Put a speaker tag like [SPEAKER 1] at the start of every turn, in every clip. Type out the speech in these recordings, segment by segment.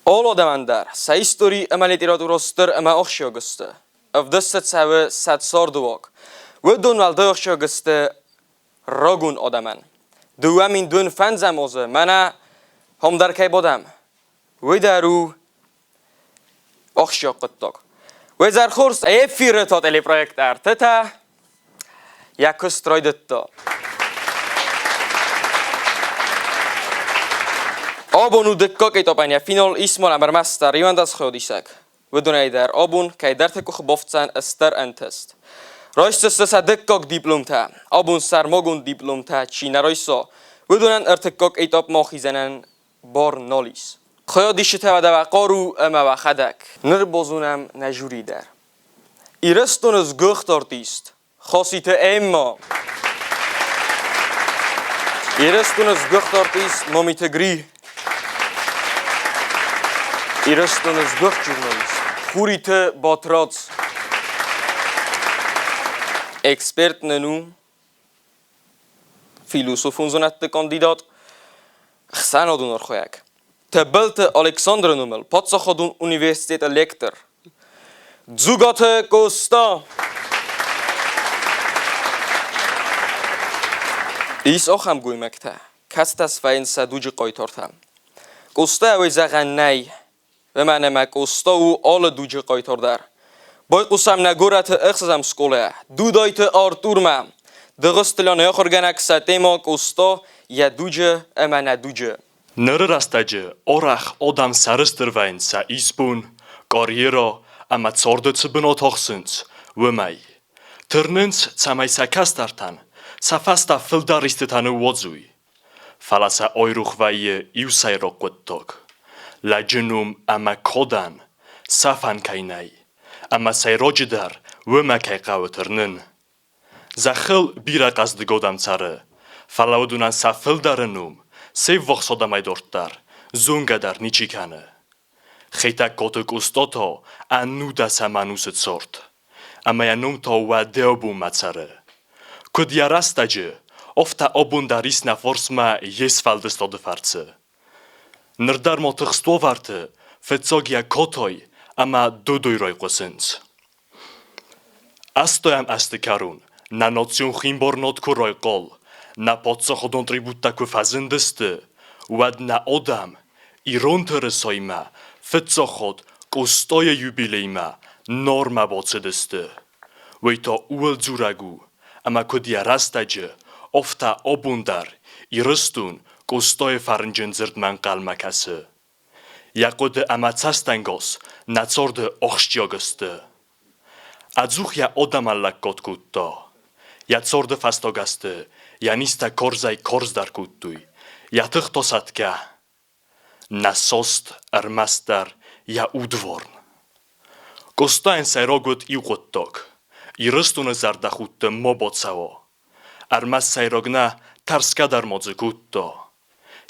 [SPEAKER 1] Ağladamandar, sa histori amaletiraturaster ama oxşoğustu. Avdısat savı satsar duvak. Ve donvalda oxşoğustu ragun adaman. Duamin dün fanzamozı mana hamdarkay bodam. Ve daru oxşoğuttuk. Ve zarxors efirta teleproekt Ærtытă yakostroyduttu. Abonu dikkat etapanya Финал ismol amar master Ивандас ходисак. Vedunai dar abun kai darteko geboftan ester entest. Roistes sa dikkat diplomta. Abun sar mogun diplomta China roiso. Vedunan ertekok etap mochizanan bor nolis. Khoyadishte va davaqaru ama va khadak. Nirbozunam najuri dar. Irastunuz gucht artist. Khasite emma. Irastunuz gucht artist Mamiты Grийы. Irastunuz gucht jurnalist. Ærtытă batrats. Expert nenu. Filosofun zonatte kandidat. Xsan adun orkhoyak. Tebelte Alexander numel. Patsa khadun universitete lektor. Zugate Costa. Is ocham guymekta. Kastas fein saduji qaytartam. Costa ve zagannay. Ve manama Costa u alle duji qaytardar. Boy qusam nagorat ixsam skole. Dudayte Arturma. Dağıstılan yaxırganak satema Costa ya duji amana duji.
[SPEAKER 2] Nırrastacı orax odam sarıstırvayn sa ispun kariyera ama çordıçı bino toxsınç vımay. Tırnınç çamay sa kastartan sa fasta fıldaristıtanı vozuy. Falasa oyruxvayı iusayro quttok. Lacınum ama kodan safan kaynay. Ama sayrojidar vıma kayqağı tırnın. Zaxıl bira qazdı godam çarı. Falaudunan sa fıldarınum. Sev voxsodamay dorttar, zungadar nichikanı. Xeytak kotuk ustoto, anuda samanuset sort. Amayanum to wa deobu matsarı. Kud yarastacı, ofta obundarisna forsma jesfaldestody farcy. Nırdar motych stovarty, fecogia kotoy, ama dudujroj qosync. Astoyam astykarun, na nocjun chimbornotku rojkol, na podsochodon tributtaku fazındısty, ładna odam, i runtere soyma, fetsochod, kostoje jubilejma, norma bocydysty. Wejto uel dzuragu, ama kodia rastadje, ofta obundar, i rystun, kostoje farnjen zrdman kalmakasy. Jakode ama castangos, na corde ochściogysty. Adzuch ja odamallak kotkutto. Ja corde fastogasty, ja nista korzaj korzdar kuttuj, ja tych tosatka. Na sost armastar ja udvorn. Kostaen sajrogut iuqottok, i rystune zardachutte mobocało. Armas sajrogna tarskadar modzy kutto.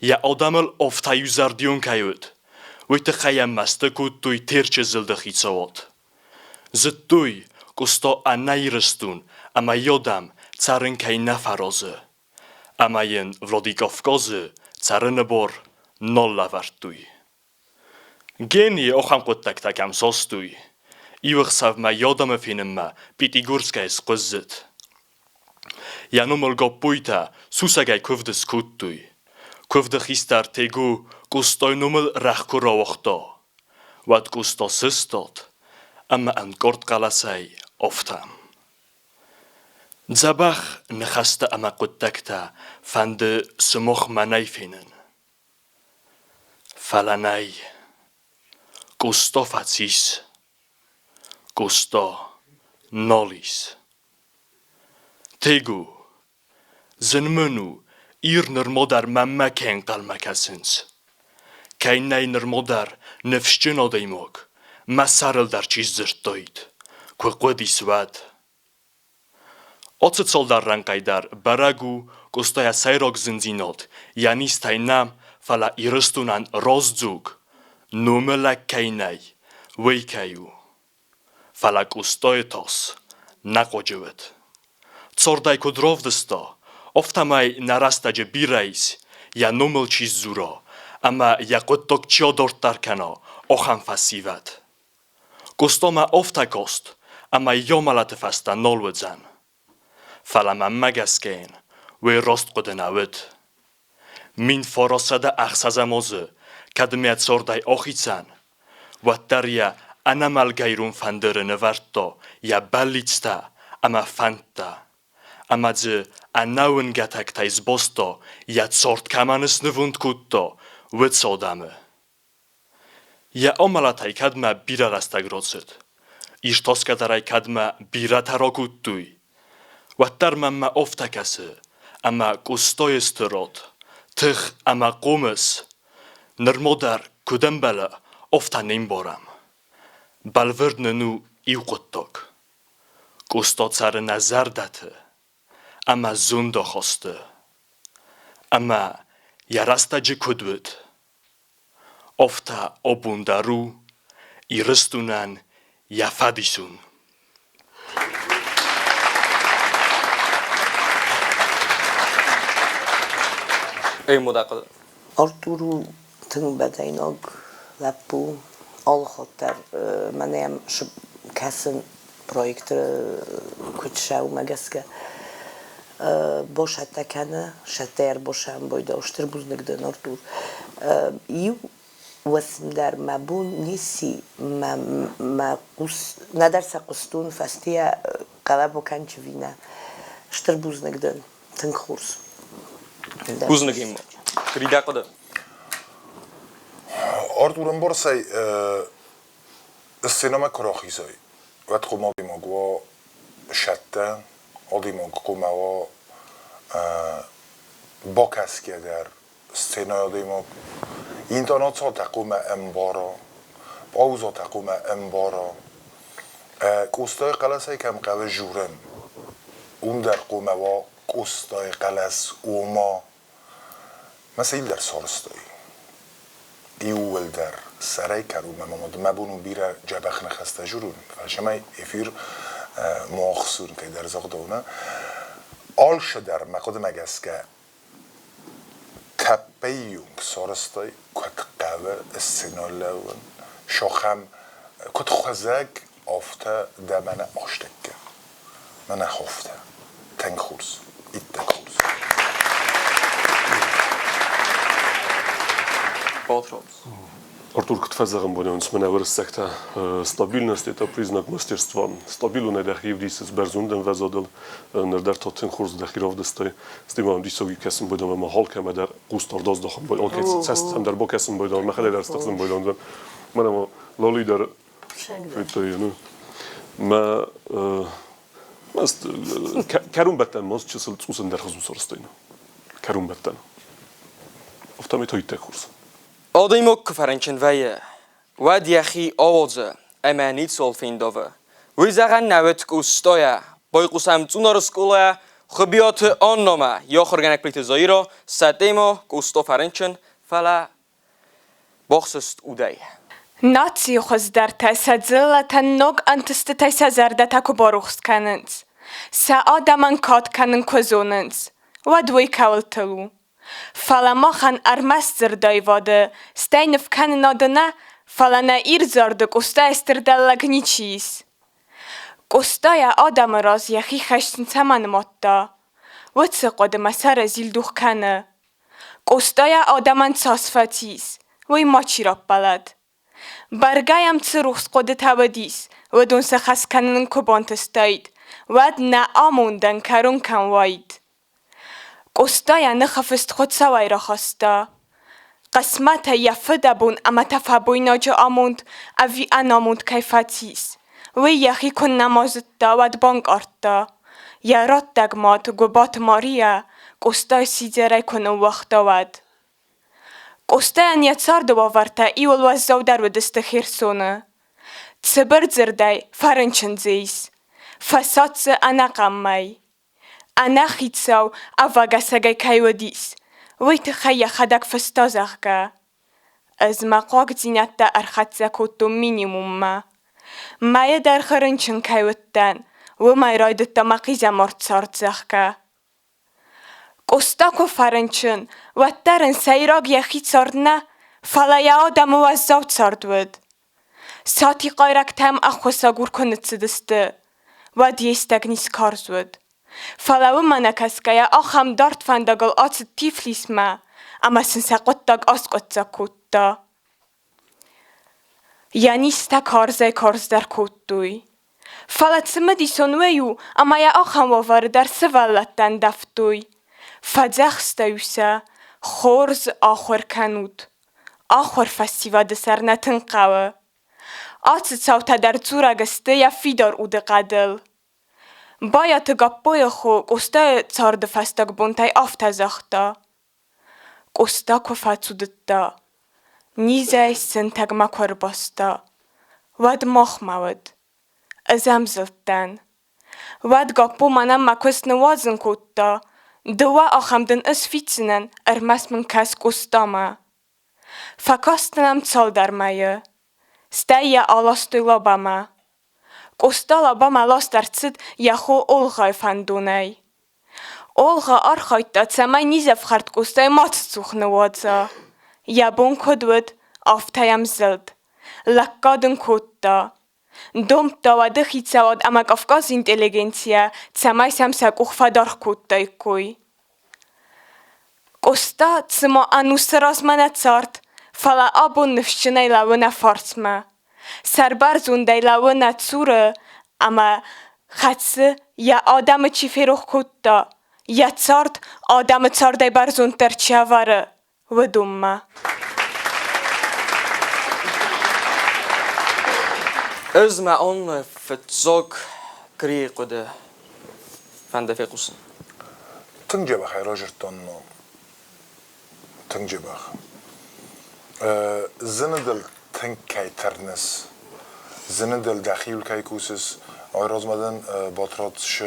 [SPEAKER 2] Ja odamel ofta juzardionkajut, wyte chayam masty kuttuj terche zildachicowot. Zyttuj, kosto anajrystun, ama jodam, carynkaj nafarozy. Amajen Wlodikowkozy, carynebor, nolla wartuj. Genie ochamkottak takam sostuj. Iwych savma jodame finema, pitigurska jest qızzyt. Janumol go pujta, susagaj kuvdys kuttuj. Kuvdy histar tegu, kustoy numel rachkuro ochto. Wat kusto systot, ama an kort kalasay oftam. Zabach nechasta ama quttakta fande sumoch manay finen. Falanay. Kusto facis. Kusto nolis. Tegu. Zinmenu ir nirmodar mamma ken kalmakasins. Kainay nirmodar nefşçin odaymok. Masarıldar çizdırttoyd. Kweqwedis vad. Oce soldarran kajdar baragu kostoja sajrok zinzinot, janistaj nam fala irystunan rozdzug, numela kajnaj, wejkaju. Fala kustojetos, nakodziewet. Cordaj kudrovdysto, oftamaj narastadzie birajs, ja numel cizzuro, اما یقوتک چیادر ترکنا آخم فسیوت. گستاما افتگاست اما یامالت فستا نالوزن. فلما مگسکین و راست قدناود. من فراسده اخسازموزه کدمیت سردای آخیزن و دریا انامال گیرون فندر نورتا یا بالیستا اما فنتا. اما ز اناون گتک تایز باستا یا سرد کمانس نوند کودتا و صدامه. یا آمالاتای کدم بیرا راستگرازد. ایشتاس کدرای کدم بیرا تراکودوی. و در مم افتکسه اما گستای استراد. تخ اما قومس نرمادر کدام بله افتانیم بارم. بالورد نو ایو قطعک. گستاد سر نظر داته. اما زنده خواسته. اما یا راستاجی کدود. افتا آبوندارو ایرستونن یا فادیسون.
[SPEAKER 1] ای مدقل.
[SPEAKER 3] Arturo ten بدیناگ لپو آل خاطر منیم کسن proekt کتشاو مگسکه باشد تکنه شتر باشم باید آشتر بوز نگدن آرتور ایو واسم در مبون نیسی ما ندرس قستون فستیه قلب و کنچ وینه شتر بوز نگدن تنگ خورس
[SPEAKER 1] بوز نگیم ریده قده
[SPEAKER 4] Artur'un borsay السينما كراخيزاي واتقوم ديماغوا شتى ديماغوا باكاسكي در سينما ديماغ اینترنت تقوم انبارا اوزا تقوم انبارا کوستای قلسای کم قوه جورن اون در قومه و کوستای قلس اوما مثل در سارستایی ایول در سرای کرومه مبونو بیره جبخ نخسته جورون فشمای افیر مخصون که در زاق دونه آلش در مقدم اگست که تپیونگ سارستای که قوه استنالون شاخم کت خوزگ آفته در من آشتکه من خفته تنگ خورس ایت خورس
[SPEAKER 5] Артур, katfazagam budem smenavr sekta stabilnost это признак мастерства. Stabilune dachiv с берзунден вазодел нердар тотен хурс дахиров дастай. Стимам дисоги кесм будем ма халкам дар густор доздохам бой. Он кес сестам дар бокесм бой дар махале дар стахсм бой дар. Манама лоли дар фитоюну. Ма маст карум баттан мост чисел цусен дар хузун сорстайна. Карум баттан. Офтами тоите хурс.
[SPEAKER 1] آدیمک فرنچن ویه و دیخی آوازه امانیت سالفین داوه ویزاقن نوت کوستایا بای قسم تونار سکوله خبیات آن نامه یا خرگنک پلیت زایرا سدیما کوستا فرنچن فلا بخصست اودای
[SPEAKER 6] ناتی خوز در تسازل تنگ انتست تسازرده تکو باروخست کنند سا آدمان کات کنن کزونند و دوی کول تلو فلا ما خان ارمستر دایواده ستینف کنن آدنه فلا نه ایر زارده گستا استردلگ نیچیز گستای آدم راز یخی خشتن تمن ماتا و چه قدم سر زیل دوخ کنه گستای آدمان تصفتیز وی ما چی را بلد برگایم چه روخس قد تودیز و دون سه خس کنن کبانت استاید و نه آموندن کرون کن واید گستای نخفست خود سوای را خواستا قسمت یفده بون اما تفبوی ناجا آموند اوی اناموند کیفتیز وی یخی کن نمازت داود بانگ آرتا یا رات دگمات گوبات ماریا گستای سیزره کنن وقت داود گستای نیت سارد باورتا ایول وزاو در و دست خیرسونه تبرد زردای فرنچن زیز فساد زه انقم می انا خیتساو اوگا سگای کایودیس وی تخیه خدک فستازخگا از مقاق زینت دا ارخط زکوتو مینیموم ما مایه در خرنچن کایودتن و مای رایدت دا مقیزه مرد سارد زخگا گستاکو فرنچن و ترن سیراگ یخی سارد نه فلا یا آدم و از زود سردود ساتی قایرک تم اخوصا گور کنید سدسته و دیستگ نیز کار زود فلا و منکس که یا آخم دارت فندگل آت تیفلیس ما اما سنسا قطاق آس قطا کتا یا نیستا کارزای کارز در کتوی فلا تسمدی سنویو اما یا آخم وار در سوالتن دفتوی فزخستویسا خورز آخور کنود آخور فستیواد سر نتن قوه آت صوتا در زورگسته یا فیدار او قدل باید تگاپوی خو قستا تارد فستگ بونتای آفتزاختا قستا کفاتودتا نیزای سنتگ مکور باستا ود مخ مود ازم زلتن ود گاپو منم مکوس نوازن کتا دوا آخمدن از فیتسنن ارمس من کس قستا ما فکاستنم تال در مایه ستای آلاستوی لاباما قستا لاباما لاست در تسد یخو اولغای فندونای اولغا آرخایتا تسمای نیزف خرد قستای مات سوخ نوازا یا بون کدود آفتایم زلد لکادن کتا دومتا و دخی تسواد امک افکاز اینتلیگنسیا تسمای سمسک اخفادار کتای کوی قستا تسما انوس رازمانه تارد فلا آبون نفشنای لونه فارسما سربر زونده لونه تسوره اما خدسه یا آدم چی فروخ کتا یا تارد آدم تارده برزون تر چیواره و دومه
[SPEAKER 1] از ما آن فتزاق گریه قده فنده فیقوسن
[SPEAKER 4] تنجي بخير راجر تنو تنجي بخ زندل تنك كاي ترنس زندل دخيل كاي كوسس آیراز مدن باتراتش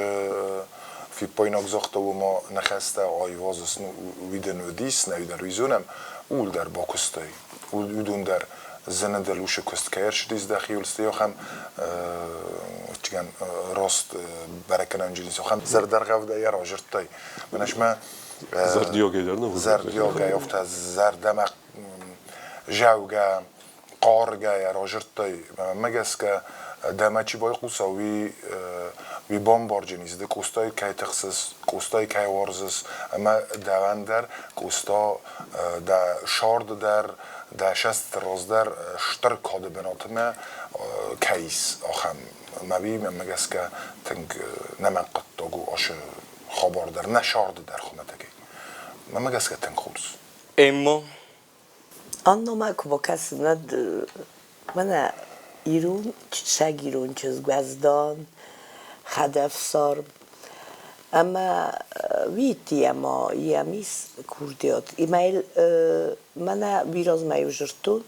[SPEAKER 4] في پاییناک زخته و ما نخسته آیوازس ویدن و دیس نویدن رویزونم اول در باکستای اول یودون در زندل وش کست کهرش دیز دخیل ستی خم چگن راست برکن انجلیس خم زردر غفده یا راجرتای منش ما
[SPEAKER 5] زردیاگه در نه
[SPEAKER 4] زردیاگه یافته زردمق جوگه قارگه یا راجرتای مگس که دمچی باید قوسا وی بامبارجنیز ده کوستای که تخصص کوستای که ورزس اما دوان در کوستا در شارد در شست راز در شتر کاده بناتمه کیس آخم مبی مگس که تنگ نمن قطعگو آش خبار در نشارد در خونه تکی مگس که تنگ خورس
[SPEAKER 1] اما
[SPEAKER 3] آنو ما که با کسی ند من ایرون شگ ایرون چیز گوزدان هدف سار اما ویتی اما یمیس کردیات ایمیل من بیراز میوجرتون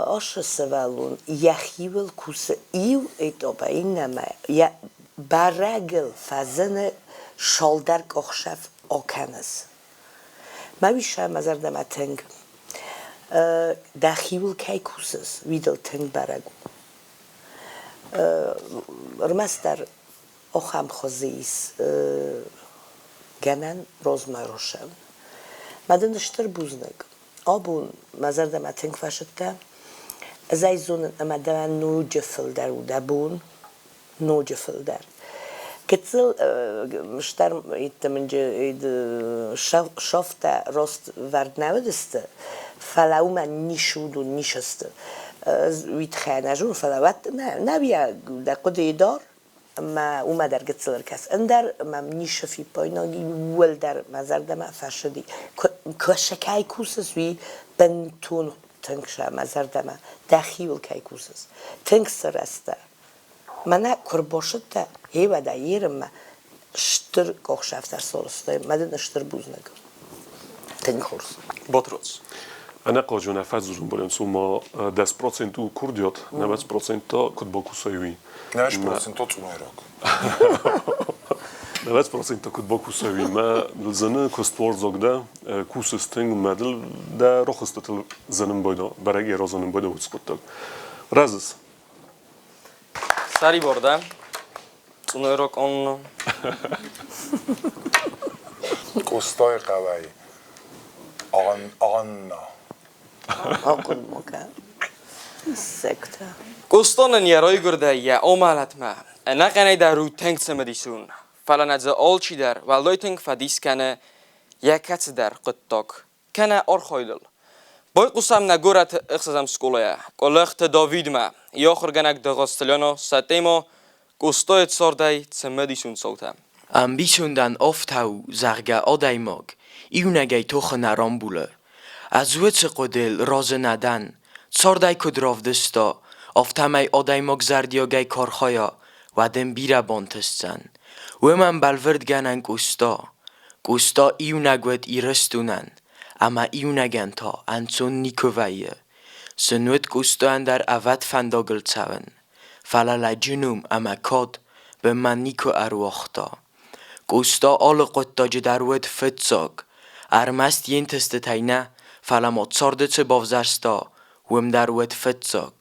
[SPEAKER 3] آش سوالون یخیول کوس ایو ایتابا اینما یا برگل فزن شالدر کخشف آکنز ما بیشتر مزر دمتنگ دخیول کی کوسس ویدل تنگ برگو رمستر آخام خزیس گنن روزمای روشن مدنشتر بوزنگ آبون مزر دمتنگ فشته ازای زون اما دم نوج فلدر و دبون نوج فلدر کتل مشتر ایتمنج شافته راست ورد نودسته فلاو من نیشود و نیشسته ویت خانجون فلاوت نه بیا دقیقه دار ما اومد در کتل کس اندر ما نیش فی پایینی ول در مزر دم فشدی کشکای کوسس وی بنتون تنگشه مزر دم دخیل کی کوسس تنگ سرسته من کرباشته هیو دایرم شتر کخشافتر سالسته مدن شتر بوز نگم تنگ خورس
[SPEAKER 1] باتروز
[SPEAKER 5] أنا قاجو نفذ زوم بولم سوما 10% كرديات 90% كنت باكوساوي
[SPEAKER 4] 90% تطلع العراق
[SPEAKER 5] 90% كنت باكوساوي ما الزنا كستور زوجدا كوسستنج مدل دا رخصتل زنم بايدا برای رازنم بايدا وتسقطك رازس
[SPEAKER 1] سری بردم سنویرک آن
[SPEAKER 4] کوستای قوی آن
[SPEAKER 3] آقل مکن سکته
[SPEAKER 1] Kostanen je ruigurde je omalet me. En naqene daar roet tankt ze medisoen. Fallen het ze alchi daar, wel luiting van dies kennen. Je katse daar guttok. Kennen orgoidel. Boy kusam nagurat ixsam skole. Kolcht David me. Jocher genak de Castellano satemo. Kustoit sordai ze medisoen solta.
[SPEAKER 7] Am bisundan oftau zarga odaimog. Iunagay tochen arambule. Azuetse qodel rozenadan. Sordai kudrovdesto. Oftamay odaimog zardiogay korkhoya. Wadem bira bontestan. Weman balverd ganan kusto. Kusto iunagwet irestunan. Ama iunaganta anson nikovaye. Senuet kusto andar avat fandogeltsaven. Falala junum ama kod be man niko arwochta. Kusto alle qotta jdaruet fetsog. Armast yenteste taina falamot sordetse bovzarsta. Wem daruet fetsog.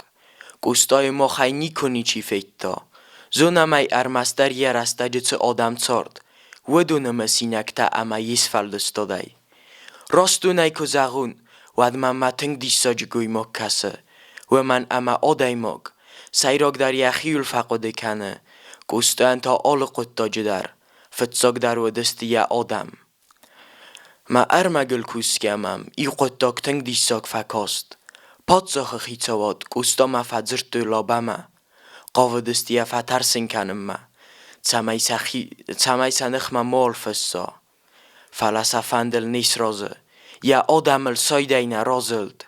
[SPEAKER 7] Kusto mo khay nikoni chi fetta. Zonamay armastar yarasta jetse adam tsord. Wedunam sinakta ama yisfaldestodai. Rostunay kozagun wadma mateng disajgoy mokkase. Weman ama odaimog. Sayrog dar yachiul faqode kane. Kusto anta alle qotta jdar. Fetsog daru destiya adam. Ma armagel kuskamam. I qottak teng disag fakost. Potsach khitsawad kusto ma fadzirtu labama. قاو دستیا فترسن کنم ما تمای سنخ ما مال فسا فلسفان دل نیس رازه یا آدمل سایدین رازلد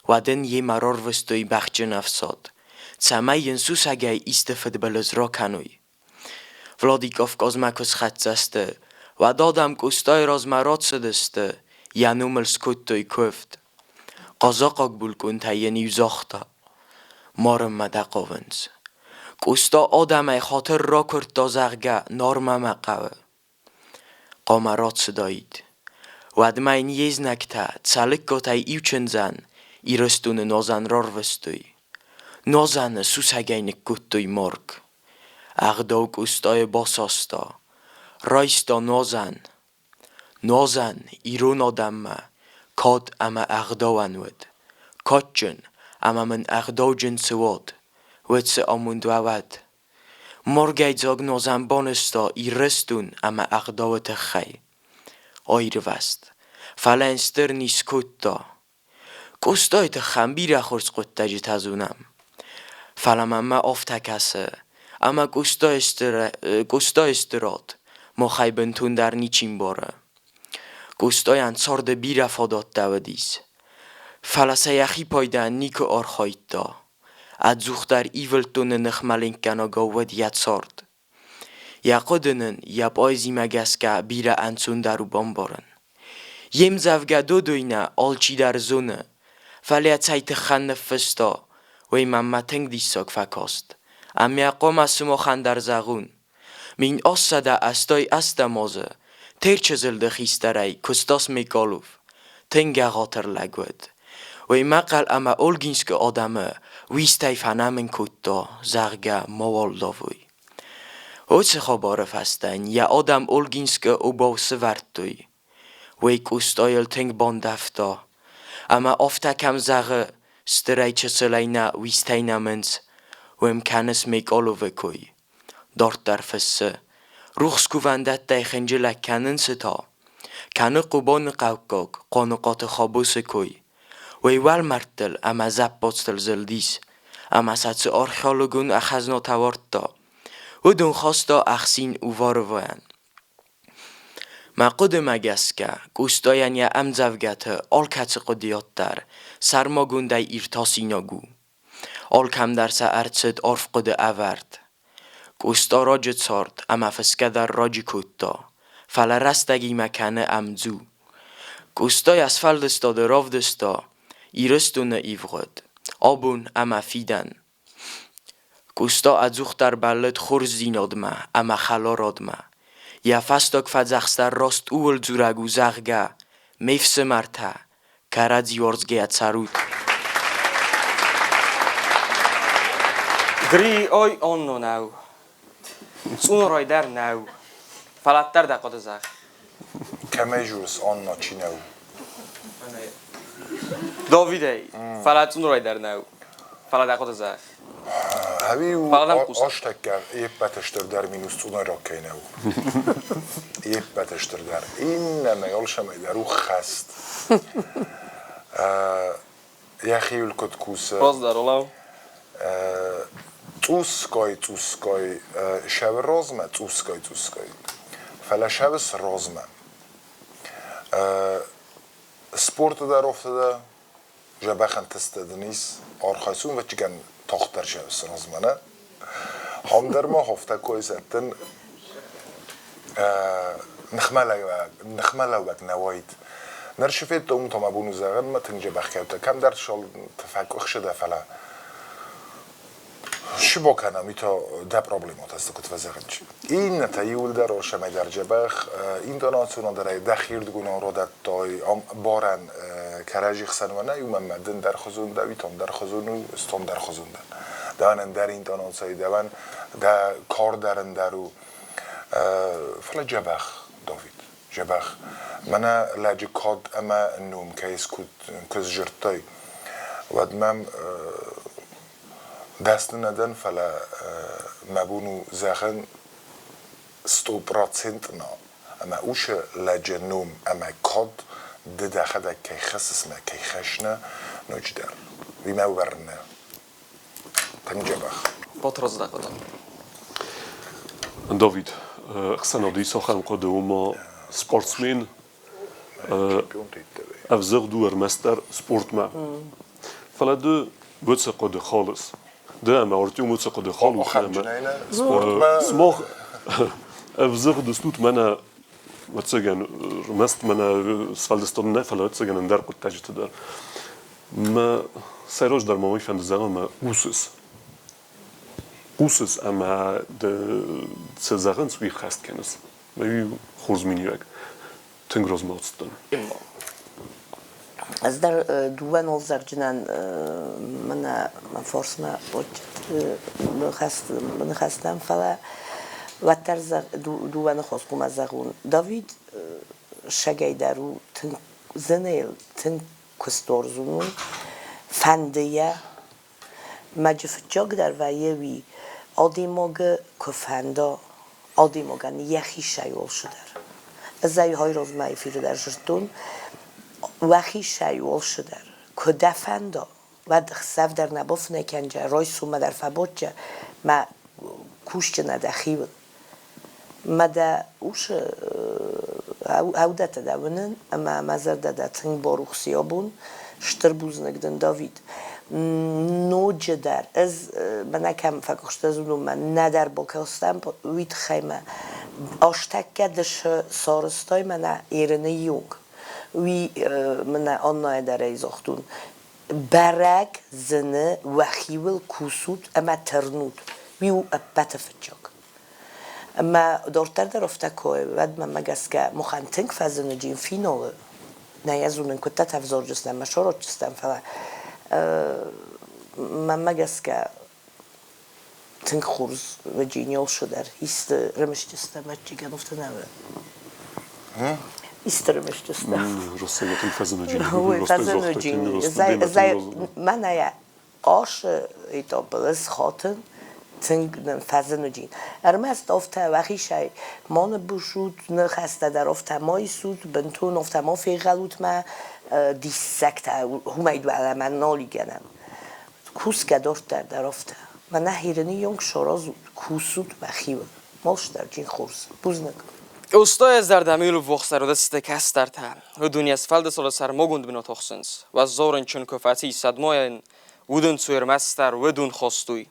[SPEAKER 7] و دن یه مرار وستوی بخش نفساد تمای ینسوس اگه استفد بلز را کنوی ولادیکاف گازمکوز خط زسته و دادم کستای راز مرات سدسته یا نومل سکوت توی کفت قازاق اقبول کن تا یه نیوزاختا مارم مدقاونز کوستا آدمای خاطر را کرد دازغگه نارمم قوه قامرات صدایید ودمای نیز نکته تسلک گتای ایوچن زن ایرستون نازن رار وستوی نازن سوسگین کتوی مرگ اغداو کوستای باساستا رایستا نازن ایرون آدم کاد اما اغداون ود کاد جن اما من اغداو جن سواد ویتس آموند وود مرگای زاگ نازن بانستا ایرستون اما اغداوت خی آیر وست فلنستر نیس کتا کستایت خنبیر خورس قطه جی تزونم فلم اما افتکسه اما کستا استراد مخی بنتون در نیچین باره کستاین سارده بیر فادات دودیز فلسه یخی پایدن نیک آرخایت دا ادزوختر ایولتون نخملین کناگا ود ید سارد یا قدنن یا بایزی مگسکه بیر انسون درو بامبارن یم زفگه دوینه آلچی در زونه فلیت سایت خن فستا وی من متنگ دیساک فکاست امی قام اسما خندر زغون مین آسده استای استمازه تیر چزلده خیسترای کستاس میکالوف تنگه غاتر لگود وی مقل اما اولگینسک آدمه ویستای فنامن کتا زغگه موال داوی اوچه خباره فستن یا آدم اولگینسک او باوسه ورد وی کستایل تنگ باندفتا اما افتا کم زغه سترای چه سلینا ویستای نمنز و امکنس میکالو وکوی دارت در فسه روخسکو وندت دای خنجلک کنن ستا کنه قبان قوکاک قانقات خابوس کوی وی ول مرتل اما زب باستل زلدیس اما ساتس آرخیالوگون اخزنا توارد دا و دون خواستا اخسین اووار وین ما قد مگسکه گوستاین یا امزوگته آل کچ قدیات در سرما گونده ایرتاسی نگو آل کم درس ارچد آرف قد اورد گوستا راجت سارد اما فسکه در راجی کتا فل رستگی مکنه امزو گوستای اسفل دستا در راف دستا ایرستون ایوغد آبون اما فیدن گوستا ادزوخ در بلد خور زینادمه اما خلا رادمه یا فستاک فزخستر راست اول زورگو زغگه میفس مرته کرد زیورزگه اتسرود
[SPEAKER 1] گری آی آنو نو سون رای در نو فلتر دقات زغ
[SPEAKER 4] کمه جورس آن ناچی نو
[SPEAKER 1] داویدی فلات اون رای در نو فلات اخوت زخ
[SPEAKER 4] همی
[SPEAKER 1] فقط هم قوست.
[SPEAKER 4] آشتکر یه بتشتر در مینوست اون را که نو یه بتشتر در این نمیال شمی در او خست یه خیل کد کوسه
[SPEAKER 1] راز در اولاو
[SPEAKER 4] توسکای شب رازمه توسکای فلا شبس رازمه سپورت در افتاده جبخن تستد نیست آرخایسون و چیکن تاختر شبس رازمه هم در ما هفته کویستن نخمله وقت نواید نرشفت دوم تا مبونو زغن ما تنجه بخکوته کم در شال تفکر شده فلا شو بکنم ایتا ده پروبلیمات هست که توزیقن چی این نتایول در آشمی در جبخ این داناتون در دخیل دگونه را دای بارن کراجی خسن و نه مدن در خزون دویتام در خزون و استام در خزون دانن در این داناتای دوان در کار درن درو فلا جبخ داوید جبخ من لج کاد اما نوم کیس کز جرتای و دمم دست ندن فلا مبونو زخن 100% نا اما اوش لج نوم اما کاد ده خدا کی خصص ما کی خشنا نجدر بما ورنا تنجبخ
[SPEAKER 1] بطرز دقیقا
[SPEAKER 5] داوید خسنا دی سخن قدوم سپورتسمن افزغ دور مستر سپورت ما فلا دو بتسقد خالص ده ما ارتيوم بتسقد خالص سماخ افزغ دستوت منا وتسجن مست منا سفالدستون فلا وتسجن در قد تجت در ما سيروج در ما فند زمان ما اوسس اما de سزاغن سوی خست کنس می خورز مینیوک تنگروز ماستن
[SPEAKER 3] از در دوان ولزر جنان من فورس ما من خستم فلا و تر دوان خواستم از زغون داوید شگای درو تن زنیل تن کستورزونو فندیه مجفجاگ در ویوی آدیموگ کفندا آدیموگن یخی شیول شدر ازای های روز مای فیلو در جرتون وخی شیول شدر که دفندا و دخسف در نباف نکنجه رای سومه در فباجه ما کوشت ندخیل ما دا اوش عودت داونن اما مزر دا تنگ باروخ سیابون شتر بوز نگدن داوید نوچه در از من کم فکرشته زدم من ندر با کاستم وید خیمه آشتک کدش سارستای من ایرنه یونگ وی من آن در ایزاختون برگ زنه وخیول کوسود اما ترنود ویو بتفجاگ اما دورتر در افتکوه ود من مگس که مخانتنگ فزنه جین فینال نیازونن کتا تفزار جستم مشارات جستم فلا من مگس که تنگ خورز و جینیال شدر ایست رمش جستم چیگن افته نوه ایست رمش جستم
[SPEAKER 5] راسته تنگ فزنه جین
[SPEAKER 3] فزنه جین من نیا آش ایتا بلس خاطن تنگ فزنه جین ارمست افته وقی شای مان بشود نخسته در افته مای سود بنتون افته ما فیغلوت ما دیسکت همایدو علمان نالی گنم کوس که دارت در افته من نهیرنی یونگ شرازود کوسود و خیوه مالش در جین خورس بوز نکن
[SPEAKER 1] Usta از در دمیل و وقت دست کس در تا و دنیا سفالد سال سر مگوند بنا تخسنس و زارن چون کفاتی صدمای ودن سویر مستر ودن خواستوی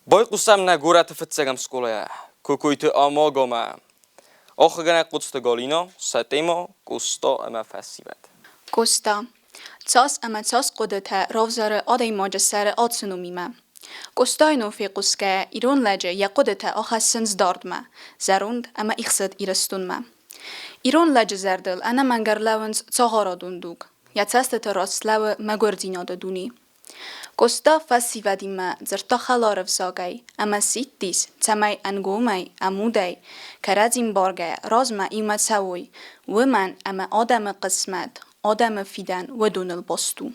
[SPEAKER 1] بای قسم نگوره تفتسگم سکوله کوکویت آماگامه آخگنه قدست گالینا ستیما قستا اما فسیبت
[SPEAKER 8] Коста. Цас ама цас قدرت روزار آدای ماجسر آتسنو میمه. Костای نوفی قسکه ایران لجه یا قدرت آخسنز دارد ما. زروند اما ایخصد ایرستون ما. ایران لجه زردل انا منگر لونز چهارا دوندوگ. یا چست تراس لو مگوردینا دونی. Коста فسی ودیم ما زرتا خلارف زاگای. اما سیت دیس تمای انگومای امودای. کرازیم بارگه راز ما ایمت سوی. و من اما آدم قسمت. آدم فیدن و دون البستو.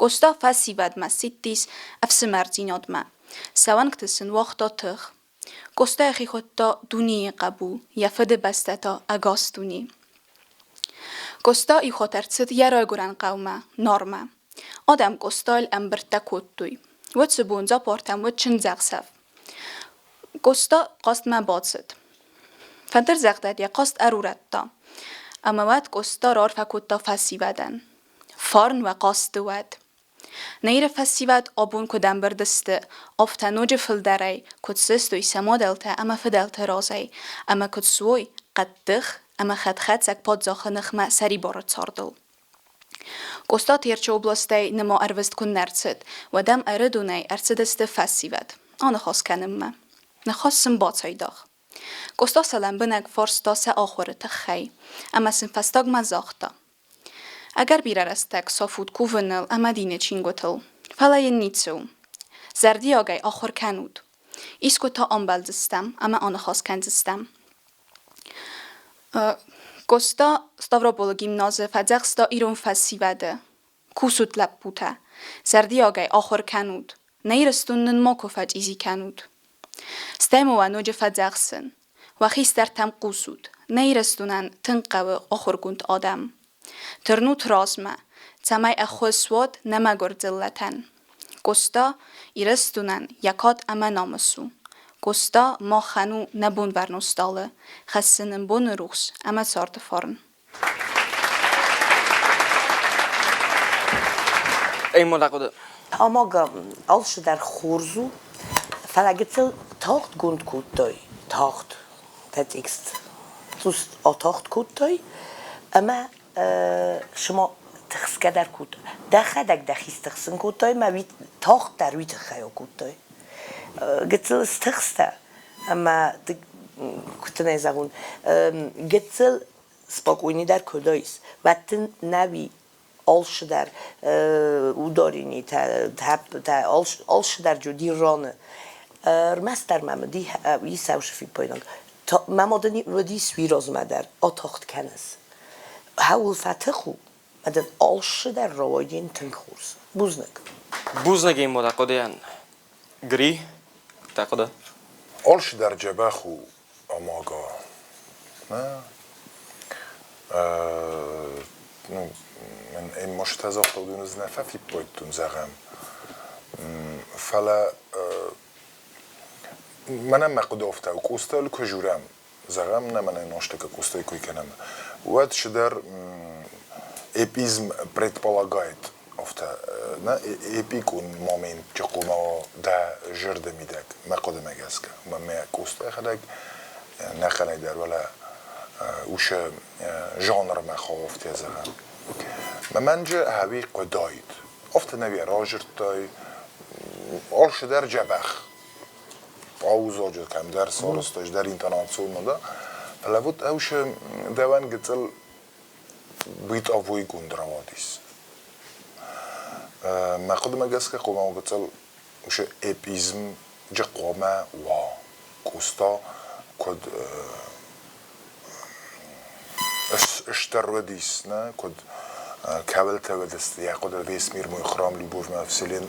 [SPEAKER 8] Կոստա ֆասիվադ մասիտիս əfsimərcinodmə. Səvan ktısın vaxtatıq. Կոստա ეხիխոտտա դունի qabul, yafıdı bəstəta əqas duni. Կոստա իխոտերցıt երայգուրան qavmə, norma. Adam կոստալ əmbirtdə kodduy. Vıtsı bunca portam vıtçın zəqsəv. Կոստա qast mə batsıt. Fəntər zəqdəd ya qast ərurətda. Amma vəd կոստա rar fəkodda fəsivədən. Farn və qastı vəd. Neyre fəsivəd abun kudəm birdistı. Ofta nocu fıldərəy. Kudsistoy səmodeltə əmə fıdeltə razəy. Əmə kudsuoy qaddıq. Əmə xət-xətsək podzaxınıqmə səri barı çardıl. Կոստա թերչո օբլաստay նմո արվեստ կուններցդ, վադամ արդունay արցդստը ֆասիվად, անը խոսքանմը, նխոսսն բացայդաղ. Կոստա սալան բնակ ֆորստասը ախորը թխայ, ամասն ֆաստագ մազախտա. Ագար բիրարաստակ սոֆուտ կուվնլ ամադինը չինգոտլ, ֆալայն նիցու, զարդի ագայ ախոր կանուդ, իսկո تا անբալձստամ, ամա անը խոսքանձստամ. Կոստա Stavropol gimnazı fədzəxsta İron fəsivədə. Kusut ləpputa. Zərdi aqay axır kənud. Neyrəstunun makofəc izi kənud. Stəmova nocə fədzəxsın. Vaxistərtəm qusut. Neyrəstunan tınqavı axır qunt adam. Tırnut razmə. Çəməy əxosvod nəmə gördillətən. Կոստա իրստունան յակատ ամենամսու կոստա մոխանու նբուն վարնոստալը խասսնն բոնը ռուխս ամացարտը ֆորն
[SPEAKER 1] ای ملاقده
[SPEAKER 3] Amaga alşı der xorzu fəlagitsil taxt gund kuttoy taxt text sus o taxt kuttoy ama şuma تخس كدر كوت دخدك دخيس تخسن كوتاي ما بيت تاخ در ويت خيو كوتاي قتل استخستا اما كنت نيزاغون قتل سباقويني در كودايس وقتن نبي alش در وداريني تا alش در جدي رانه رمستر ممدي يساوش في باينك ممدني ودي سوي رازمدر آتاخت کنس هاول فتخو مدن alş در رواجين تنخورس بوزنك
[SPEAKER 1] بوزنگی ملاقده گری تاقده
[SPEAKER 4] alş در جبخو آماگا نه من این مشتزاق دونز نففی بایدتون زغم فلا منم مقدافته و کوستال کجورم زغم نه من ناشته که کوستای کوی کنم وقت شدر эпизм предполагает на эпикун момент чакума да жирде мидак мақодамагаска маме куста хадак наханайдар вала уша жанр махофт язага маманжа хави قدايد افت نبي راجرتاي алш در جبخ اوزاج کم در سارستاج در اینترناسیون دا فلوت اوش دوان گتل بیت آوی گندروادیس. ما خودم اگه که قوم گفتم وش اپیزم جقوما و کوستا کد اشترودیس نه کد کابل تودست یا کد ویسمیر موی خرام لیبوف ما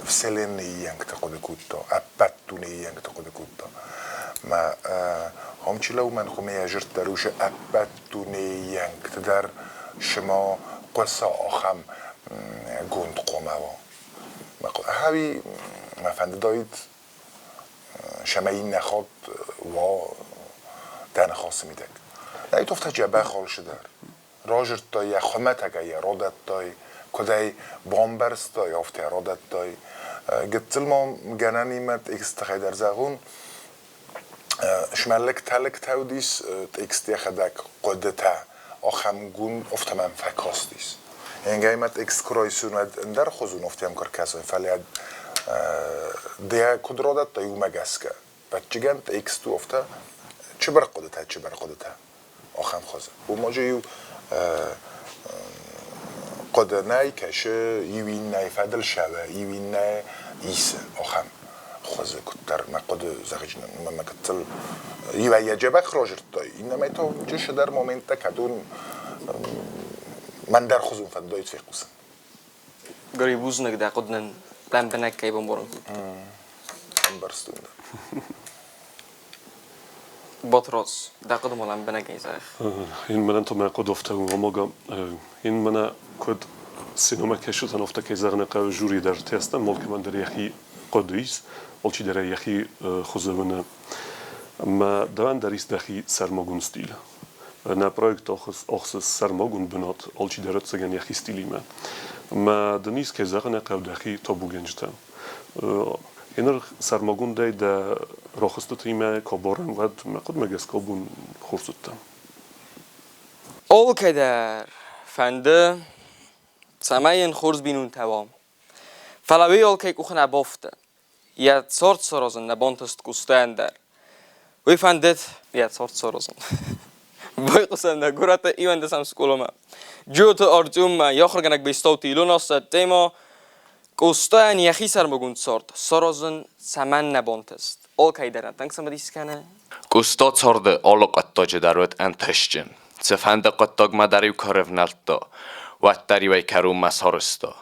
[SPEAKER 4] فسلن نیانگ تقد کوتا ابتو نیانگ تقد کوتا ما هم چیلو من خومی اجرت دروش ابتو نیانگ تدر شما قصة آخم گند قومه و هاوی مفنده داید شما این نخواد و دن خاص میدک نهی توفته جبه خالش در راجر تای خمت اگه رادت تای کدای بامبرس تای افته رادت تای گتل ما گنانیمت اکستخی در زغون شمالک تلک تودیس اکستی خدک قدته آخم گون افتم هم فکاستیس. اینگایمت اکسکرایسون و در خوزون افتیم کرکسای فعلیت دیا کدرادت تایو مگسکه. بچگان تا اکس تو افته چه بر قدرته آخم خوزه. و ماجیو قدرنای کشه یوین نای فدل شوه یوین نای ایسه آخم خوزه کتر مقد زخجن ممکتل یه جبک راجر تای اینم ایتو جش در مومنت کدون من در خوزون فدایت فیقوسن
[SPEAKER 1] Gary buznek da qodnan lambanak kay bomboron.
[SPEAKER 4] Ambarstunda.
[SPEAKER 1] Botros da qodmo lambanak kay sag.
[SPEAKER 5] این من تو مقد افته و ماگم این من کد سینما کشوتن افته که زرنه قو جوری در تستم مال که من در یخی قدیس مالچی در یخی خوزونه ما دوان در است دخی سرماگون ستیل نه پرویکت آخس سرماگون بنات مالچی در اتسگن یخی ستیلی ما دنیس که زرنه قو دخی تابو گنجتم اینر سرماگون دی در راخست تیمه کابارن ود مقد مگس کابون خورسوتم
[SPEAKER 1] Ol kadar fende samayen khurz binun tawam. Falawi ol kay kukhna bofte. Ja sort sorozen na bontest kustander. We fandet ja sort sorozen. Boy qusam na gurata iwan da sam skoloma. Jote arjum yakhorganak Bestauты Юлия tema kustan yakhi sarmogun sort sorozen saman na bontest. Ol kaydaran tank samadiskana.
[SPEAKER 9] Kusta sorda oloqattoje darwet antashjin. سفند قطاق مدریو کارونالتو و تریوی کرو مسارستو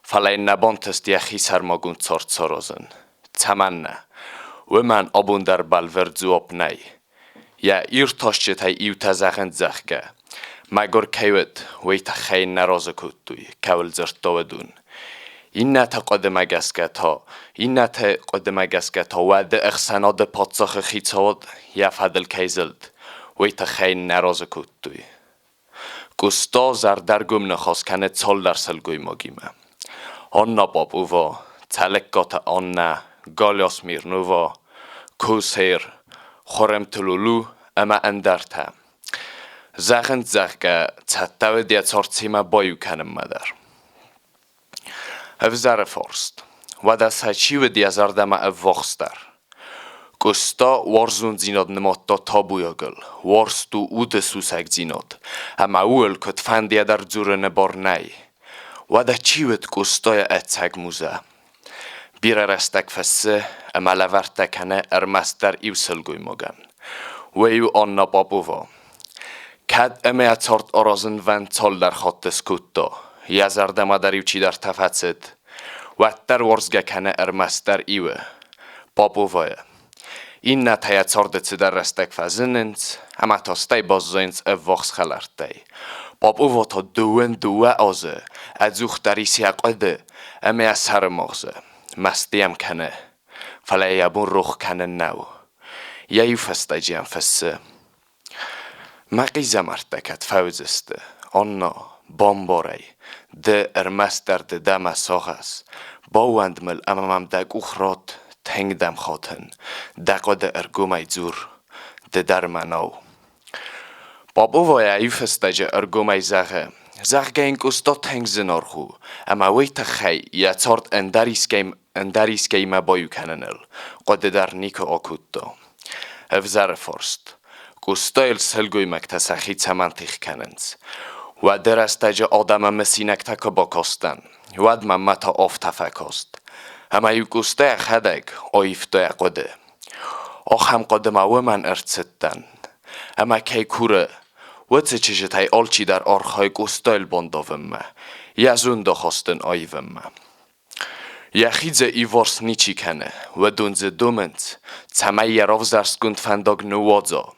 [SPEAKER 9] فلای نبانتست یخی سرماگون چارت سارازن تمنه و من آبون در بلور زواب نی یا ایر تاشچه تای ایو تزاقند زخگه مگر کیوت وی تخی نراز کتوی کول زرطاو دون این نه تا قدمه گسکه تا و ده اخسناد پادساخ خیتاد یا فدل کیزلد وی تخی نراز کتوی گستا زردرگم نخواست کنه چال در سلگوی ماگیمه آن نباب اووا تلکات آن نه گالیاس میرنووا کوسیر خورم تلولو اما اندرته زغند زغگه تتاو دیا چارتیمه بایو کنم مدر افزار فارست و دست هچیو دیا زردمه افواخستر گستا وارزون زیناد نماتا تابویاگل وارستو اوده سوسک زیناد اما اول کت فندیه در زور نبار نی و ده چیوت گستای اتسگ موزه بیره رستک فسه اما لورتکنه ارمستر ایو سلگوی مگن و ایو آن نبابووا کد امه اتارت آرازن ون تال در خط سکوتا یه زردمه در ایو چی در تفتسد و در ورزگه کنه ارمستر ایوه بابوواه این نتایه چارده در رستک فزنند اما تاستی بازوینز افواخس خلرتی باب او تا دوه آزه ادزوخ داری سیاقده اما از سر مغزه مستیم کنه فلی یبون روخ کنه نو یایو فسته جیم فسه مقیزه مرتکت فوزسته آنا بامباری ده ارمستر ده دم ساغس باوند مل امامم دگ اخرات تنگ دم خاتن دقاد ارگومی زور ده در مناو بابو وای ایف استجه ارگومی زغه این گستا تنگ زنار خو اما وی تخی یا چارت اندریس گیم بایو کننل قد در نیک آکوتا افزار فرست گستایل سلگوی مکتسخی چمنتیخ کننز و در استجه آدم مسینک تکا باکاستن و ادم متا آفتفکاست اما یو گسته خدگ آیفته قده آخم قدم او من ارتستن اما کی کوره و چه چیزتای آلچی در آرخای گستایل بنداوم یزون دخواستن آیوم یخیز ایوارس نیچی کنه و دونز دومنت تمه یراو زرسکند فنداگ نوازا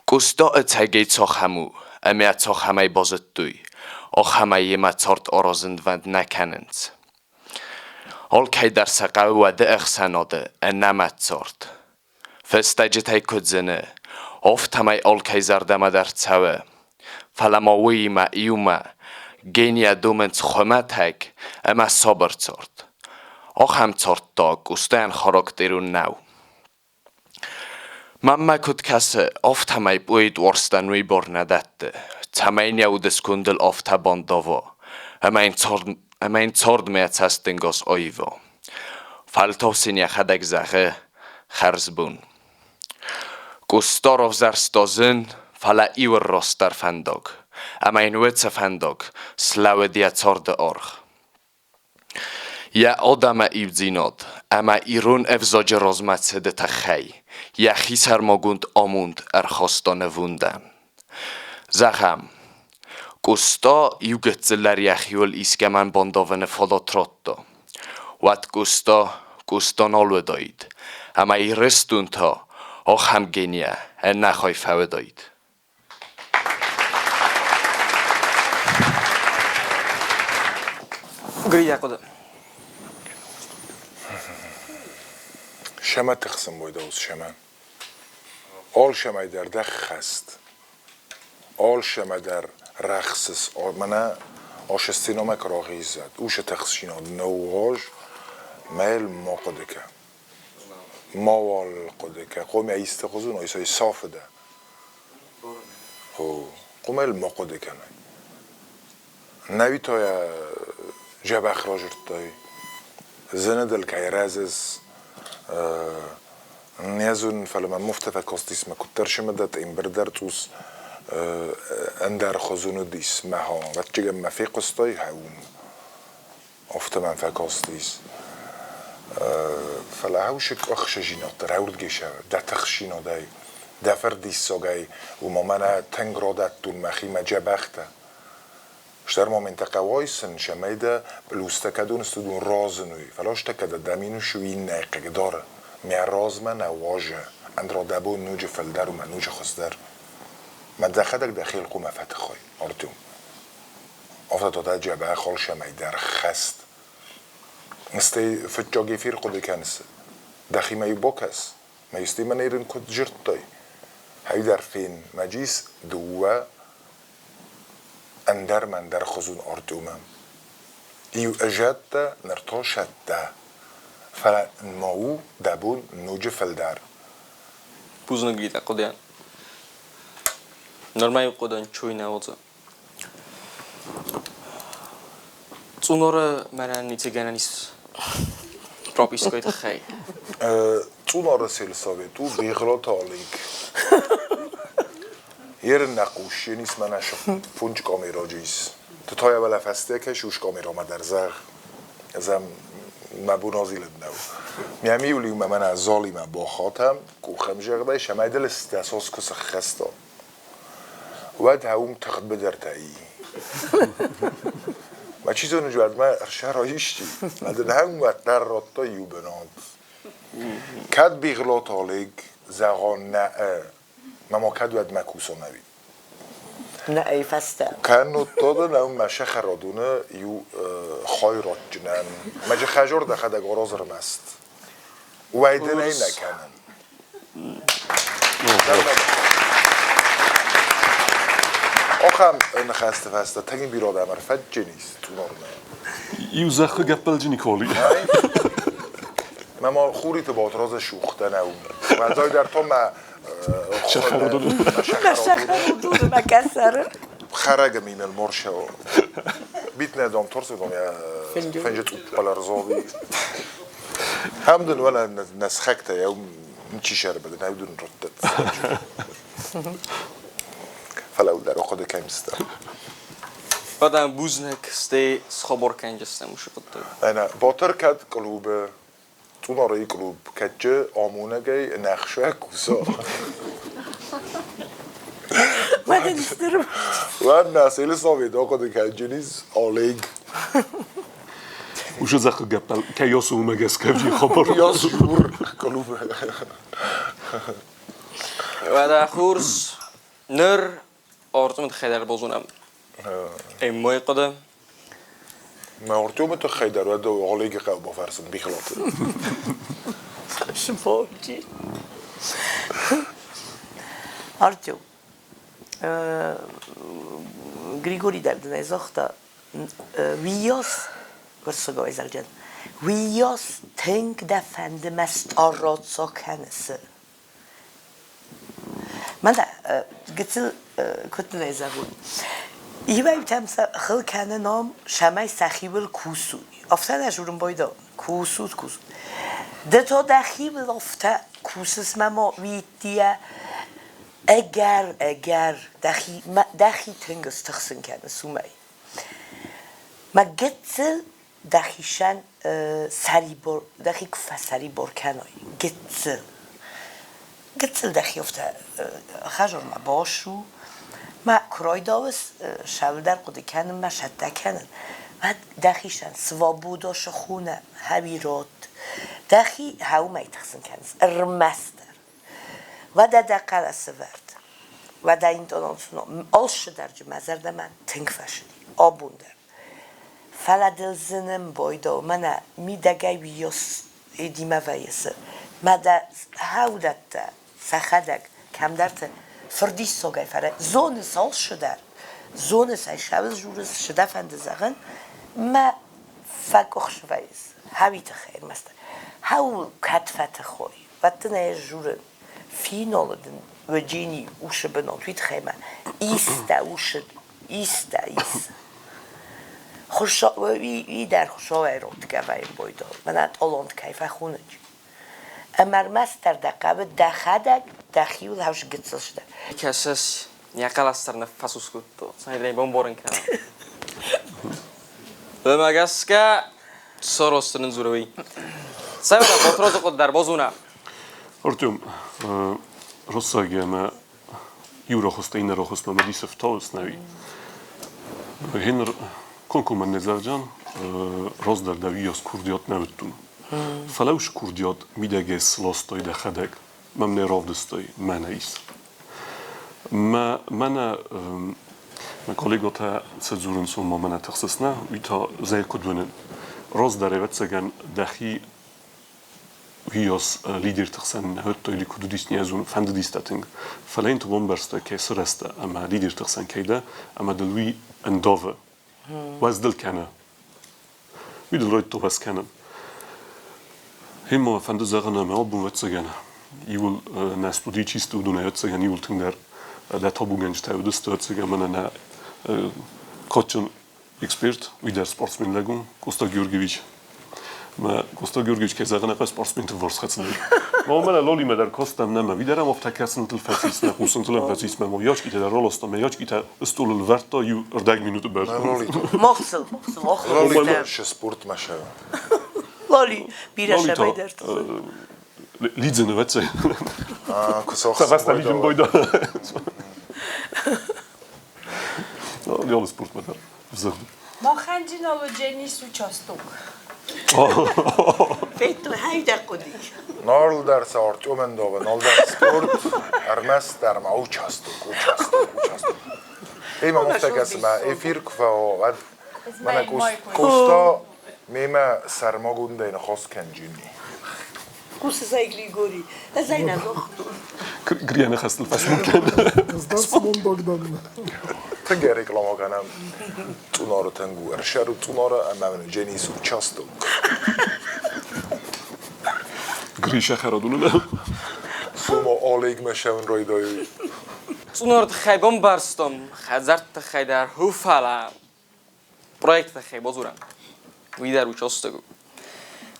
[SPEAKER 9] گستا اتگی چاخمو اما چاخمه بازد دوی آخمه یما چارت آرازند وند نکنند آل که در سقه و ده اخسناده نمت چارت فستجتای کدزنه آفتمای آل که زردمه در چوه فلماوی ما ایومه گینیا دومنت خومه تک اما صبر چارت آخم چارت تا گستین خاراکترون نو من کد کسه آفتمای بوید ورستنوی بار ندده تمین یو دسکندل آفته بانداوا اما این چارد میت هستنگاز آیوا فلتاو سینیا خدک زخه خرز بون گستار آف زرستازن فلا ایور راستر فنداگ اما این ویتس فنداگ سلاو دیا چارد آرخ یا آدم ایو زیناد اما ایرون افزاج رازمت سده تخی یخی سرماگوند آموند ارخواستانه ووندن زخم Gusta jugetzeller jähjul iskeman bondovene folotrotto. Wat gusta nolwedoid. Ama I restunta och ham genia en nachoi fawedoid.
[SPEAKER 1] Griyä qo'di.
[SPEAKER 4] شما تقسم باید از شما آل شما در دخ هست آل شما در رخصس منه آشستینا مکراغی زد اوش تقسینا نوهاش میل ما قدکه موال قدکه قومی ایسته قزون ایسای صاف ده قوم میل ما قدکه نوی تای جبخ را جرد زنه دل که رازز نیازون فلما مفتفع کاستیس ما کترش مدت این بردرتوس اندر خزونو دیس مها وقتی که ما فی قصدای هون افت من فکاستیس فلا هوشک اخش جینات در هورد گیشه ده تخشینو دای دفر دیس ساگای و مامنا تنگ را داد طول مخی مجبخته شتر ما منطقه وایسن شمیده بلوسته کدون استودون رازنوی فلاش تکده دمینو شوی نیقه داره می راز من واجه اند را دبو نوج فلدر و من نوج خستر من دخدک دخیل قوم فتخوی آرتوم افتا داده جبه خال شمیده خست مستی فتجاگی فیر قده کنسه دخی می بکس میستی من ایرن کد جرد دای هی در فین مجیس دوه اندر من در خزون آرتومم ایو اجد نرتا شده فلا ماو دبون نوج فلدر
[SPEAKER 1] Buzunu griyä qo'diyan. Normay qo'dan cho'yna olsa. Цунора манан ницеганаnis пропискойт хай.
[SPEAKER 4] цунора сельсовет у бигроталик Ир нақушинис манаш фунч камераджис تتایا ولی فسته که شوش کامرا ما در زغ ازم مبو نازیلد نو میامی ولی من از زالی من با خاتم کوخم جغده شمای دل استاساس کس خستا ود هاوم تخد بدر تایی ما چیزو نجواد ما ارشارایشتی ندن هم ود در راتا یو بناد کد بیغلات آلیگ زغان نه ما کد ود مکوسا نوید
[SPEAKER 3] نه ای فسته
[SPEAKER 4] كانوا طادن او مشه خرادونه يو خيرات جنان مجه خجور ده خدا غرازر مست وایدن ای نکنن آخم نخسته فسته تگین بیراد امر فجه نیست تو نارمه
[SPEAKER 5] ایو زخه گپل جنی کالی
[SPEAKER 4] ما خوری تو باتراز شوخته نو وزای در تو ما
[SPEAKER 5] شخرادونه
[SPEAKER 3] شخرادونه مکسره
[SPEAKER 4] خرج من المرشة بيتنا دوم ترسي دوم يا فنجت ولا رزاوي حمد ولا نسخكت يوم نشي شرب بدنا بدون ردت فلو در خود کم است
[SPEAKER 1] بعدم بوزنک ستی خبر کنجسته موشه قطعه
[SPEAKER 4] أنا باتر كد قلوب توناري قلوب كتجه آمونه جاي نخشه کوسا
[SPEAKER 3] من نیستم
[SPEAKER 4] و نسل ساوید آقا دکتجنیز آلیگ
[SPEAKER 5] وش زخه گپل که یاسو مگس کفجی خبر
[SPEAKER 4] یاس جور قلوب
[SPEAKER 1] و در خورس نر آرتم خیلی بازونم این مای قدم
[SPEAKER 4] ما ارتوم تو خیدر و دو آلیگ قلب بافرسن بیخلاط
[SPEAKER 3] شفاجی آرتیو گریگوری در دنیا زخته ویاس گرسگاه زلجن ویاس تنگ دفند مست آراد ساکنسه من ده گتل کتن ایزابون یه باید تمسا خل کنه نام شمای سخیبل کوسو افتاد اشورم بایدا کوسو ده تا دخیبل افته کوسس ما ویدیه اگر دخی تنگس تخسن کنه سومی ما گتل دخیشن سری بار دخی کفه سری بار کنای گتل دخی افته خجر ما باشو ما کرویداوس شاودر قدی کنن ما شده کنن و دخیشن سوابوداش خونه هبیرات دخی هاو میتخسن کنس ارمستر و دا دقل سورد و دا این دانانسونا آلش درجه مزرد من تنگ فشدی آبوندر فلدل زنم بایدا من میدگی ویاس ایدیمه ویسه ما دا هاو دتا سخدک کم درت فردی سوگای فره زون سال شده زون سای شبز جورز شده فند زغن ما فکخ شویز هاوی تخیر مست هاو کتفت خوی و تنه جور فینال دن و جینی اوش بنام توی تخیمه ایسته اوش ایسته خوشا و وی در خوشا وی روت که وی بایدا من آلاند کیفه خونه جی امر مستر دقیقه دخدک دخیول هاوش گتسل شده
[SPEAKER 1] کسش یکلستر نفسوس کتو سایدی بمبارن کنم بمگس که سراسترن زوروی سایمه باتراز خود در بازونه
[SPEAKER 5] Артем, розсагяме Юрохоста и Нерохоста на дисев тауснави. Хенер конкумен незавджан роздар да виос курдиот наветтун. Фалауш курдиот мидегес лостой да хадек. Мам не ровдестой менеис. Мана колегота цезурен сум мамана тахсесна вита зайкудвенен. Роздар эветсеген дахи Hios lider tersen hut ili kududis niazun fandedistating. Verleent wonberste kesereste ama lider tersen keide ama de lui en dove. Was del kennen. Wie de Leute to was kennen. Himo van de zeggen am album wetzigen. I will na studici studu na wetzigen I will tinger dat tobugen stau de stutzigen man na coachon expert wie der sportsman legun Kosta Georgievich. ما کوستا گیورگیوش که زغنا پس پارسمنت ورس خدمت. ما من لولی مدار کوستم نما. ویدارم افتکرسن تل فسیسم. کوسن تل فسیسم. ما یاش کیت در رولستم. یاش کیت استول الورتا یو اردگ مینوت برد.
[SPEAKER 3] مخصل.
[SPEAKER 4] لولی ش سپورت مشه.
[SPEAKER 3] لولی بیرش بیدرت.
[SPEAKER 5] لیدزن وچه.
[SPEAKER 4] کساخ.
[SPEAKER 5] سفست لیدزن بایدا. لیال سپورت مدار. بزرگ.
[SPEAKER 6] ما خنجین آلو جنی سوچاستوک.
[SPEAKER 3] Feito hayda qudi.
[SPEAKER 4] Nal ders Artyomen dove, nal ders sport, ارمست در ما اوچاستو. ایما مفتکس ما افیر کفا و من کوستا میما سرماگون دین خاص کنجینی.
[SPEAKER 3] کوس زایگلی گوری. زاینا لخ.
[SPEAKER 5] گریه نخست الفسمون کن.
[SPEAKER 10] Zdasmon Bogdan.
[SPEAKER 4] تنگه رکلام کنم تونارو تنگو ارشارو تونارو اما من جنیس اوچاستو.
[SPEAKER 5] گریشه خرادونه نه.
[SPEAKER 4] سوما آلیگ مشون روی دایی.
[SPEAKER 1] Тунорд хайбон барстом, хазарт хайдар хуфала. Проект хай бозурам. Видар участогу.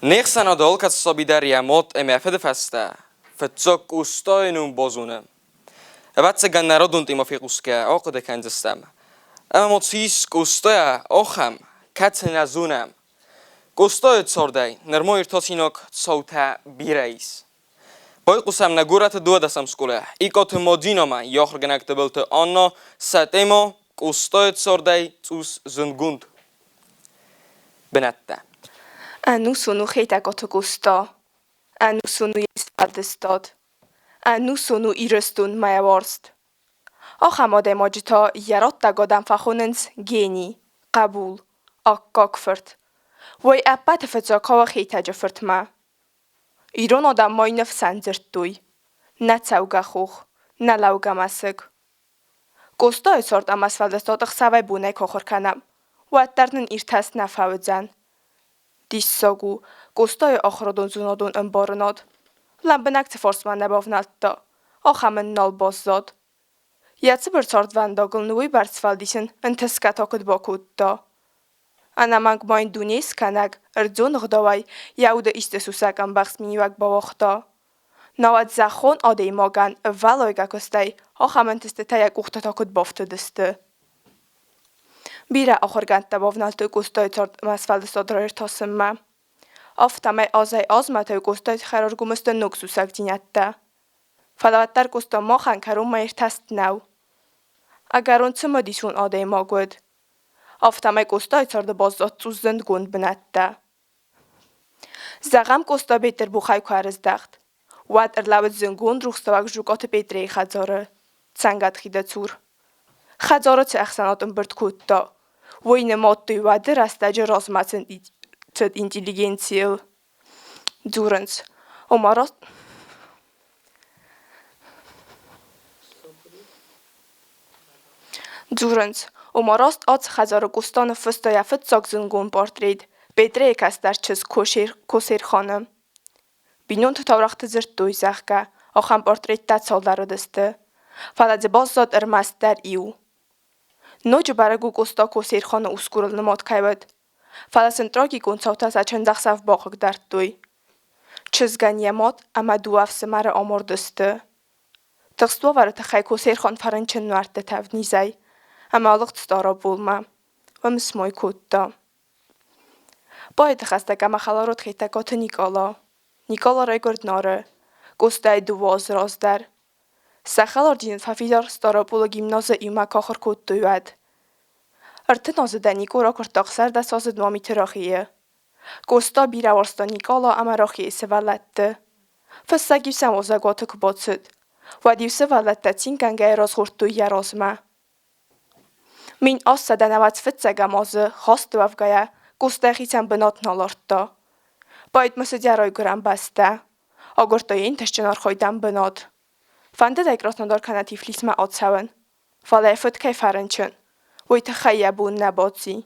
[SPEAKER 1] Нехсана долкат собидар ямот эмефед фаста. Фцок устойнум бозунам. Ватсаган народун тимофикуске окоде канзастам. Ама моцис кустоя охам катназунам. Кустоя цордай, нермоир тосинок цоута бирайс. Бой қусам нагурат дуадасам скуле. Икот модинома йохрганактабылты онно сатемо кустоет сордай цус зунгунд. Бенатта.
[SPEAKER 6] Ану суну хейтагото густо. Ану суну исфадестод. Ану суну ирестун майаворст. Ахамаде маджита яратта гадам фахуненс гени. قبول. آکاکفرت. وی اپت فتزاکا و خیتاج فرتما. ایران آدم مای نف سنزرت دوی. نه چوگا خوخ. نه لوگا مسگ. گستای سرد ام از فلدستادق سوی بونه کخور کنم. و اتدرنن ایرتست نفاوزن. دیش ساگو گستای آخرادون زونادون انبارناد. لنبنک تفارسمان نباونالد دا. آخمن نال باز زاد. یادسی بر سرد ونداگل نوی برس فلدیشن انتسکت آکد باکود دا. انا منگ ماین دونیس کنگ ارزون غداوی یعود ایستسوسک ام بخش میوک باوختا. نواد زخون آدی ماگن اولای گکستی آخمن تسته تایک اختا تاکد بافته دسته. بیره آخرگند تباونالتو گستای ترد مسفل دستادرار تاسم ما. آفتمای آزای آزمتای گستای خرار گمسته نکسوسک جینیده. فلوتر گستا ما خنکرون مایر تست نو. اگر اون چه مدیسون آده ما گود آفتمای گستای چرده بازداد تو زند گوند بنده زغم گستا بیتر بخای کارز دخت واد ارلاوت زنگوند روخستواک جوگات بیتری خزاره چنگت خیده چور خزاره چه اخساناتم برد کود دا وین ماد دوی واده رستاجه رازماتن چد اینتلیگنسیل دورنس اماراست دورنس اماراست آت خزاره گستان فستای فت ساک زنگون بارترید بیتری کس در چز کوسیر خانم بینون تو تورخت زرد دوی زخگه آخم بارترید تد سال در دسته فلد باز زاد ارمست در ایو نوچه برگو گستا کوسیر خانه اسکورل نماد کهود فلد سنتراکی گون سوتا سچن دخصف باقک درد دوی چزگن یماد اما دو افس مره آمار دسته تخستوا وره تخی کوسیر خان فرنچن نورده تاود نیزای اما آلغت ستارا بولما و مسموی کود دا باید خسته که مخلارات خیتکات نیکالا رای گرد ناره گستای دواز راز در سخلار دین ففیدار ستارا بولا گیمناز ایما کاخر کود دوید ارته نازه دنیکو را کرتاق سر ده سازد مامیت راخیه گستا بیره ورستا نیکالا اما راخیه سولده فستا گیب سموزه گاته کباتسد و دیو سولده تین کنگه راز خورد دوی رازمه من آس سده نوات فتسه گمازه خواست دوفگه گستا خیتم بنات نالارد باید مسد یرای گرم بسته آگر تای این تشجنار خواهیدم بناد فنده دگرات ندار کنه تیفلیس ما آتسون فاله فت که فرنچن وی تخیه بون نباتسی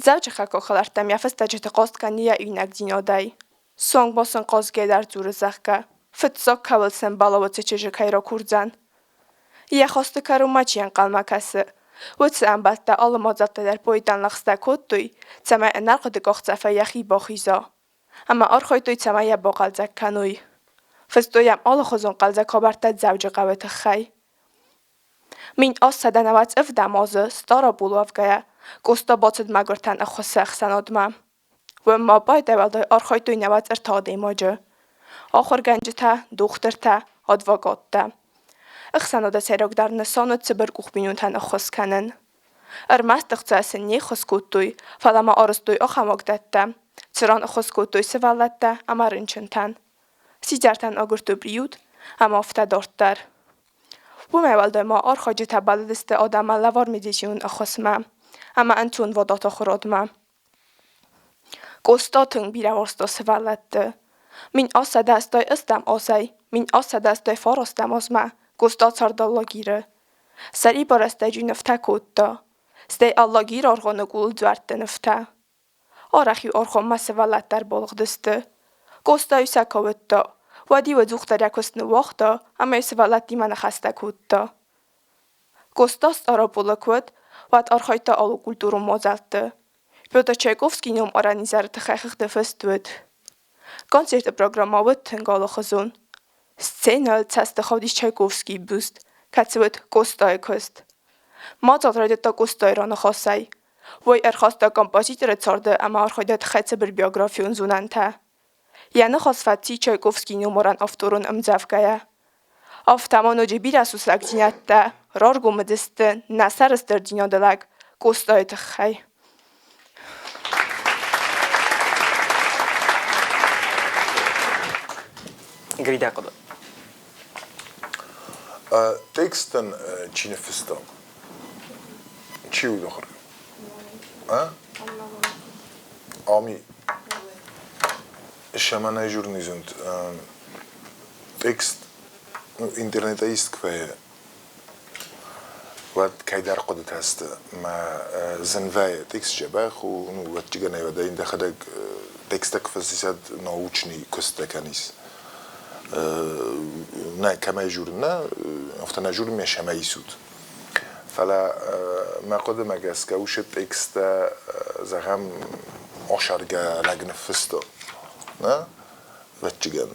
[SPEAKER 6] زوج خکا خلرتم یفست تجت قاست کنی یا اینک دینادای سونگ باسن قازگه در زور زخگه فت زاک کول سن بالاوات چجه که را کردزن یه خواسته کرو مچین قلمه کسه و چه انبسته آل مازده در بایدن لخسته کد دوی چمه انرق دگاخ صفه یخی باخیزا اما آرخوی دوی چمه یه با قلزک کنوی فست دویم آل خوزون قلزک ها برتد زوج قوت خی من آس سده نوات اف دمازه ستارا بولو افگه گستا باتد مگرتن اخوصه اخسنادمه و ما باید اول دوی آرخوی دوی نوات ارتاده ماجه آخر گنجه تا دختر تا ادواگات تا اخسناده سیراک در نسانو تبر گوخ بینون تن اخوص کنن ارمست اخصه سنی خوص کود دوی فلما آرز دوی اخماک داده چران اخوص کود دوی سوالده اما رنچن تن سیجرتن آگر تو بریود اما افته دارد و میوالده ما آرخاجه تبال دست آدم لوار میدیشون اخوصمه اما انتون وداتا خورادمه گستا تنگ بیره ورستا سوالده من آسه دستای استم آسای من آسه دستای فارستم آزمه گستا سردالله گیره سری بارسته جو نفته کود دا ستی الله گیر آرغانه گول دورد نفته آرخی آرغان مسوالت در بالغ دسته گستای سکاوت دا و دیو دوختر یکست نواخت دا اما سوالت دی من خسته کود دا گستاست آرا بولا کود و ات آرخایتا آلو کلتورو مازلده بیوتا چایکوفسکی نوم آرانیزار تخیخ دفست بود کنسرت پروگراماوت تنگالو خزون سینال تست خودیش چایکوفسکی بوست کتسوت گستای کست ما تاترده تا گستای را نخواستای وی ارخواستا کمپازیتر چارده اما ارخویدت خیطه بر بیوگرافیون زوننته یعنی خواستفتی چایکوفسکی نوموران افتورون امزفگه افتمانو جبی رسوس لگزینت ده رارگو مدسته نصر استردینو دلگ گستای تخی
[SPEAKER 1] Grida kodo.
[SPEAKER 4] Teksten Çin'e fıstığı. Çiğ uyuyor. Ha? Ami. Şamana jurnizund. Tekst internete istkve. وقت كيدار قدت هست ما زنفاية تكس جباخ وقت جينا يودين دخلك تكستك فسيساد نوچني كستا كانيس نه كما يجورنا افتنا جور مش ما يسود فلا ما قدم اجاس كوش تكستا زغم عشرجا لجن فستا نه وتجن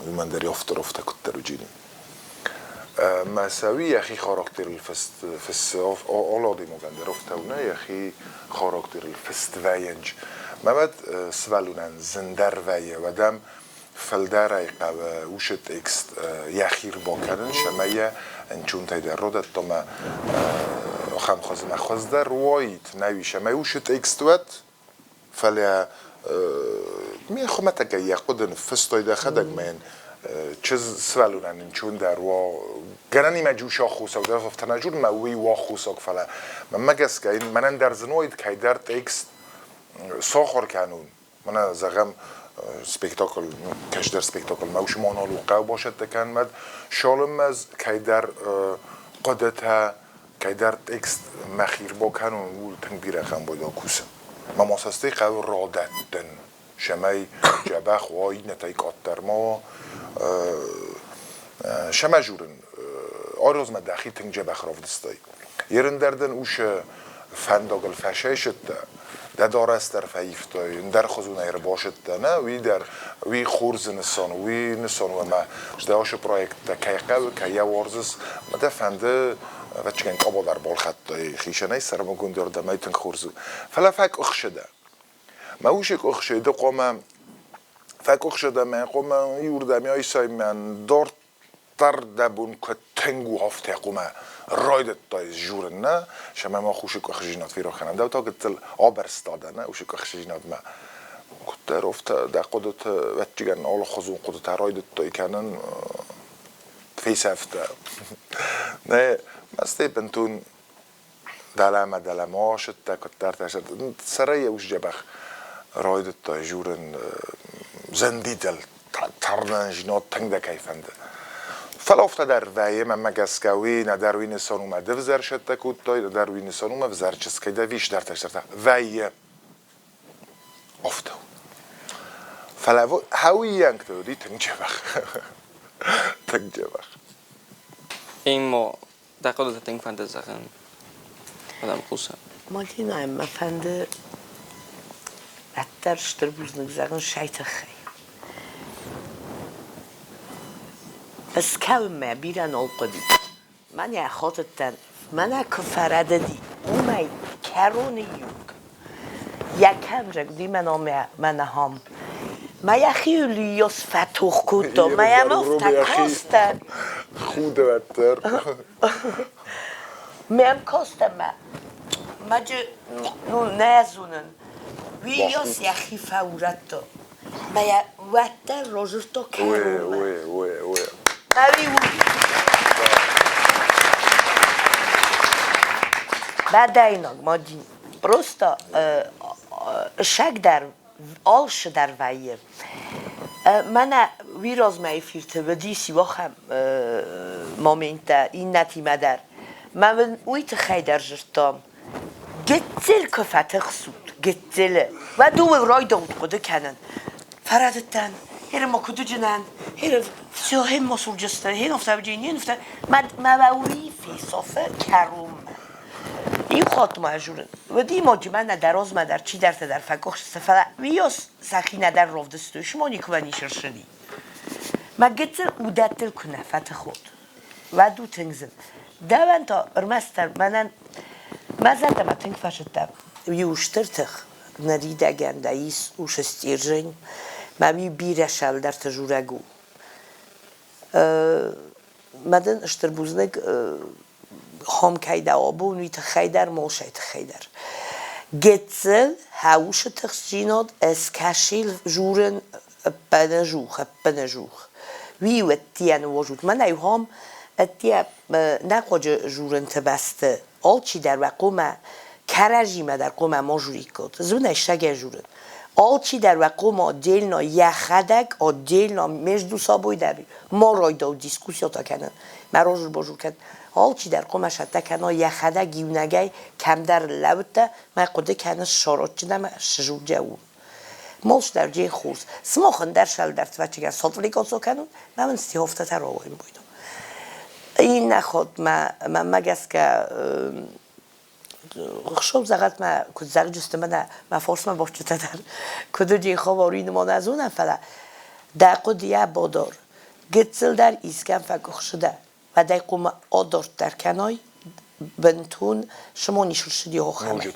[SPEAKER 4] من دري افتا كتر جيني مساوی یخی خاراکتر الفست اولادی مگن درفتونه یخی خاراکتر الفست وینج ممد سوالونن زندر ویه و دم فلدر ایقا و وشت اکست یخیر باکنن شمایه انچون تای در رودت تو ما خم خازم خواست در روایت نویشه ما وشت اکستوت فلیا می خمت که یقدن فستای دخدک من چیز سوالون انچون در و گرانی مجوش آخوسا و در فتنجور موی و آخوسا فلا من مگس که این من در زنوید که در تکست ساخر کنون من زغم سپیکتاکل کش در سپیکتاکل موش مونولوگا باشد تکن مد شالم از که در قدرت که در تکست مخیر با کنون و تنبیر خم باید آکوسم ما مساستی قو رادت دن شمای جبخ و آید نتایک آتر ما شما جورن آروز ما داخل تنگ جبخ رفت دستی یرن دردن اوش فنداگل فشایشت ده دارست در فیفتای در خزونه ایر باشد نه وی در وی خورز نسان وی نسان و ما جده آش پرویکت که که وارزس ما ده فنده و چکن کابا در بال خطای خیشه نیست سر ما گندار دمای تنگ خورزو فلا فک اخشده ما وشک اخشده قوم فک اخشده من قوم یوردمی های سای من دار تر دبون که تنگو هفته قوم رایدت تایز جورن نه شما ما خوشک اخشینات فیرو خنم دو تا قتل آبرستاده نه وشک اخشینات ما کتر افته در قدرت وچگن آل خزون قدرت رایدت تای کنن فیس افته نه مستی بنتون دلم آشد تا کتر تشد سرای اوش جبخ رایدت تای جورن زندی دل ترنن جنات تنگ دکیفنده فلا افته در ویه من مگسکوی ندر وی نسان اومده وزر شد تکود تای ندر وی نسان اومده وزر چسکی ده ویش در تشتر ویه افته فلا هاوی ینگ تو دی تنگ جبخ تنگ جبخ
[SPEAKER 1] این ما دقیقا تنگ فنده زخن آدم خوصم
[SPEAKER 3] مالتی نایم فنده اتر شتر بوزنگ زخن شایت خی بس کلمه بیرن القدی من یا خاطرتن من کفرده دی اومی کرونی یوک یکم رگدی من هم ما یا خیلی یوس فتوخ کودتا ما یا مفتا کاستن
[SPEAKER 4] خود وتر
[SPEAKER 3] میم کاستن ما جو نزونن وی یوس یخی فورتا ما یا وتر روزرتا کرونه بعد اینک ما دیم پروستا شک در آلش در ویه من ویراز می فیرته و دیسی واقعا مامینتا این نتیمه در من اویت خیدر جرتام گتزل کفت خسود گتزله و دو رای داود قده کنن فرادتن هر ما کدو جنان هر سیاه مسئول جسته هر نفته بجینی نفته مووی فیصافه کروم این خاطمه اجورن و دی ما جمعه ندراز مدر چی در تدر فکوخش سفره ویاس سخی ندر رفت شما نیکوانی شرشدی ما گتر اودتل کنه فت خود و دو تنگزن دوان تا ارمستر منن مزد ما تنگ فشدم یوشتر تخ نریده گنده ایس اوش استیرجن ما بیرشل در تجورگو مدن اشتر بوزنگ هم کیده آبون ویت خیدر موشیت خیدر گتزل هاوش تخصینات اسکشیل جورن بنجوخ وی و تیان وجود من ایوهم اتیا نقاج جورن تبسته آل چی در وقوم کرجیمه در قوم ما جوری کد زون اشتگه جورن آل چی در وقوم دیلنا یخدک دیلنا مجدو سابوی داری ما رای داو دیسکوسیا تا کنن مراجر بجور کن آل چی در قوم شده کنن یخدک گیونگی کم در لوته ما قده کنن شارات چیدم شجور جوون مالش در جه خورس سماخن در شل در توچه سالتلی کاسو کنن من استیافته تر آوایم بایدم این نخواد من مگس که خشوب زغلت ما کد زغل جست ما فارس ما باشته در کدو جه خواب آرین ما نزونم فلا در قدیه بادار گتزل در ایسکم فکر شده و در قوم آدار در کنای بنتون شما نیشل شدی ها خمه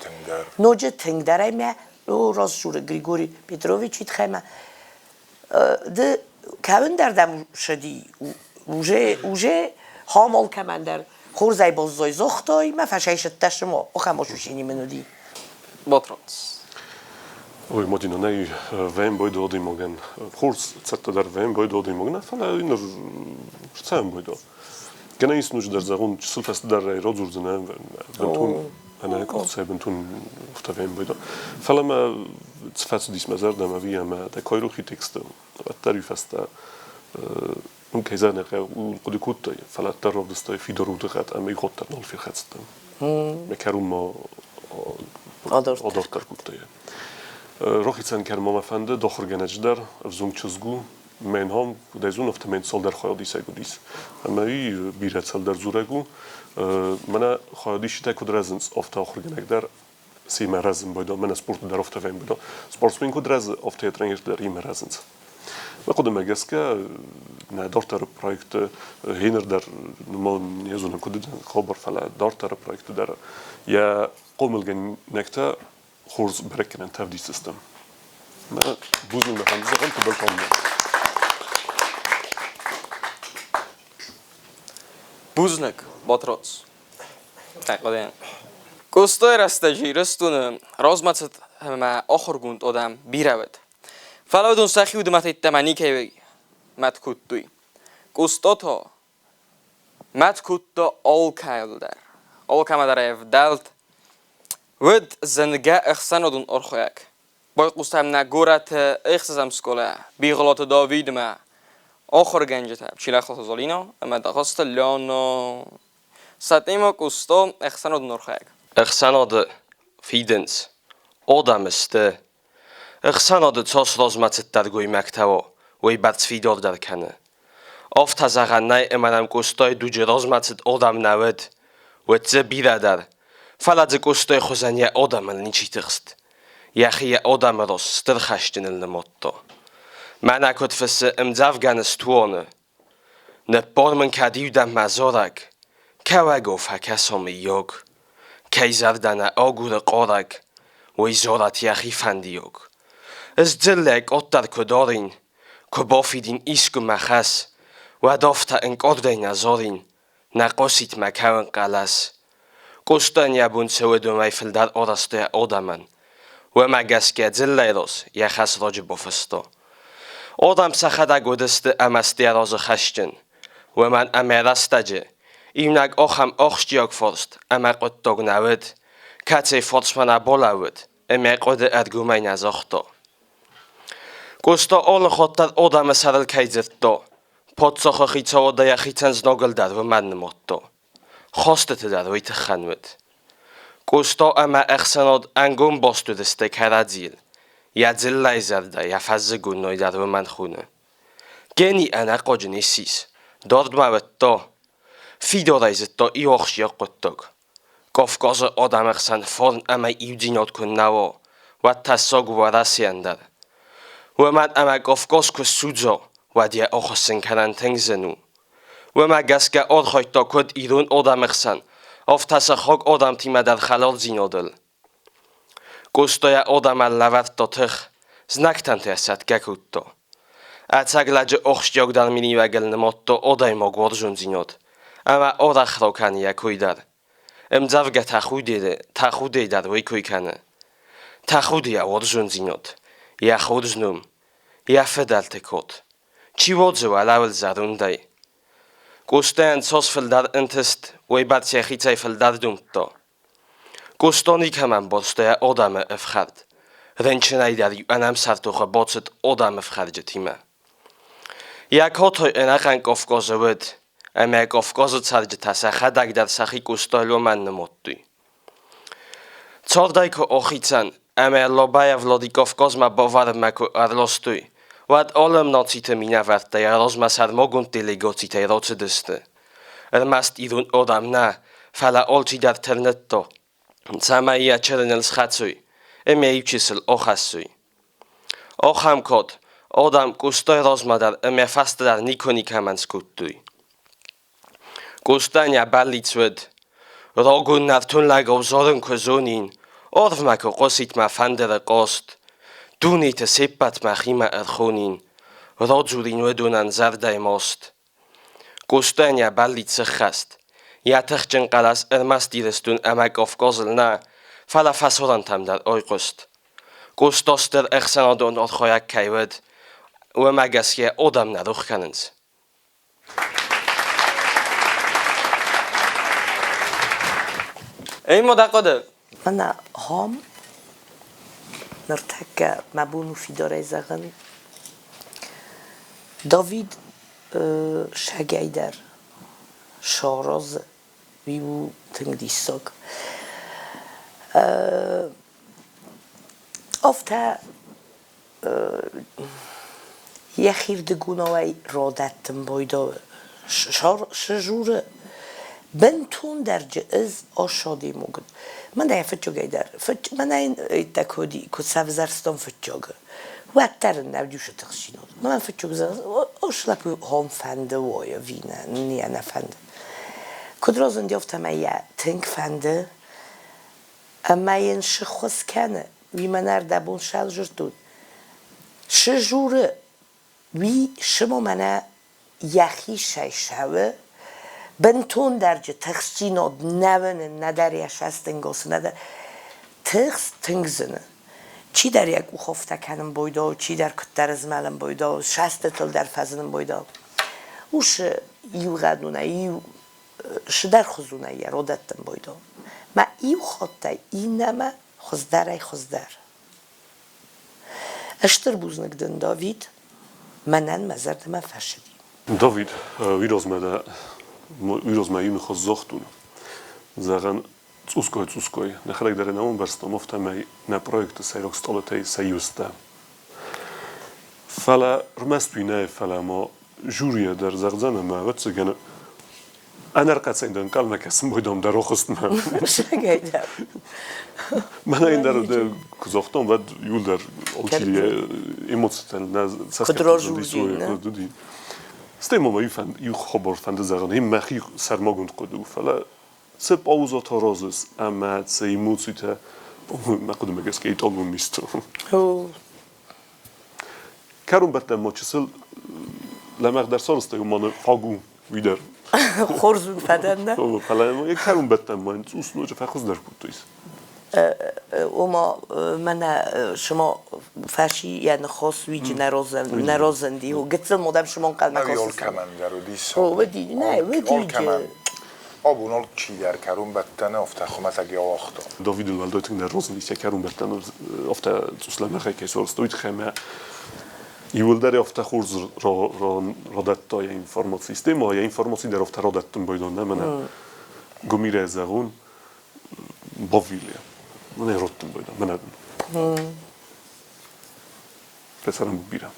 [SPEAKER 3] نوجه تنگ داره ما راز جور گریگوری پیتروویچ وید خمه ده کون در دم شدی اوجه هامال کمندر خورزای بازوی زختای ما فشایش تشما اخماشوشینی منودی
[SPEAKER 1] Botroc.
[SPEAKER 5] Oj, modina nej vem bojdo odi mogen. Hurs certa dar vem bojdo odi mogen. Fala inner sam bojdo. Gena is nuž dar zarun sulfast dar rodzurzen bentun ana korse bentun ufta vem bojdo. Fala ma tsfats dis mazar da ma via ma da koiruchi tekste. Attari fasta kayzana qudikut fala tarrob dasta fi dorut khat am ikhot nol fi khatsta. Mekarum ma odortar kutta. Rochicen kermama fende dochor genecder vzung chuzgu men ham dezun of temen sol der khoyadis egudis. Amai birat sal der zuregu mana khoyadish ta kudrazens of ta dochor genecder sima razem boydo mana sport der of ta vem boydo sportsmen kudraz of ta trainer der ima razens. Naqod magaska na dortar projekt hiner der no nezun kudid khobar fala dortar projekt der ya قوم الجنكتا خورز بركن انت في دي سيستم ما بوزن ما فهمت زغلت بالقوم
[SPEAKER 1] Buznek, Botroc. قدين Kostoy rastaji rastun rozmacet ma ochorgund odam biraved. Falodun sakhud matit tamani ke mat kuttui. Kostoto mat kutto all kailder. All kamadar dalt ود زنگه اخسانودون ارخویک باید قستم نگورت اخسازم سکوله بیغلات داوید ما آخر گنجتم چیل اخلاص زالینا اما دخواست لانا ساتیما قستا اخسانودون ارخویک
[SPEAKER 11] اخسانود فیدنس آدمسته اخسانود تاس رازمت درگوی مکتوا وی برد فیدار در کنه آفت از اغنه امانم قستای دوجه رازمت آدم نود و تزه بیردر فلاد قستای خوزنی آدم نیچیترست یخی آدم راست سترخشتن الموتا من اکد فس امزاف گنستوانه نپار من کدیو دم مزارک که وگو فکسام یاگ که زردن آگور قارک و ایزارت یخی فندیاگ از دلک اتر کدارین که بافیدین ایسکو مخص و دافتا انقاردین ازارین نقاسیت مکون قلس قستان یابون سویدو میفل در آرسته آدمان و مگسکه دلیروز یخص راج بافستا آدم سخده گودست امستی راز خشتن و من امرستجه ایمنگ آخم آخشتیاگ فرست اما قدتاگ نود کتی فرس من بالاود اما قد ارگومین از آختا قستا آل خاطر آدم سرل کیزت دا پادساخ خیتا و دا یخیتنز ناگل در و من نمات دا خواستت در ویت خنود قستا اما اخساناد انگون باستو دسته کرادیل یا دل لیزر دا یا فز گونای در و من خونه گنی انا قاج نیسیس دارد موت دا فیدا ریزت دا ای آخشی قدتاگ کافکاز آدم اخسان فرن اما ایو دینات کن نوا و تساگ و رسی اندر و من اما کافکاز که سوزا و دیه آخستن کنن تنگ زنو و مگس که آرخای تا کد ایرون آدم اخسن آفتس خاک آدم تیمه در خلال زینادل گستای آدم لورد تا تخ زنکتن تیست گکود تا اتساگ لجه اخشتیاگ در مینی وگل نماد تا آدای ما گوارجون زیناد اما آرخ را کنی یکوی در امزاوگه تخودی در وی کوی کنه تخودی آورجون زیناد یا خورجنوم یا فدل تکود چی وادزو علاول زرونده گستان ساس فلدر انتست وی بعد سیخیتای فلدر دومتا گستانی که من باستای آدم افخرد رنچنای داری انم سرتوخه باست آدم افخرد جتیمه یک هاتای انقن کافگازه ود اما کافگازه سرج تسخه دک در سخی گستایلو من نمودی چاردای که آخیتن اما لابای ولادی کافگاز ما باور مکو ارلاستوی واد آلم ناتیت مینه ورد یا راز مسر مگون دلیگاتیت راچه دسته ارمست ایرون آدم نه فلا آلچی در ترنت دا سمایی چرنلز خدسوی اما ایوچیسل آخستوی آخم کد آدم گستای راز مدر اما فست در نیکنی کمنس کدوی گستان یا بلیت ود راگون نرتون لگاو زارن کزونین آرف مکو قاسیت ما فندر قاست دونیت سپت مخیم ارخونین را جورین و دونن زرده ماست Gostania ballice gast. Ja terchen qalas ermas direstun amak of kozelna. Fala fasoran tam dar oikost. Gostoster ersanadon otchoyak kayved. Uemagasje odamna ruchkanens.
[SPEAKER 1] Ey modaqadı.
[SPEAKER 3] أنا هم نرتك مبون في دار زغن داوید شگیدر شاراز ویو تنگدیساگ افتا یخیر دگوناوی رادتم بایدا شجوره بنتون درجه از آشادی موجود من ده فتشو گیدر من این تکودی که سوزرستان فتشوگه وقتر نبودیش تخشینود من فتشو گذار آشلک هم فنده وای وینه نیه نفنده کدرازن دیافت مایه تنگ فنده اما این شخص کنه وی من اردبون شل جرتود شجوره وی شما منه یخی شیشوه بنتون درجه تخشیناد نونه نداریش هستنگاس ندار تخس تنگزنه چی در یک خفته کنم بایدا چی در کتر از ملم بایدا شست تل در فزنم بایدا اوش ایو غدونه ایو شدر خزونه یه رادتم بایدا ما ایو خاطه اینمه خزدره خزدر اشتر بوزنگدن داوید منن مزردم فشدیم
[SPEAKER 5] داوید ویروزمه این خود زختون زغن цуской نخلق در نمون برستم افتم نه проект سیرک столетей سیوسته فلا رمست بینه فلا ما جوریه در زغزن ما وقت سگن انا رقت سیندن کلمه کسم بودم در آخست من
[SPEAKER 3] شگیدر
[SPEAKER 5] من این در کزاختم و یول در آلچیلیه ایموتستن نه
[SPEAKER 3] کدراجوری
[SPEAKER 5] استیم ما یو خبر فند زغن هم مخی سرماگوند قدو فلا سب آوزا تارازس اما سی موسیته ما قدم اگه که ایتالون میستو کارون بتن ما چسل لمق در سالسته من فاگو ویدر
[SPEAKER 3] خورزون فدن نه
[SPEAKER 5] فلا ما یک کارون بتن ما این اوس نوچه فخوز در کودیس
[SPEAKER 3] اما من شما فرشی یعنی خاص ویج نرازندی و گتل مادم شما قلم
[SPEAKER 4] کاس
[SPEAKER 3] کاس
[SPEAKER 4] کمان در دیس
[SPEAKER 3] ودی نه ودی
[SPEAKER 4] آبونال چی در کارون بتن افت خمت اگه آختا
[SPEAKER 5] داوید الوالدایتون در روزن دیگه کارون بتن افت سوسلم خیلی سورستویت خیمه یول در افت خورز رادت تا یه اینفرماسی سیستم یا اینفرماسی در افت رادتون بایدان نه من گمیره زغون باویلیه من ایرتم بایدم من ندونم پسرم بیرم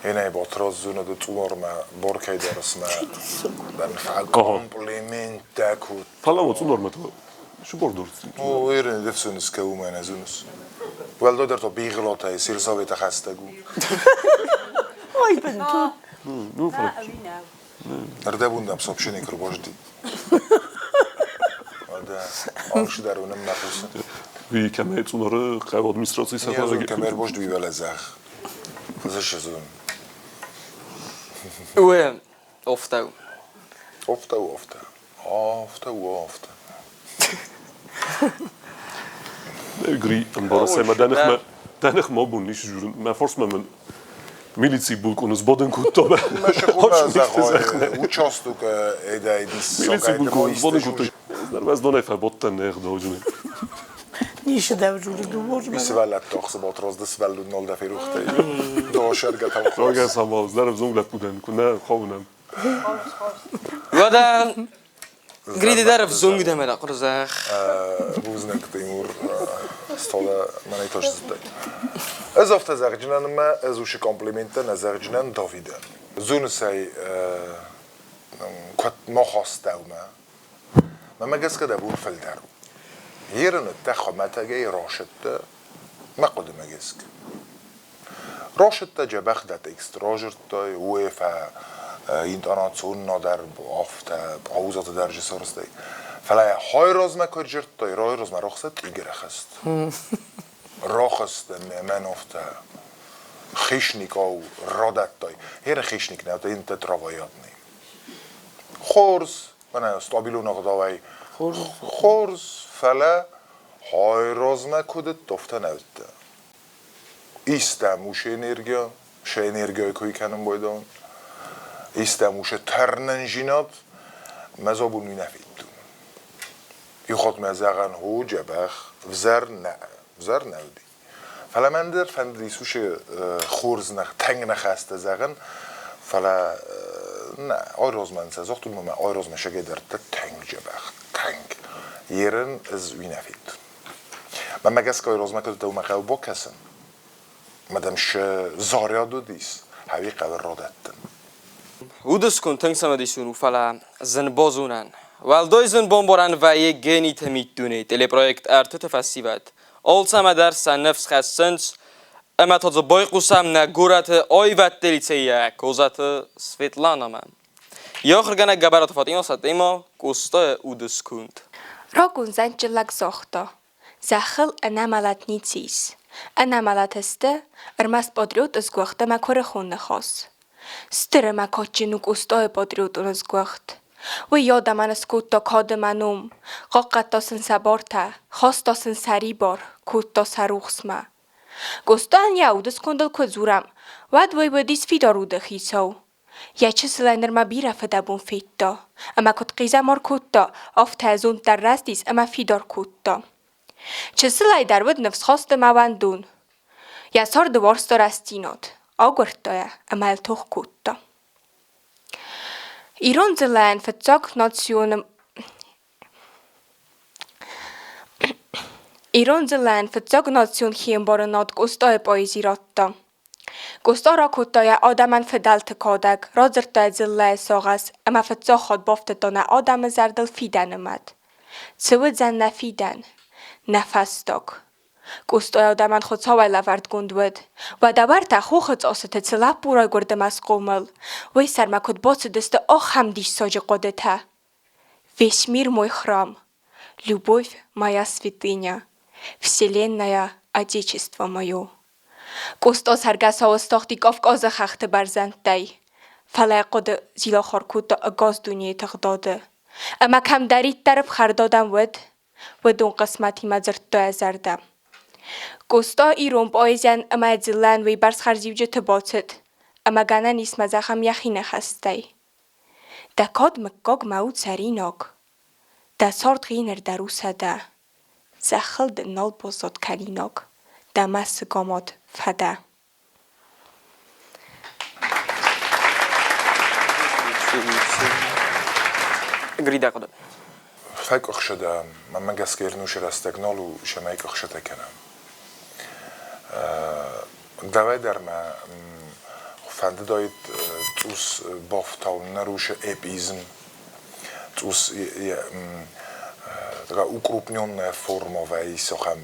[SPEAKER 4] اینه با ترازونه دو توار ما برکه درس ما بنفع کامپلیمنت دکود
[SPEAKER 5] فلا ما تون نرمت شو بردورتیم
[SPEAKER 4] او ایران دفسونس که اومن ازونس ولدا در تو بیغلاته سیر ساویت خستگو
[SPEAKER 3] آی بنتو
[SPEAKER 5] نو فلا
[SPEAKER 4] نرده بوندم صبحشینی کرو باشدی آنش درونم نخوسته
[SPEAKER 5] وی کمی توناره قبل ادمیستراسی سفر
[SPEAKER 4] نیازون کمر باش دوی بله زخ ازش زون
[SPEAKER 1] اوه افتاو
[SPEAKER 4] افته
[SPEAKER 5] گری امبارسه ما دنخ ما بون نیش جورن ما فرس من میلیسی بول کنس بادن کود تا به
[SPEAKER 4] مشغول زخای او چاستو که ایده دیس
[SPEAKER 5] میلیسی بول کنس بادن کود در باز دونه فباتن نخ داوجونه
[SPEAKER 3] نیشه دوجوری دوباره
[SPEAKER 4] بیس ولت تاخس با تراز دست ولد نال دفعه روخته داشر گتم
[SPEAKER 5] راگه ساماز در زنگلت بودن کنه خوابونم
[SPEAKER 1] ودا گریدی در زنگ دم را قرزخ
[SPEAKER 4] بوزنک تیمور استاده من ایتاش زده اضافه زرجنان ما ازوش کامپلیمنت نزرجنان داویده زون سای کت ما خواسته ما مگس که دبور فلدرو هیرن تخمت اگه راشته ما قدم مگس راشته جبخ دت اکستراجرت و فا اینترناتسون نادر آفت آوزات درجه سرسته فلای های روز ما کجرت تای رای روز ما رخصت ایگر خست رخصت من افت خشنیک او رادت دای هر خشنیک نه این تروایات نیم خورز من استابیلو نقداوی خورز فلا های رازمه کدت دفته نویده ایستم وش انرژیا شه انرژیای کوی کنم بایدان ایستم وش ترننجینات مزابون می نفیدون یخواد مزاقن هو جبخ وزر نودی فلا من در فندریسوش خورز نخ تنگ نخسته زغن فلا نه آی رازمن سازختون ما آی رازمن شگه در تنگ جبخ تنگ یرن از وی نفید من مگس که آی رازمن که تو مخیل با کسن مدمش زاریادو دیس هاوی قبر را دادن
[SPEAKER 1] ودس کن تنگ سمدیسون و فلا زن بازونن والدای زن بمبارن و یک گنی تمیت دونه تلی پرویکت ئەرتытە فستیوال all سما درس نفس خستنس اما تازه بای قسم نگورت آی و تلیتیه کوزات سویتلانا من یا خرگانه گبرات فاطمه ساتیما کوستا ودس کند
[SPEAKER 6] راگون زنجلک زاختا زخل اناملات نیتیس اناملات استه ارمست پادریوت از گوخته مکور خون نخواست ستره مکاچینوک استای پادریوت از گوخت و یادم از کوتا کاد منوم قاقت تاسن سبارتا خواست تاسن سری بار کوت تا سروخسما گستان یاودس کندل که زورم ود وی ودیس فیدا روده خیساو یا چه سلندر ما بیره فدبون فیتا اما کت قیزه مار کوتا آفت ازون در رستیس اما فیدار کوتا چه سلای در ود نفس خواست مواندون یا سار دوارست رستینات آگرتای اما التوخ کوتا ایران زلن فتزاک ناسیون ایران زلن فتزاک ناسیون خیم بارنات گستای پایزی راتا گستا را کوتای آدمن فدلت کادک رازرتا زله ساغس اما فتزا خود بافت دانه آدم زردل فیدن امد سود زن نفیدن نفس داک گستای آدمن خود ساوی لورد گندود و دورت خوخت آسته سلاب بورای گردم از قومل وی سرمکد باس دست آخ هم دیش ساج قدته весь мир мой храм любовь моя святыня вселенная отечество мое گستا سرگسا و ستاختی کافکاز خخت برزندی فلای قد زیلا خارکوتا اگاز دنیای تقداده اما کم دارید طرف خردادم و دون قسمتی مزرد ازردم گستا ایرون بایزن اما زلن وی برس خرزیوجه تباتد اما گنه نیست مزخم یخی نخستی دکاد مکاگ موت سریناک دا سارد غینر درو سده زخل د نال بازاد کلیناک دا مس گاماد فده
[SPEAKER 1] گریده قدم
[SPEAKER 4] فکر اخشده من مگس که ارنوش رستگنال و شمایک اخشده کنم دوای در ما فنده داید توس بافتال نروش اپیزم توس ukrupnione formowe i socham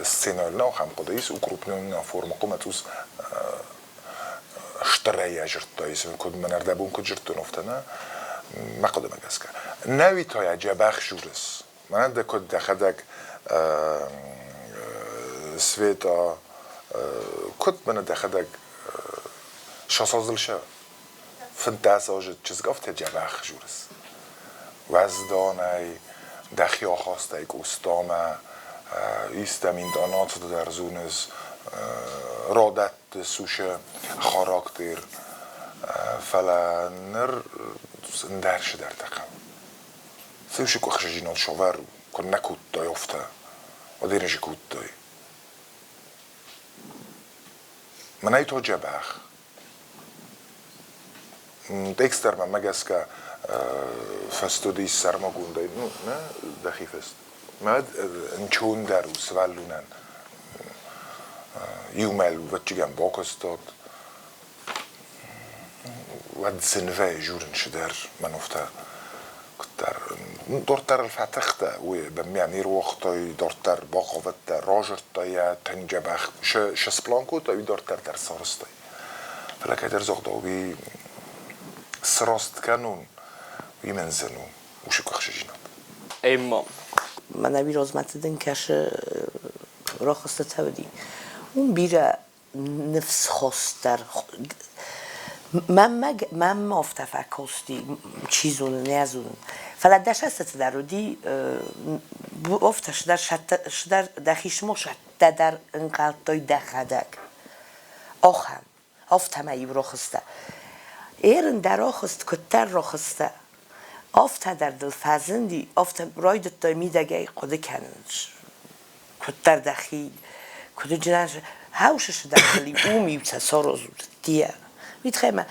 [SPEAKER 4] scenarno ham podejs ukrupnione forma komatus штрея жертоис код манардабун код жертонофтана мақдама гаска нави тоя жабах журис ман да код дахадак света код ман дахадак шосозлша фантазия чизгафт жабах журис وزدانه دخیا خواسته گستامه ایستم این دانات در زونز رادت سوشه خاراکتر فلا نر درش در دقم سوشه که خشجینات شاور کن نکود دای افته و دیرنش کود دای من ای تو جبخ دکستر من مگس که فستودی سرما گونده نه دخیف است مد انچون در و سوالونن یومل و چیگم باکستاد و زنوه جورن شدر من افته در دورتر الفتخته و بمیانی روختای دورتر باقوت راجرتای تنجبخ شسپلانکو تای دورتر در سارستای فلکه در زغداوی سراست کنون ويمنزلوا وشو كخشجينات
[SPEAKER 1] امام
[SPEAKER 3] من ابي روزمات دن كاش راخصت تودي اون بیره نفس خواستر من مافته فکستی چیزون نیازون فلات داشت است در رودی افتش در دخیش مش در انقلتای دخدک آخام افتم ایو رخسته ایرن در رخست کتر رخسته افته در دل فزندی افته راید تا میدگی قد کننش کتر دخی کد جناش هاوشش داخلی میوت سرزود دیه میتخیم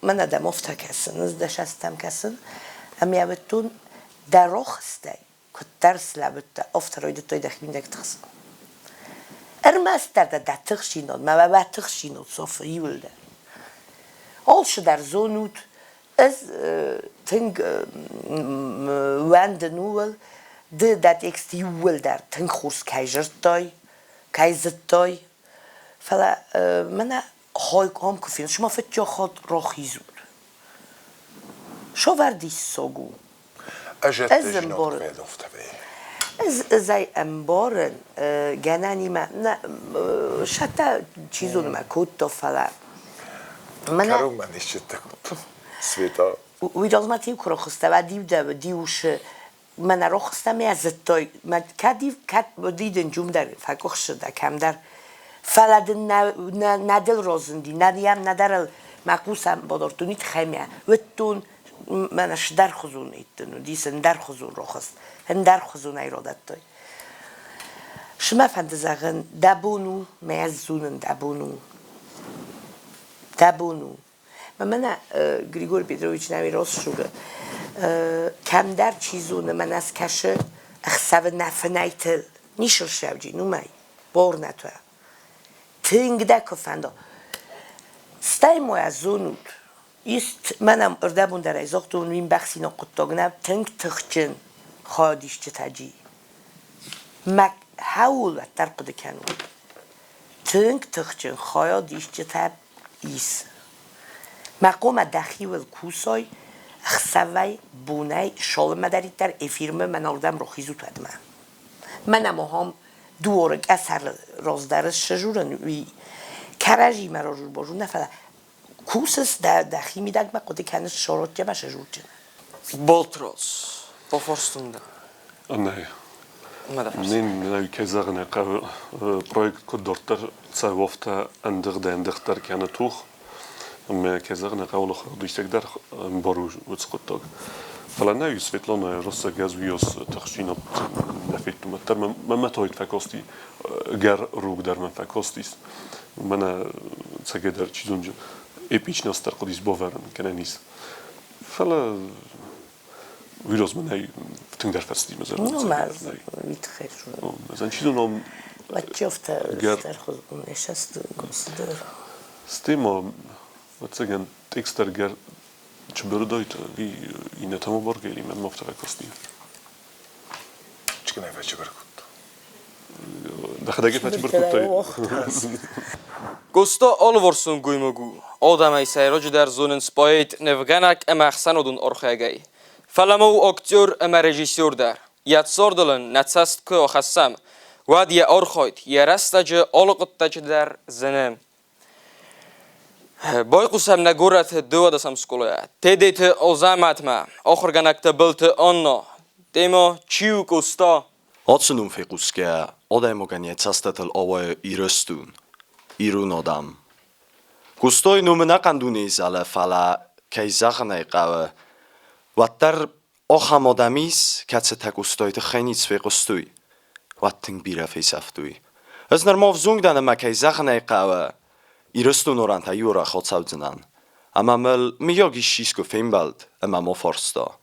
[SPEAKER 3] من آدم افته کسن از دشستم کسن امیابتون در رخسته کتر سلبته افته راید تا دخی میدگی تخسن Ermester de tăgșinot, mă va tăgșinot sofa iulde. Als daar zo noet, is think wende nuel de dat ik stiel daar think hus keizer fala mana hoy kom kofin شما فکر خود راخیزود شو وردی سوگو
[SPEAKER 4] اجت جنوب قیدفته به
[SPEAKER 3] زي انبارن جناني ما شتا چیزون ما کود فلا
[SPEAKER 4] کارو من نشته کود سویتا
[SPEAKER 3] ویدازماتی کرو خسته و دیوش من رو خسته میازتای من کد دیدن جوم در فکر شده کم در فلاد ندل روزندی ندیم ندارل مقوسم بادرتونیت خمیه و تون منش در خزون ایتن و دیسن در خزون رو خست هندر خزون ایرادت دای شما فندزاغن دبونو میازونن دبونو من گریگور پیتروویچ نمی راست شده کم در چیزونه من از کشه اخساب نفنایتل نیشل شوجی نومی بار نتوه تنگ دکو فندا ستای موازونود است منم اردبون در ایزاختون وین بخشی نقطه تنگ تخچن خادیش چتاجی مک هول و ترقد کنون تنگ تخچن خادیش چتاب ایس مقام دخی و کوسای خسوی بونای شال مداری در افیرمه من اردم رو خیزو تو ادمه منم هم دوارک اثر رازدارش شجورن وی کراجی مرا جور باجور نفلا کوسس در دخی میدگ ما قدی کنش شارات جمع شجور جن
[SPEAKER 1] بولتروس بفرستونده
[SPEAKER 5] نه نين كيزاغنا بروجكت كدورتر تساوفتا اندغتر كان توخ ما كيزاغنا قاول ديشتقدر مبارو وتسقطك فلنا يسفتلنا رصا جازويوس تخشينا نفيت متر ما تويت فاكوستي جار روك در من فاكوستيس منا تسقدر تشيزونج ايبيچنا سترقديس بوفرن كنانيس فلا ویروز من هی تنگ در فستی مثلا.
[SPEAKER 3] نماز میتخیر شد.
[SPEAKER 5] مثلا چی دونم.
[SPEAKER 3] وقتی افته در خود نشست گستر.
[SPEAKER 5] استیما مثلا تکستر گر چه بردایت وی اینه تمام برگری من مفترض کستی.
[SPEAKER 4] چی کنی فچی برکود؟
[SPEAKER 5] دخداگی فچی برکود.
[SPEAKER 1] گستا آلورسون گویمگو. آدمای سیراج در زونن سپایت نفگنک امخسن ودون آرخیگی. فلمو اکتور اما رژیسور در یاد سردلن نتست که آخسم واد یه آرخاید یه رستج آلقتج در زنم بای قسم نگورت دو دستم سکوله تدیت آزمات ما آخر گنکت بلت آننا دیما چیو گستا
[SPEAKER 2] آتسنون فیقوس که آدم مگنی تستتل آوای ایرستون ایرون آدم گستای نوم نقندونی زله فلا که زخنه قوه واتر آخام آدمیز کسی تگوستایت خیلی سفیقستوی واتنگ بیره فیسافتوی از نرماف زنگ دانه مکی زخنه قوه ایرستون اوران تا یورا خود سودزنن اما مل میاگی شیسکو فیمبالد اما ما فرستا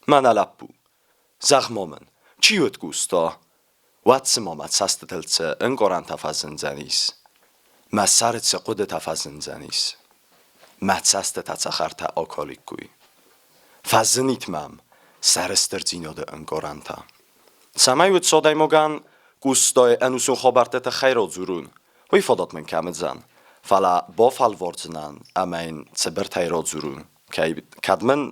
[SPEAKER 2] من علبو زخمامن چیوت گوستا واتس مامت سستتلتسه انگوران تفازن زنیس ما سرت سقود تفازن زنیس ما سست تسخر تا آکالیک کوی فازنیت مام سرستر زیناده انگورانتا سمایوت صدای مگن گوستای انوسون خبرت خیرات زورون وی فدات من کمت زن فلا با فال ورزنن اما این سبر تیرات زورون که کدمن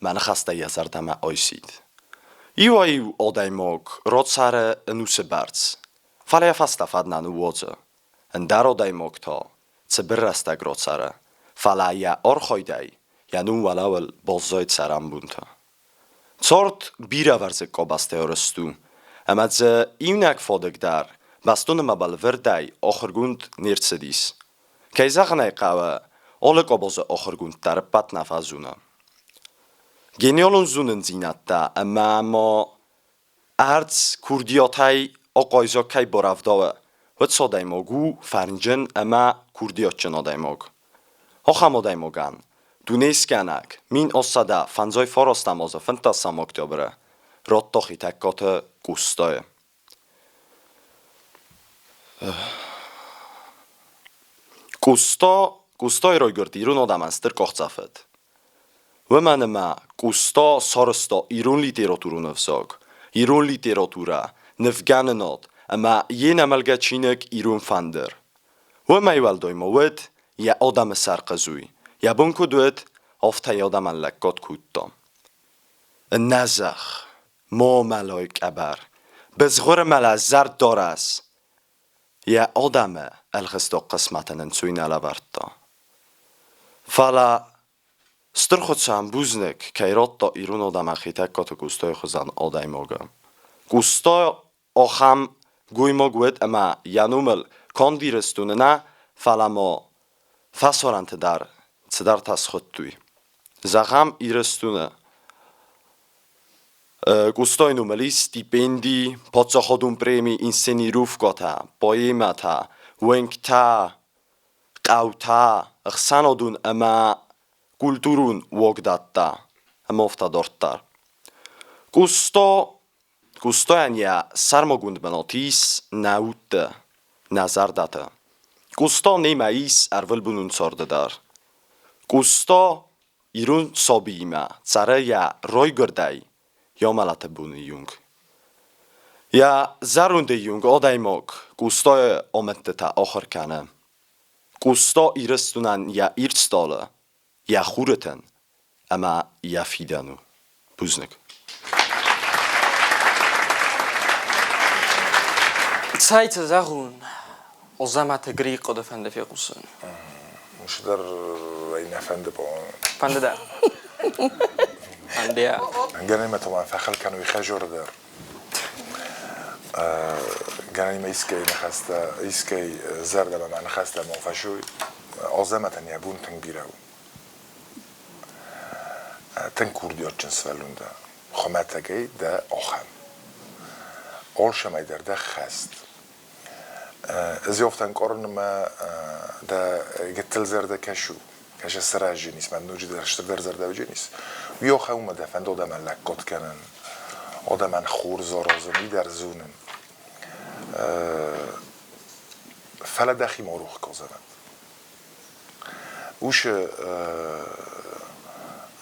[SPEAKER 2] من خسته یزردم آیسید ایوای آدای مگ راد سر انوس برز فلا فست فدنن ووزه Ndar odajmok ta, co berrasta grocara, fala ja orchojdaj, ja nun walawel bozzoit saram bunta. Cort bira varze kobaste orstu, ama ze imnak fodek dar, bastun ma bal verdaj ochorgund nircedis. Kei zachnaj qawa, ole koboze ochorgund dar patna fazuna. Geniolun zunen zinatta, ama mo arts kurdiotay oqoyzokay boravdawe, وت صدایمگو فرنجن اما کردیاتچن آدایمگ. آخام آدایمگان دونیس کنک مین اصدا فنزای فراستم از فنتا سامکت بره رات تاخی تکات گوستای. گوستای روی گرد ایرون آدم استر کاخزافت. و من ما گوستا سارستا ایرون لیتراتورو نفساگ ایرون لیتراتورا نفگان ناد. اما یه نملگه چینک ایرون فندر. و میوال دوی موید یا آدم سرقزوی. یا بونکو دوید آفته آدم لکات کودتام. نزخ ما ملایک ابر. بزغور ملزر دارس. یا آدم الخستا قسمتن انسوی نلورتا. فلا سترخوت سهم بوزنک که ایراد تا ایرون آدم اخیتک کات گوستای خوزن آدای موگم. گوستای آخم گوی ما گوید اما یانومل کان ویرستونه نه فلا ما فسارنت در صدر تسخط توی زخم ایرستونه گوستای نوملی ستیپندی پادزا خودون پریمی اینسینی روف گاتا پاییمتا ونکتا قوتا اخسانادون اما کلتورون وگداتا اما افتادارتر گوستاین یا سرمگوند بناتیس ناوت نظر داته. گوستا نیماییس اول بونون سرده دار. گوستا ایرون سابیما سره یا رای گردای یا ملت بونی یونگ. یا زرونده یونگ آدایماک گوستا آمده تا آخر کنه. گوستا ایرستونن یا ایرستاله یا خورتن اما یا فیدنو. بوزنک.
[SPEAKER 1] Zeit Sachen aus Mammiты Grийы oder Fende für Russen.
[SPEAKER 4] مش در این افنده با
[SPEAKER 1] Fende da. Fende.
[SPEAKER 4] گنیمه طبعا فخل كانوا يخجر در گنیمه ایسکی نخسته ایسکی زرد به من نخسته موفشوی آزمتن یبون تن بیرو تن کردیات جنس ولونده خمتگی ده آخم آل شمای در ده خست از یافتن کارن ما ده گتل زرده کشو کش سراجی نیست من نوجی درشتر در زرده وجی نیست ویا خواهم دفند آدم لکات کنن آدم خور زارازمی در زونن فلا دخی ماروخ کازند اوش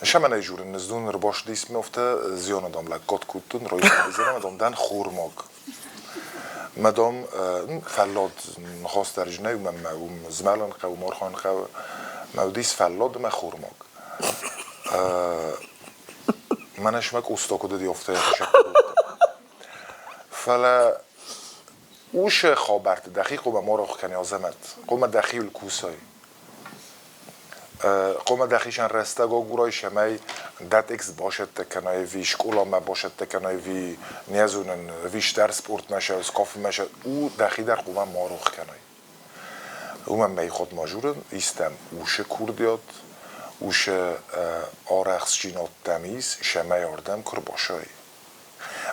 [SPEAKER 4] شما نیجور نزدون رباش دیس میفته زیان آدم لکات کودتون روی میزنم آدم دن خور ماگ مدام فلاد نخواست در جنه و زمالن خو مارخان خو مودیس فلاد ما خور ماگ منش مک استاکوده دیافته تشکر فلا اوش خابرت دقیق و ما رو کنی آزمت قوم دخیل کوسای قوم دخیشن رسته گو گورای شمای دات اکس باشد تکنای وی شکولا ما باشد تکنای وی نیازونن ویش در سپورت مشه از کافی مشه او دخی در قوم ما رو کنی او من بی خود ماجورن ایستم اوش کردیات اوش آرخص جینات تمیز شمای آردم کر باشای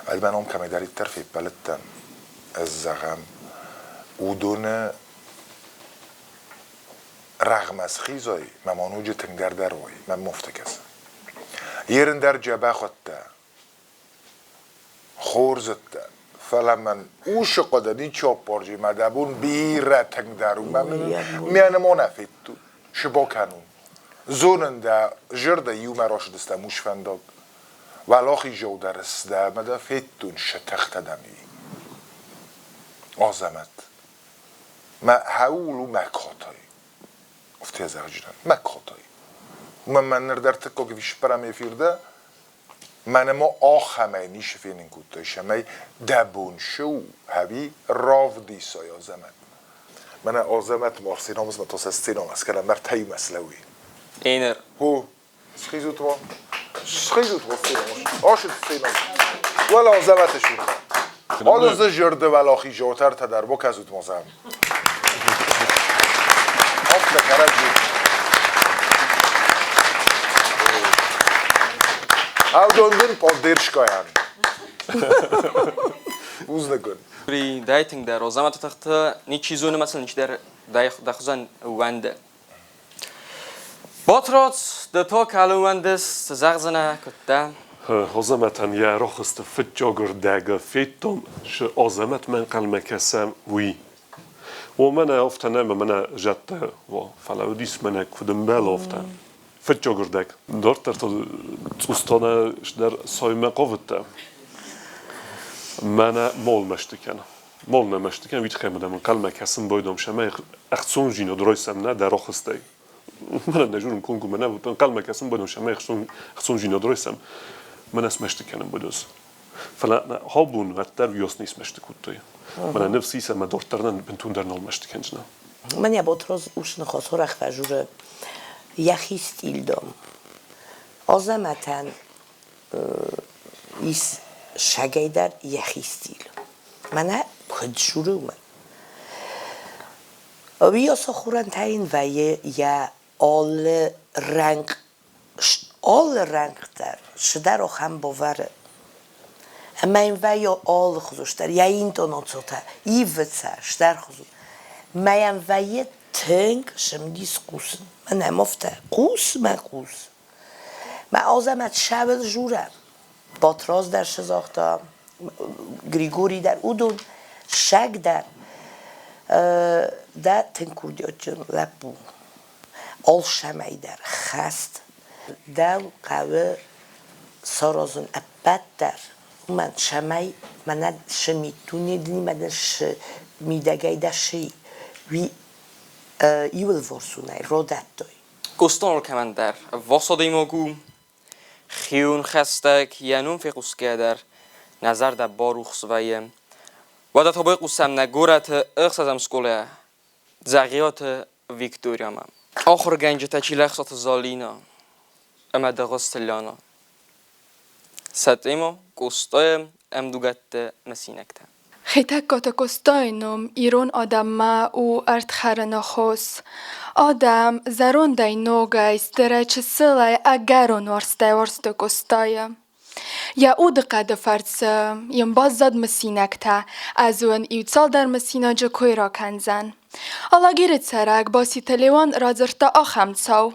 [SPEAKER 4] ولی من هم کمی دارید طرفی بلدتم از زغم او دونه رغم از خیزایی ممانوج تنگر در وای من مفتکسم یرن در جبه خودتا خورزتا فلا من اوش قدنی چاپ بارجی مدبون بیره تنگ درون من میانه ما نفیدتو شبا کنون زونن دا جرده یو مراش دسته موش فنداگ ولاخی جو درس دا مده فیدتون شتخت دمی آزمت ما هاولو مکاتایی افتی از اجران مکاتایی من نردر تکو که ویش پرم یفیرده من ما آخمه نیش فینین کودتای شمای دبون شو هوی راو دیسای آزمت من آزمت مارسینامز متوسستینام از کلم بر تایی مسلوی
[SPEAKER 1] اینر
[SPEAKER 4] هو سخیزوت ما سخیزوت بستینامش آشد ستینام ولی آزمتشون آدوز جرده ولاخی جوتر تا در بک ازوت مازم آفت کرد بود او دوندن پا دیرشکاین بوز نکن
[SPEAKER 1] بری دایتینگ در آزمت تخت نی چیزونه مثلا نیچ در دخوزن ونده باترات دتا کالو وندس تزغزنه کتا
[SPEAKER 5] عظمتن یا رخست فتجاگر داغ فیتم ش عظمت من قلم کسم وی و من افتنه من جت و فلاودیس من کدوم بال افتن فتجاگر داغ دارت تا استانه در سایم قوته من مال مشتکن مال نمشتکن ویت خیمه من قلم کسم بایدم شما اختصون جینو درایسم نه در رخسته من نجورم کنکو من نبود قلم کسم بایدم شما اختصون جینو درایسم من اسمشت کنم بدوز فلا هابون وقتر ویاس نیست مشت کودتای من نفسی سم دارترن بنتون در نال مشت کنجنا
[SPEAKER 3] من یا باتراز اوش نخواست هرخ و جور یخی ستیل دام آزمتن ایس شگای در یخی ستیل من کد جوره من ویا سخورن تاین و یا آل رنگ در شده رو هم باوره اما این وی آل خودشتر یا این توناتوتا ایوتسه شده خودشتر ما این وی تنگ شمدیس قوس من نمافته قوس من آزمت شبل جورم باتراز در شزاختا گریگوری در اودون شک در تنکوردیات جن لبو آل شمعی در خست دو قوه سارازون ابد در من شمعی من شمیتونی دنی من میدگای در شی وی ایول ورسونه رو دای
[SPEAKER 1] گستان رو که من در واساده مگو خیون خستک یانون فی قسکه در نظر در باروخ سویم و در طبای قسم نگورت اخص ازم سکوله زغیات ویکتوریا من آخر گنج تچی لخصات زالینا اما دغستلانا ستیمو گستای امدوگت مسینکته
[SPEAKER 6] خیتک کات کستاینم ایرون آدم ما او ارتخر نخوس آدم زرون دای نوگایست درچ سلای اگرون ورسته کستایا یا او دقیقه فرسه یم بازد مسینکته از اون ایوتسال در مسینا جکوی را کنزن الا گیرت سرک باسی تلیوان رازرتا آخم چاو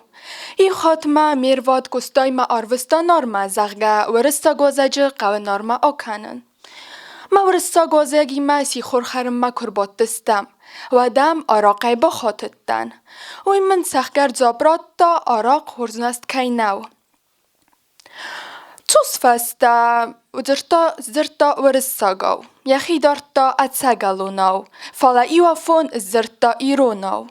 [SPEAKER 6] ای خاتمه میرواد کستای ما آروستا نارما زغگه ورستا گوزجه قوه نارما آکنن ما ورستا گوزگی ماسی خورخرم ما کربات دستم و دم آراقی با خاطتن و این من سخگر زابرات تا آراق خورزنست که نو توس فستا زرتا ورستا گو یخی دارتا اتساگلو نو فالا ایوافون زرتا ایرو نو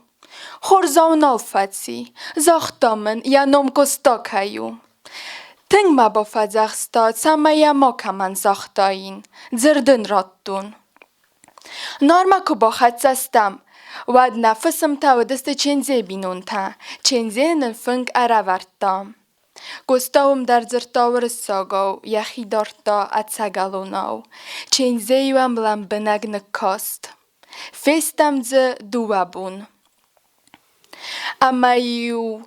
[SPEAKER 6] خورزاو نالفتی زاختا من یا نوم کستا کهیو تنگ ما با فزخستا سما یا ما کمان زاختاین زردن راتون نارما که با خد سستم ود نفسم تا و دست چنزه بینون تا چنزه نفنگ ارورتام گستاوم در زرتا ورساگو یخی دارتا اتساگلو نو چنزه یوام لنبنگ نکاست فستم ز دوابون اما یو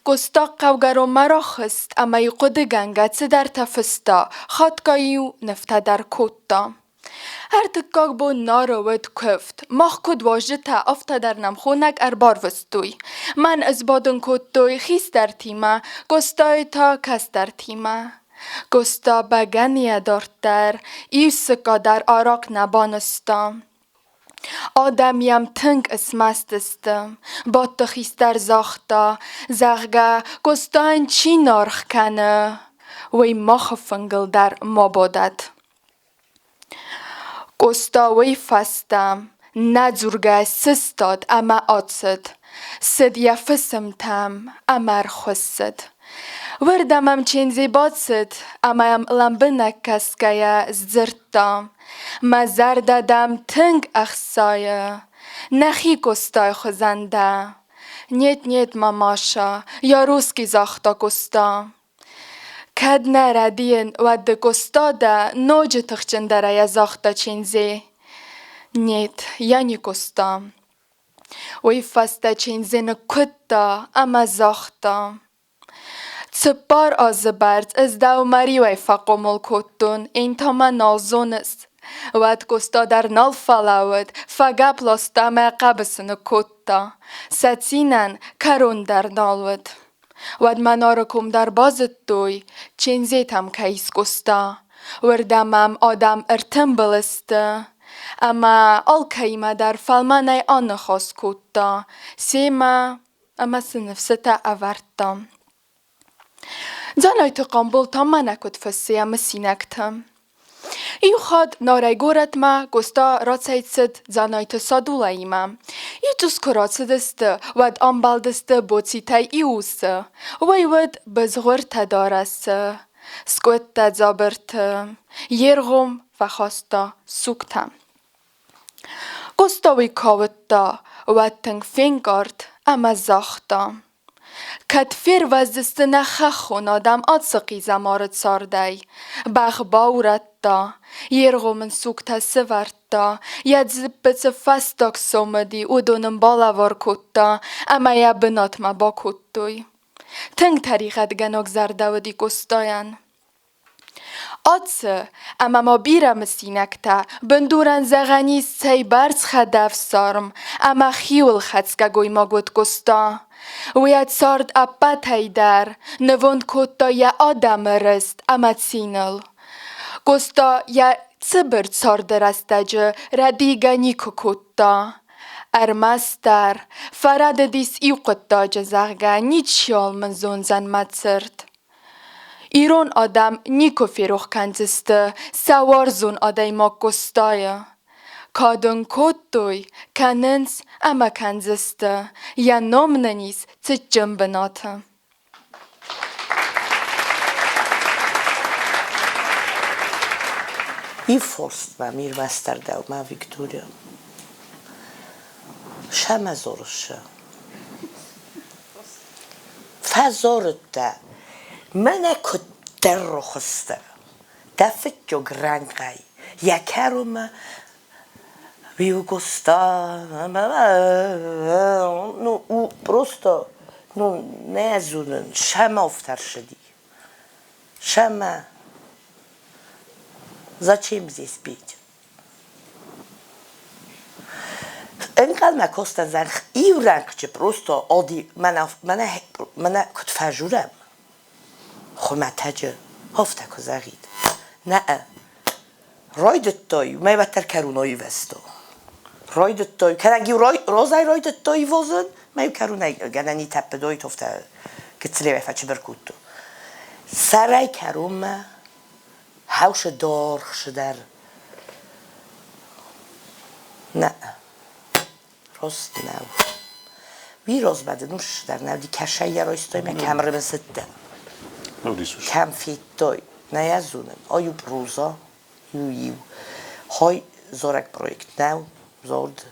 [SPEAKER 6] گستا قوگرو مراخست اما یو قد گنگت در تفستا خاتکایو نفته در کوتا هر تکاک بو ناروید کفت مخ کد واجد تا افته در نمخونک اربار وستوی من از بادن کتوی خیست در تیمه گستای تا کس در تیمه گستا بگنیه دارتر ایو سکا در آراق نبانستا آدمیم تنگ اسمستستم با تخیستر زاختا زغگه گستان چی نارخ کنه وی مخ فنگل در مابادد گستا وی فستم نزرگه سستاد اما آتسد سد یفسم تم امر خسد وردمم چنزی باتسد اما ام لنبنک کسکه زرتام ما زرددم تنگ اخسایه نخی گستای خزنده نیت ماماشا یا روسکی زاختا گستا کد نردین و ده گستا ده نوج تخچندره یا زاختا چینزی نیت یعنی گستا وی فسته چینزین کتا اما زاختا تبار آزبرد از دو مری وی فقومل کتون این تا من نازونست واد گستا در نال فلاود فگا پلاستا ما قبسن کتا ساتینن کرون در نالود واد منارکم در بازد دوی چینزیتم کیس گستا وردمم آدم ارتم بلسته اما آل کیما در فلمانای آن خواست کتا سیما اما سنفستا اورتم زنای تقامبول تا من اکد فسیه مسینکتم ایو خاد نارای گورت ما گستا راتسایت سد زنای تصادولا ایمم ایو توس کرات سدسته ود آنبالدسته بوچی تای ایوسه وی ود بزغور تدارسه سکوت تزابرت یرغم و خواستا سوکتم گستا وی کاوتا ود تنگ فینگارد اما زاختا کتفیر وزدست نخخون آدم آتسقی زمارت ساردی بخ باورت دا یرغومن سوکتا سورتا ید زبت فستاک سومدی او دونم بالا وار کتا اما یا بنات ما با کتوی تنگ طریقت گناک زرده و دی گستاین آتسه اما ما بیرم سینکتا بندورن زغنی سی برز خدف سارم اما خیول خدسکا گوی ما گوت گستا ویاد سارد اپا تایدر نوند کتا یا آدم رست اما تسینل گستا یا تبرد سارد رستجه ردیگا نیکو کتا ارمستر فراد دیس ایو قتا جزاغگا نیچیال من زونزن مدسرد ایرون آدم نیکو فیروخ کنزسته سوار زون آدای ما گستایه کادن کتوی کننس اما کنزسته یا نام ننیز چه جنبناته
[SPEAKER 3] ای فرست ما میر مسترده و ما ویکتوریا شم زورشه فزارت ده من کتر رو خسته دفت جو گرنگای یکرم ویو گستا نو او پروستا نو نزونن شم افتر شدی شم Зачем здесь петь? انقدر مکستن زن ایو رنگ چه پروستا آدی من کت فجورم خو متجه هفته که زغید نه رایدت تایی من بتر کرونایی وستو رایدت تایی کنگی رازای رایدت تایی وزن من کرونایی گنانی تپه دایی تفته کتلی وفت چه برکوتو سرای کرون هاوش دار شدر نه راست نو وی راز بده نوش در نو دی کشه یه رایستای من کمره من سده کم فیت دای نه یزونم آیو بروزا یو های زارک پرویکت نو زارد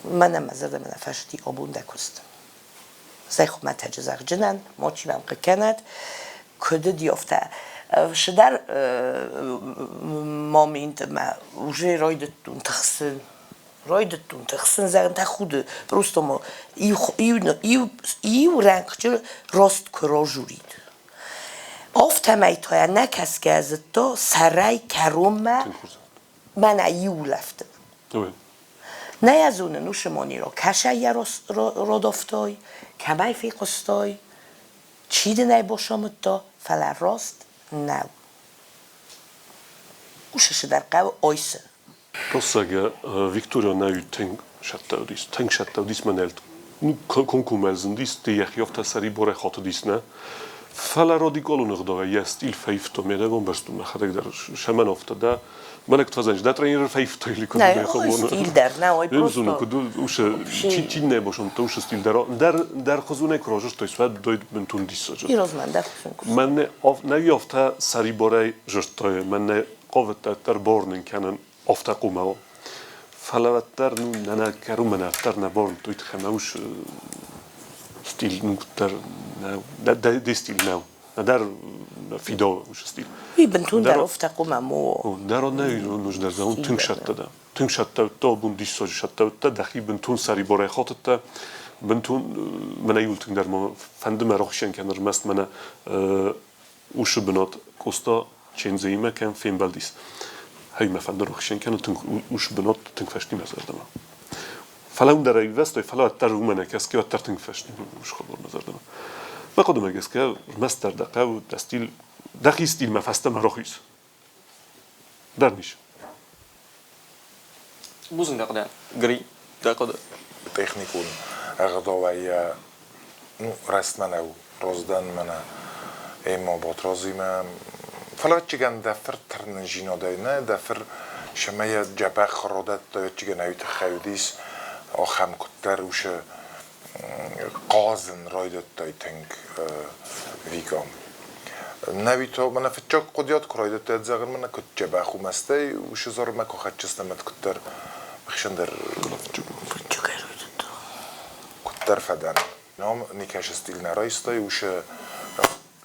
[SPEAKER 3] منم مزرده من فشتی آبون دکستم زی خو متجزاق جنن ما چی بهم قکند کده دیافته شدر مامینت ما وجه رایدتون تخسن زن تا خوده پروستا ما ایو رنگ چه راست کرا جورید آفته میتای نکس که از تا سرای کروم من ایو لفته نه از اون نوشمانی را کشه یه را دافتای کمای فی قستای چیده نی باشم تا فلا راست نو اوشش در قو آیسه
[SPEAKER 5] Rosszege Victoria nevű tenk shattau menelt konkumelzen dis te jofta sari bore hat disne fala radikalunug da jest il feifto mede von bestum hadek der shaman ofta da melek twazenj da trainer feifto ili ko
[SPEAKER 3] ne stil der na oj prosto
[SPEAKER 5] usze cinne boshon to usze stil der khuzune krojosh to jest doid mentun dis
[SPEAKER 3] i rozmanda
[SPEAKER 5] men na jofta sari bore just to men qovat ter bornen kanen ofta قومه فلوتر نه کرو منفتر نبارن توی تخموش ستیل نوتر نه ده ستیل نه در فیدا وش ستیل
[SPEAKER 3] وی بنتون در افت قوممو
[SPEAKER 5] در نه نوش در زمان تنگ شد ده تنگ شد تا بوندیش ساج شد تا دخی بنتون سری برای خاطر تا بنتون من ایول تنگ در ما فندم راخشن کنار مست من وش بنات کوستا چند زیمه کم فیم بلدیس هی مفند راخشن کنار تنگ وش بنات تنگ فشتی مزار دم فلان در ایوست فلا تر رومنه کس که تر تنگ فشتی وش خبر مزار دم ما قدم اگه که مستر دقیق و دستیل دقیق استیل مفسته راخیس در نیش
[SPEAKER 1] بوزن دقیقاً گری دقیقاً
[SPEAKER 4] تکنیکون اقداوی رسمنه و رازدن منه اما با رازیم فلا چیگن دفتر ترنجینا داینه دفتر شمای جبه خرادت داید چیگن اویت خیودیس آخم کتر وش قازن رایدت دایتنگ ویگام نوی تو من فتچاک قدیات کرایدت داید زغن من کت جبه خو مسته وش زار مکو خدچستمت کتر بخشن در کتر فدن نام نیکش استیل نرایسته وش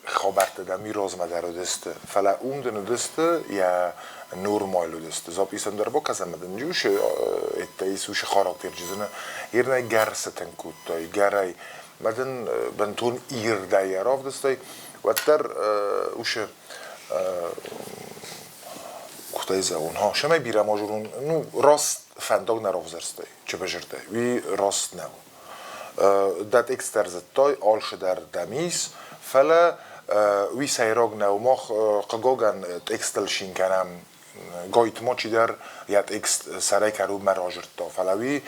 [SPEAKER 4] خابرت دمی راز مدارو دسته فلا اون دنو دسته یا نورمالو دسته زاب ایسم در با کسم مدن جوش اتایس وش خاراکتر جیزنه ایرنه گر ستن کودتای گرای مدن بنتون ایر دایی راف دسته و تر وش کتایزه اونها شمای بیرم آجورون نو راست فنداگ نراف زرسته چه بجرده وی راست نو داد اکستر زدتای آلش در دمیس فلا وی سیراگ نو ماخ قگاگن اکستل شین کنم گایت ما چی در یاد اکست سرای کرو مراجرت تا فلا وی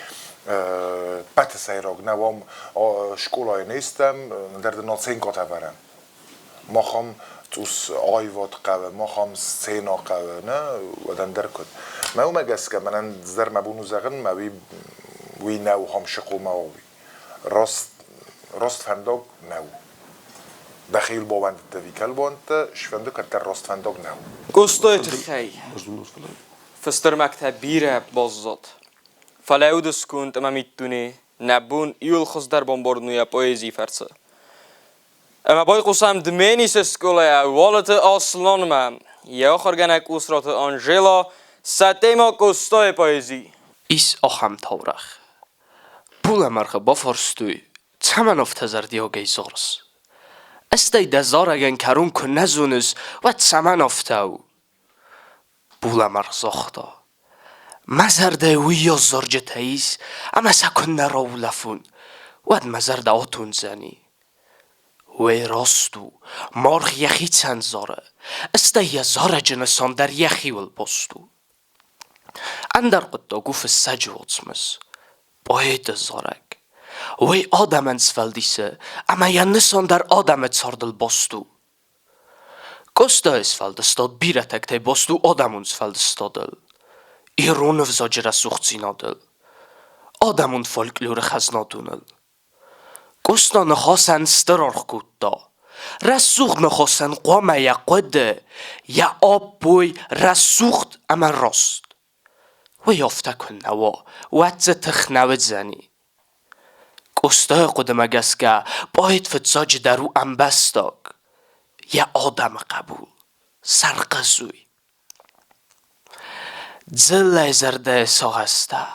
[SPEAKER 4] پت سیراگ نوام شکولای نیستم در ناتسین کاتا برم ما خام توس آیوات قوه ما خام سینا قوه نه ودن در کد ما اومه گست که منن زر مبونو زغن ما وی نو هم شقو ما راست فنداگ نو دخیل باوند تویکل باوند شفنده کتر راست فنداگ نو
[SPEAKER 1] گستای تخی فستر مکتب بیره باززاد فلاودس کند اما میتونی نبون ایول خز در بمبارنویا پویزی فرسه اما باید قسم دمینیس اسکوله والت آسلان من یا خرگنک اسرات آنجلا ستیما گستای پویزی
[SPEAKER 7] ایس آخم تورخ پول مرخ بافرستوی چمن افتزر دیاگی زارس استی دزار اگن کرون که نزونز و چمن افتاو پول مرخ زاختا مزرده وی یا زرج تاییز اما سکن نراو لفون ود مزرده آتون زنی وی راستو مرخ یخی چند زاره استی یا زاره جنسان در یخی ول بستو اندر قطا گوف سجواتمز باید زارک وی آدمن سفلدیسه اما یا نسان در آدمت ساردل باستو گستا اسفلدستاد بیره تکتی باستو آدمون سفلدستادل ایرون وزاجره سوخت زینادل آدمون فولکلور خزنادونل گستا نخواستن سترارخ کودتا رسوخت نخواستن قوامه یا قده یا آب بوی رسوخت اما راست و یافته کن نوا وعدز تخنوت زنی گستا قدم گست که باید فتزاج درو انبستاگ یا آدم قبول سرقزوی زل زرده ساغسته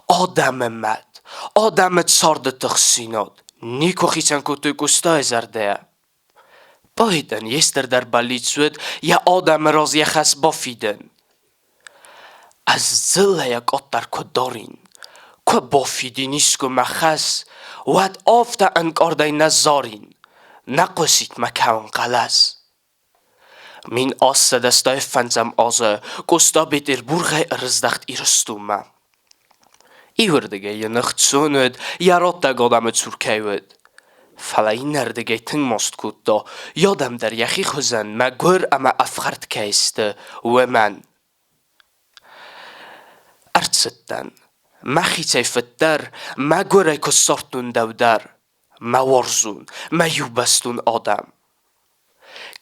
[SPEAKER 7] آدم مد آدم سارد تخسیناد نیکو خیچن که توی گستا زرده بایدن یستر در بلید سود یا آدم راز یخص بافیدن از زل یک آتر که دارین که بافیدی نیست که مخص ود آفته انکارده نزارین نقصید مکون قلس من آسه دستای فنزم آزه گستا بیتر برغه ارزدخت ایرستومه ایوردگه یه نخت سوند یارات دگ آدم ترکیود فلا این نردگه تنگ ماست کود دا یادم در یخی خوزن مگر اما افخرد کهسته و من ارتستن مخیطه فتر مگره که سارتون دودر موارزون میوبستون آدم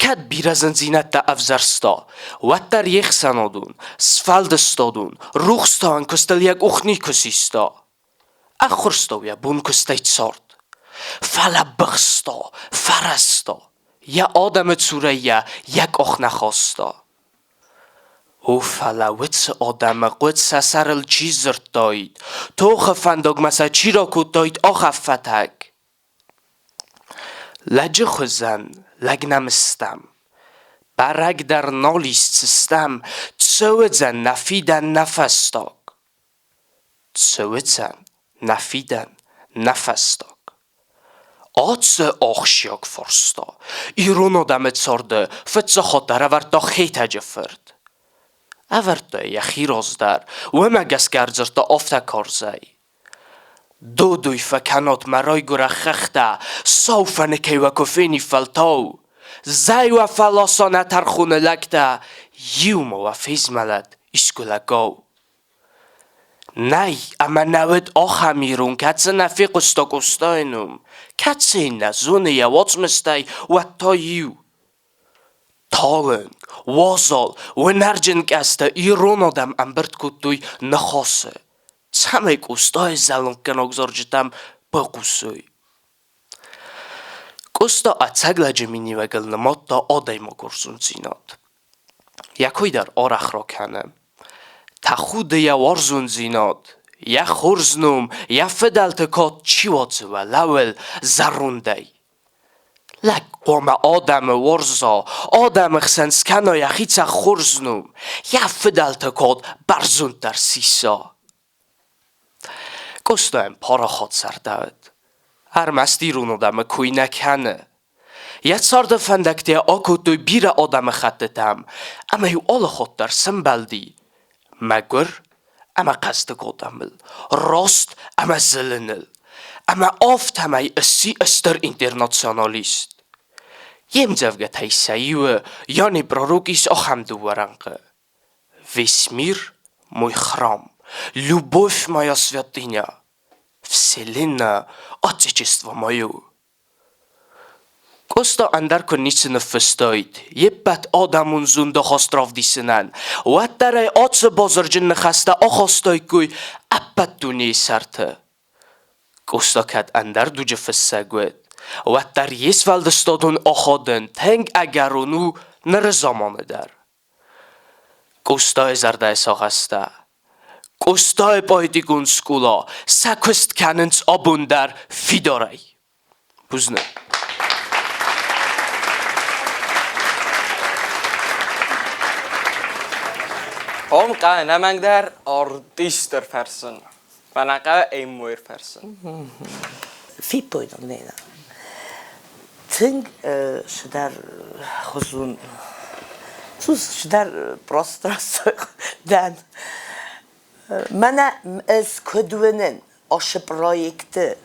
[SPEAKER 7] کد بیرزن زینت دا افزرستا وات در یک سنادون سفالدستادون روخستان کستل یک اخنی کسیستا اخورستا یا بون کستی سارد فلا بخستا فرستا یا آدم تسوره یک اخ نخواستا او فلا ویتس آدم قوت سسرل چی زرد داید تو خفنداگ مسا چی را کود داید آخ فتک لجه خوزن لگ نمستم برگ در نالیست سستم تسوزن نفیدن نفستاگ تسوزن نفیدن نفستاگ آتس آخشیاگ فرستا ایرون آدم تسارده فتس خاطر اورد دا خیت جفرد اورد یا خیراز در و مگس گرزرد دا آفتا کارزای دوی فکنات مرای گره خخته صوفه نکی و کفینی فلتاو زی و فلاسانه ترخونه لکته یوم و فیز ملد اسکولگاو نه اما نوید آخه میرون کتسه نفی قستا قستاینوم کتسه این نزونه یا واتس مستی و تا یو تالن وازال و نرجن کسته ایرون آدم امبرد کتوی نخواسه سمه قستای زلون کناگزار جتم با قصوی قستا اتسگ لجمینی و گل نماد تا آدای ما گرسون زیناد یکوی در آرخ را کنم تا خود یا وارزون زیناد یا خورزنوم یا فدلتکات چی واتز و لول زرونده لگ قوم آدم ورزا آدم خسنسکنا یا خیچه خورزنوم یا فدلتکات برزون در سیسا قستا پارا خود سردود هر مستی رون آدم کوی نکنه یه سارده فندکتی آکو دوی بیر آدم خطتم اما یو آل خود در سنبلدی مگر اما قصد کدامل راست اما زلنل اما آفت همه اسی استر اینترناسیونالیست یم زوگه تایساییو یعنی براروگیس آخم دو ورنقه ویسمیر موی خرام любовь моя святыня, вселенная отечество мое. Коста андер конницина фестойд, еппет адамун зунда хострав дисенен, ваттерай атсы базаржин нخسته آخاستای کوی اپت دونی سرته. Коста کد اندر دوجه فسگوید، واتر یس ولدستادون آخادن تنگ اگرونو نر زمانه در. Коста زرده ساخسته. Коста پایدیگون سکولا سکست کننس آبون در فیدارای. بزنه.
[SPEAKER 1] Om kan namang daar artister person. Panaka een mooi person.
[SPEAKER 3] Fippo dan nee. Ting شدار خزون. سوز شدار پروستراس دن. من از کدومن آش پرویکت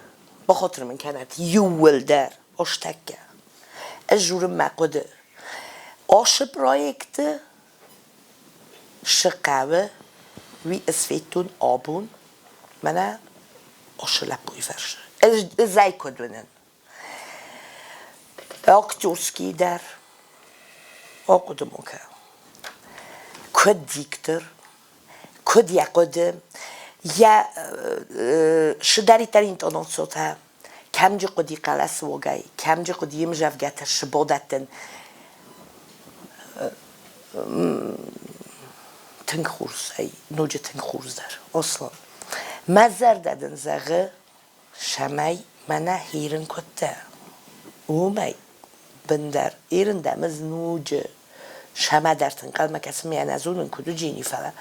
[SPEAKER 3] با خاطر من کنات یول در آش تکه. از جور مقدر. آش پرویکت شقاوه وی اسفیتون آبون منه آشلا بوی فرشه ازای کدونن اکتورسکی در آقدمو که کد دیکتر کد یقدم یا شداری ترین تانانسوت ها کمجی قدی قلس وگای کمجی قدی مجفگت شبادتن تنگ خورز ای نوجه تنگ خورز در اصلا مزر دادن زغه شمای منه هیرن کته اومی بندر ایرن دمز نوجه شما در تنقل مکسم یعنی از اونن کدو جینی فلا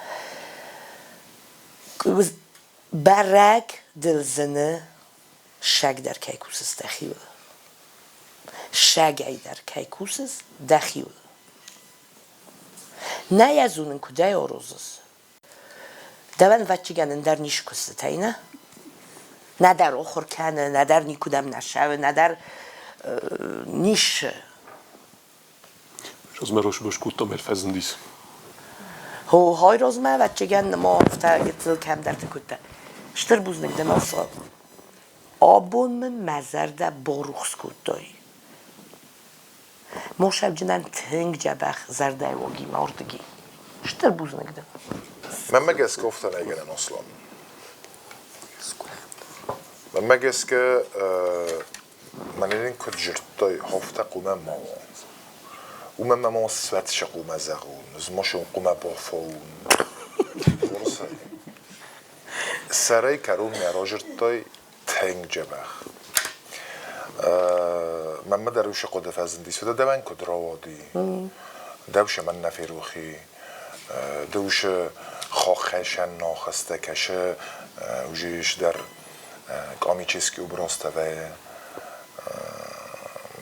[SPEAKER 3] برگ دلزنه شگ در کیکوسس دخیول شگ ای در کیکوسس دخیول نه از اونن کدای آروزس دوان وچگانن در نیش کسته نه نه در آخر کنه نه در نیکودم نشوه نه در نیش
[SPEAKER 5] Rozmeros most kuttam elfezendisz.
[SPEAKER 3] های rozme وچگان ما افتا یتل کم در تکوته شتر بوز نگده ناسا آبون من مزرده باروخس کدای موشب جنان تنگ جبخ زرده وگی ماردگی شتر بوز نگدم
[SPEAKER 4] من مگس گفتن اگرن اصلا من مگس که من این کجرتای هفته قومه ما ما سوتش قومه زغون زماشون قومه بافون درسته سرای کرون میراجرتای تنگ جبخ من دروش قد فزندی سوده دوان کد راوادی دوش من نفیروخی دوش خاخشن ناخسته کشه وجیش در قامی چیزکی و براسته و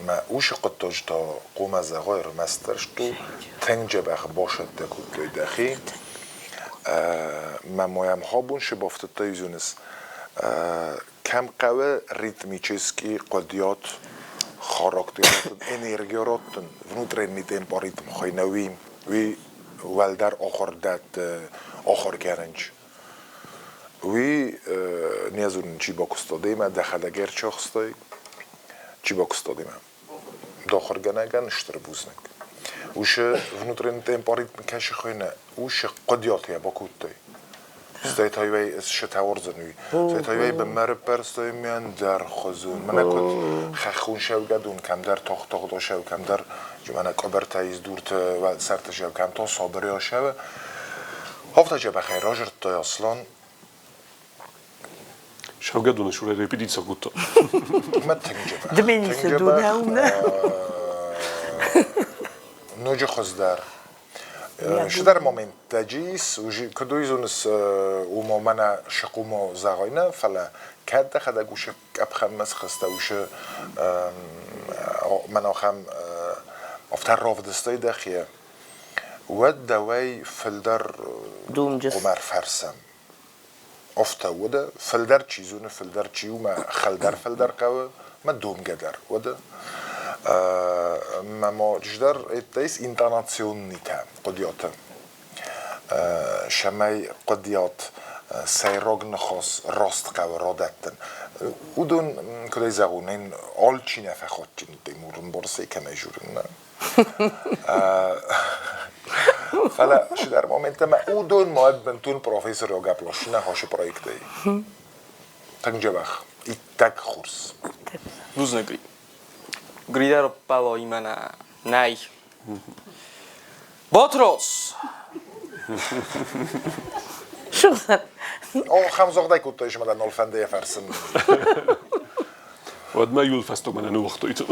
[SPEAKER 4] ما اوش قد تا قوم از غیر مسترش تو تنگ جبخ باشد دکود دخی ما مایم ها بون شبافت تایزونس کم قوه ریتمی چیزکی قدیات خاراکتریات انرژیاراتن ونوتر نیتیم با ریتم خواهی نویم وی ولدر آخر داد آخر گرنج وی نیازون چی با کستادیم دخلگر چاخستای چی با کستادیم داخل گنگن اشتر بوزنگ وش ونوتر نیتیم با ریتم کشی خواهی نه وش قدیاتی با کودتای استایت هایی از شتاور زنوی استایت هایی به مر پرستای میان در خزون من اکد خخون شو گدون کم در تاخت دو شو کم در جمعه کبر تایز دورت و سرت شو کم تا صابری ها شو هفته جه بخیر راجر تای اصلا
[SPEAKER 5] شو گدون شو ریپیدیتسا گوتا
[SPEAKER 4] ما تنجه بخ
[SPEAKER 3] دمینی سدونه اونه
[SPEAKER 4] نوجه خزدار شدر مومنت تجیس و کدویزونس و مومن شقوم زغاینه فلا کد خدا گوش ابخم مسخسته وش من آخم افتر رافدستای دخیه و دوای فلدر قمر فرسم افته وده فلدر چیزونه فلدر چیو ما خلدر فلدر قوه ما دوم گدر وده ما جدر اتیس اینترناسیون نیتم قدیات شمای قدیات سیراگ نخواست راست قوه رادتن او دون کدای زغون این آل چی نفه خود چی نیتی مورن برسه که نجورن نه فلا شدر مومنت ما او دون ماید بنتون پروفیسور یا گپلاش نه هاش پرویکت ای تنجه بخ ایتک خورس
[SPEAKER 1] روز نگری گریده رو بوایی منه نای باتروس
[SPEAKER 3] شو زن
[SPEAKER 4] او خمزاق دای کتایش مدن نالفنده فرسن
[SPEAKER 5] ود ما یول فستو من نو وقت ایتو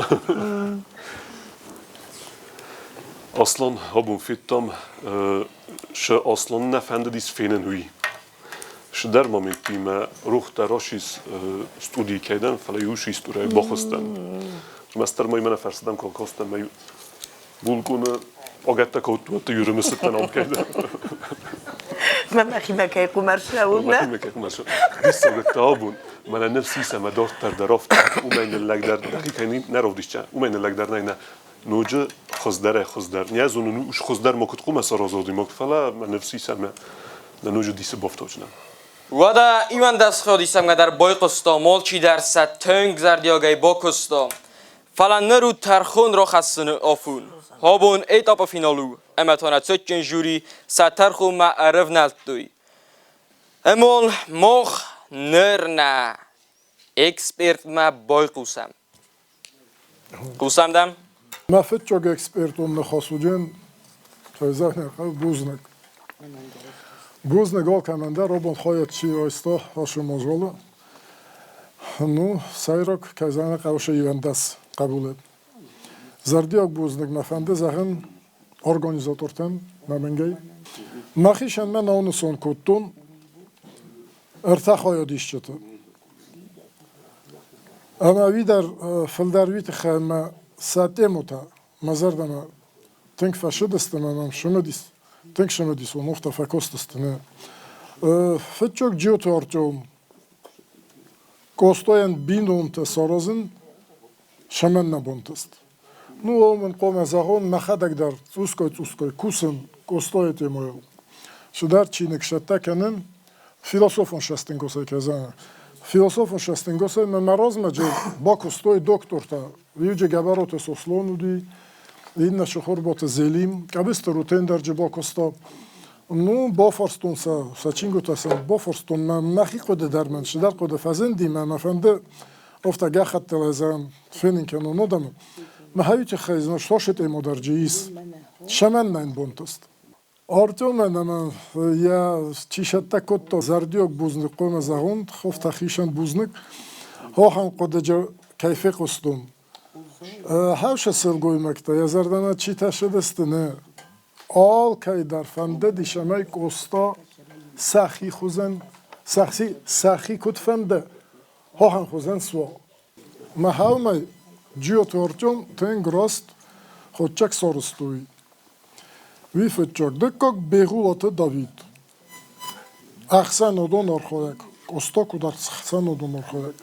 [SPEAKER 5] اصلا هبون فیتم ش اصلا نفنده دیس فینن وی ش در مومنتی ما روح دراشیز استودی کردن فلا یوشی استوری باخستن مستر مای من فرستم که کاستن مای بولگونه آگته کود تو یورم ستن آب کردن
[SPEAKER 3] من مخی مکای قمر شو
[SPEAKER 5] مخی مکای قمر شو دیست آگته آبون من نفسی سم داشت در درافت اومین لگ در دقیقا نرودیش چه اومین لگ در نه نوجه خزدر نیازون نوش خزدر ما کد قوم سر آزادی ما فلا من نفسی سم نوجه دیست بافتاجنم
[SPEAKER 1] ودا ایمان دست خودیستم که در بای قستا مال چی در ست تنگ زردیاگای با قستا فلا نرو ترخون را خستن آفون هابون ایتاب فینالو امتانه چکن جوری ست ترخون ما عرف نلت دوی امول مخ نر نه اکسپرت ما بای قوسم دم
[SPEAKER 10] ما فتشوگ اکسپرتون نخاسوجن توزه نخواه بوزنگ آل کمنده رابون خواهد چی رایستا هاشو مجاله نو سایراک که زنه قوشه ایوندس قبوله زردیاک بوزنگ مفنده زخن ارگانیزاتورتن ممنگی مخیشن من اونو سون کتون ارتا خواهد ایشچته اما وی در فلدرویت خیمه ساته موتا مزردم تنگ فشدستم امام شمدیست تنگ شمدیست و نفتا فکستستنه فتچوک جیوتو ارچوم کوستوین بینونت سارازن شمن نبونتست نو من قوم زغون مخدک در اوسکوی کوسن کوستویت مویل شدار چینک شتا کنن فیلسوفون شستنگوسای کزان فیلسوفون شستنگوسای من مرازم جو با کوستوی دکتر تا ویوجه گبروت سوسلونو دی این شخور بات زلیم کبست روتین در جبا کستا نو با فرستون سا چینگو تاسا با فرستون مخی قد در من شدر قد فزندی من فنده افتا گخت تلزن فینین کنو ندم ما هیچ خیز نشتاشت ایمو در جیس شمن نین بونتست آرتو من یا چیشت کت زردیوک بوزنک قوم زغوند خفت خیشن بوزنک ها هم قد جا کیفه قستون هاوش سرگوی مکتا یا زردنا چی تشدست نه آل که در فنده دیشمه کستا سخی خوزن سخی کت فنده ها هم خوزن سوا ما هاومه جیو تورتون تنگ راست خودچک سارستوی وی فتچک دکک بغولات داوید احسن ادون ارخویک کستا کدر احسن ادون ارخویک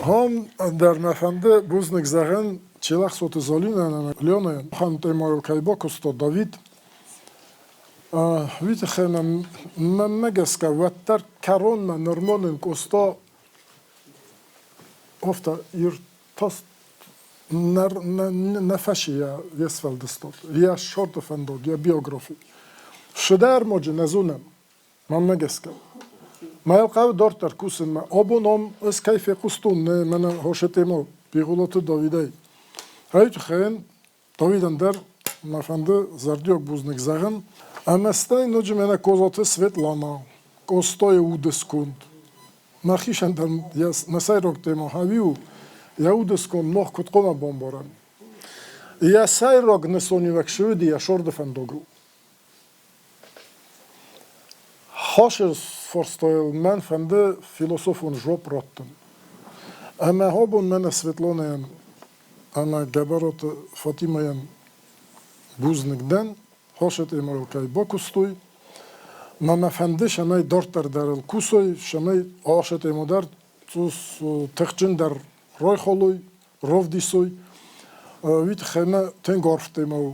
[SPEAKER 10] هم در مفنده بوزنک زغن چلاخ سوت زالین لیونه خان تیمایل کایبا کستا داوید ویت خیلی من مگس که وقتر کرون من نرمانن کستا افتا ایر تاست نفشی یا ویسفل دستات یا شورت فندوگ یا بیوگرافی شدر موجه نزونم من مگس که ما یلقاو دارت در کوسن ما آبونم از کیف قستون نه من هاشته ما بیغولات داویده هایت خیلی داویدن در مفنده زردیوک بوزنک زغن امستای نوجه منه کوزات سویتلانا کستای اودس کند نخیشن در نسای روک تیما هاویو یا اودس کند نخ کت قوم بامبارن یا سای روک نسونی وک شودی یا شورد فندوگو هاشر فرستایل من فنده فیلوسوفون جوب راتن اما هابون من سویتلانا اما گبرات فاطمه بوزنک دن هاشت ایمال کای با کستوی من فنده شمای دارتر در الکوسوی شمای هاشت ایمال در توس تخچن در رای خالوی روف دیسوی ویت خیمه تنگارفت ایمال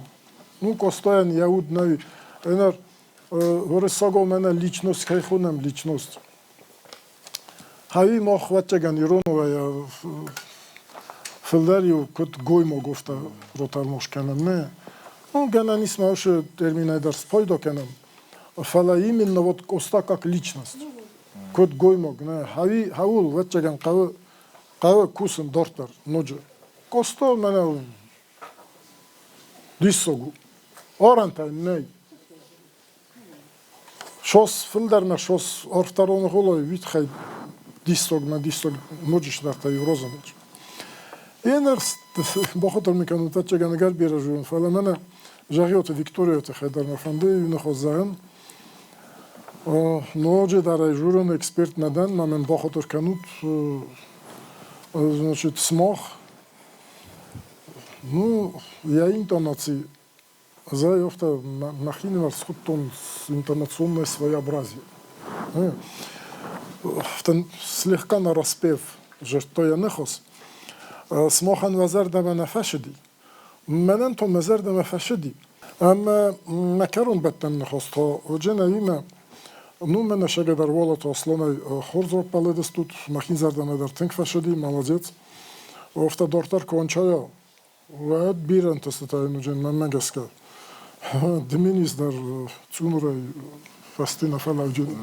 [SPEAKER 10] نو کستاین یهود نوی اینر ورساگو منه لیچنوست که خونم لیچنوست هایی ما خوات چگن ایرون و یا فلدریو کت گوی ما گفته رو تلموش کنم نه он генанис мауше терминайдар спойдо кенам фала именно вот коста как личность код гоймог не хави хаул вачаган кавы кусен дортар ноджа косто мене диссогу оранта не шос филдерме шос орфтароны холой вит хай диссог ноджиш дарта еврозанич энерс бохотор мекану тачаган гар биражун фала мене جاهیات ویکتوریا تخیدار مفنده این خوزن نوجه در ایجورن اکسپرت ندن من با خاطر کنود значит смог ну я интонации за это нахинивал скутон интонационное своеобразие слегка нараспев же что я нехос смохан вазар да на фашиди منم تو مزر دم فشدی اما مکرون بدن نخواستا و جناییم نو من شگه در والت اصلا خورز رو پلدستود مخین زردم در تنگ فشدی مالازیت و افتا دارتر کنچایا و بیرن تستای نو جن من مگس که دمینیز در چون رای فستی نفل اوجود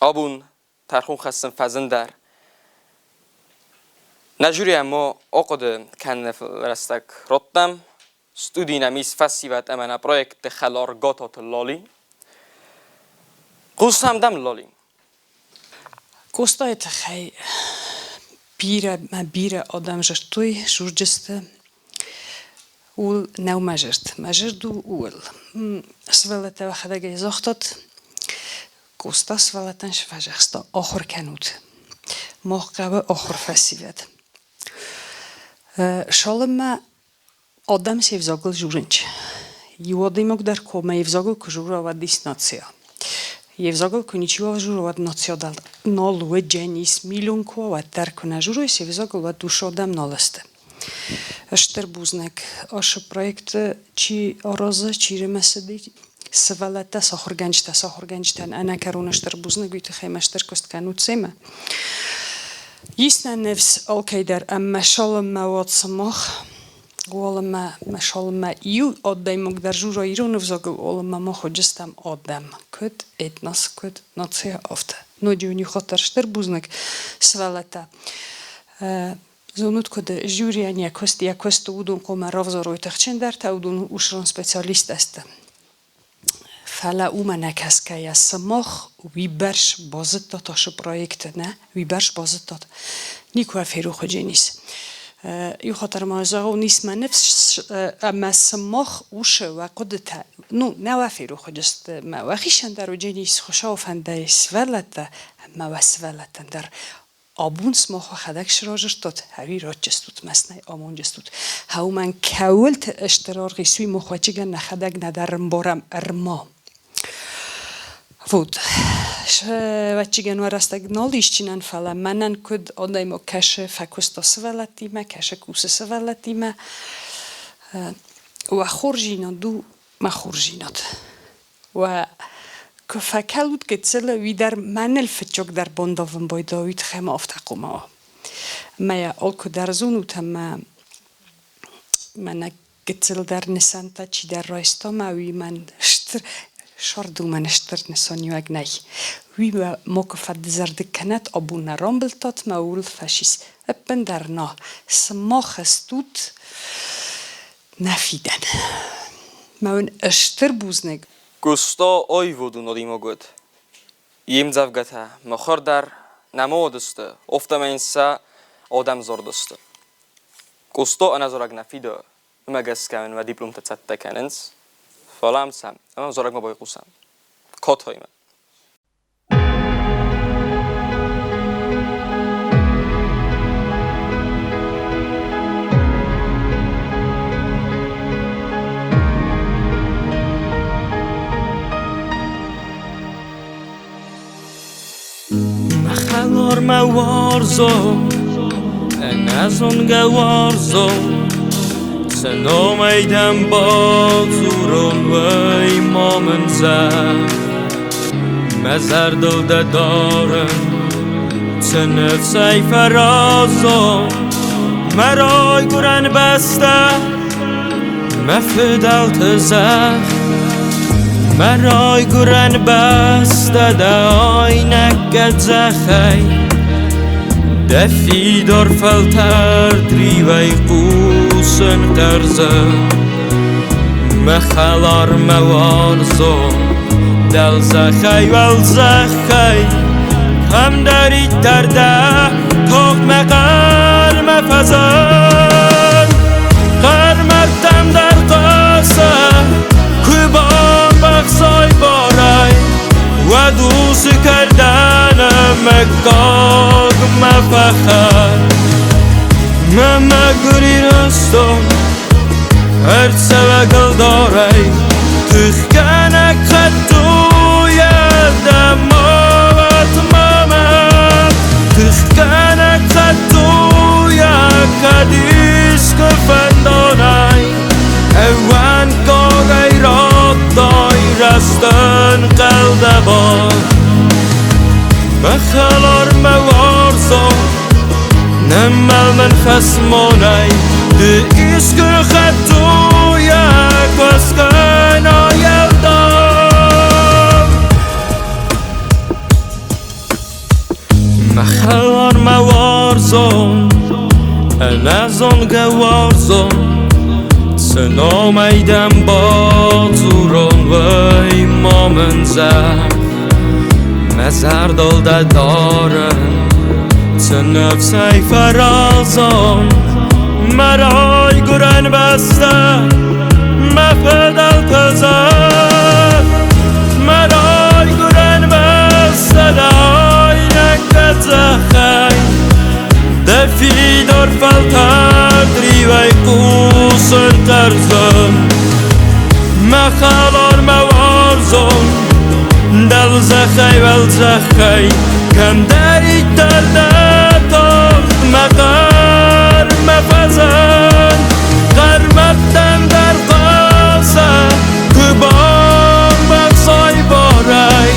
[SPEAKER 1] آبون ترخون خستن فزن در نجوری اما آقاد کن رستک رتم studi namis festivat emana projekt خلارگاتات لالی قوسم دم لالی
[SPEAKER 12] Костајте хай бира одам жартуј шурџесте ул не умажерт мажерду ул свелете вахадаге зохтот Коста свелетен шважерста охор канут мохкабе охор фестиват шалма Адам се взогл журенч. Юодимок дар кома е взогл кожурова диснација. Е взогл коничува журова национал нолу дженис милион кова тарко на журо се взогл ва душа Адам налесте. Штербузнек аш проект чи ороза чире меседи свалата сахорганчтан ана карона штербузнек гүйте хаймаштер кост канут сема. Истна невс алкайдар амма шалом мават самах Olama mashallah iu oddajmok dar žuro irunu vzogl olama moho gestam oddam kut etnas kut nacija ofta nodjuni khotar shter buznak svalata zonut kod juriania kostia kostu udun koma rovzoroj tachchen dar ta udun ushron specialist est fala umanaskaja samoch wibersh bozetot ash projekt ne wibersh bozetot nikwa feru khojenis يخاطر ما زاغو نسمة نفس أما سماخ وش وقدتها نو نوافر وخجست ما وخيشن در وجنيس خشاف هندي سفلت ما وسفلت در آبون سماخ خدک شراجشتات هوی راجستوت مسنای آمون جستوت هاو من کولت اشترار سوی مخواچگن نخدک ندارم بارم ارما بود وچگن ورستگ نالیشچینن فلا منن کد آدایمو کشه فکستا سوالتیمه کشه کوسه سوالتیمه و خورجینا دو ما خورجینات و کفکلود کتسله وی در من الفتجوک در بنداون بایداوید خیمه افتقوما ما یا آلکو در زونوت هم من کتسل در نسانتا چی در رایستا ما وی من شتر شاردو من اشترت نسانیو اگنای وی با موقفت زرد کنت ابونا رامبلتات مول فشیس اپن درنا سماخ استوت نفیدن مون اشتر بوزنگ
[SPEAKER 1] گستا آی ودون آدی مگود یم زفگته مخور در نمادسته افتم اینسا آدم زردسته گستا انزارگ نفیده مگس کن و دیپلم تزت کننس فلام سام اما زارگ ما باید قسم کات های من
[SPEAKER 13] مخلار موارزو نزون گوارزو سنومیدم با زورون وی مامن زد مزر دل دارم تنف سی فرازو مرای گرن بسته مفدالت زخ مرای گرن بسته دا آینک زخی دفی دار فلتر دریوی قوسن قرزه مخلار موارزو دل زخی ول زخی هم داری درده توق مقر مفزن قرمتم در قاسه کبان بخصای بارای و دوست کردنم مکاق مفخر ممگری رستم ارتسه و گل داری تخکنک خطوی دماوت مامت تخکنک خطوی کدیس کفندانای اوان کاغی را دای رستن قلد بار مخلار موارزو نمال منفس مونای ده ایسکر خطوی کسکن آیل دار مخلار موارزو نزون گوارزو سنومیدم با زورون وی مامن زد مزر دل دارم تنف سی فرازان مرای گرن بسته مفدل تزد مرای گرن بسته دای نکت زخی دفی دار فلتر دریوی قوسن ترزم مخلار موارزم دل زخی ول زخی کم داری درده تاخت مقر مفزن قرمتم در قاسه کبان بخصای بارای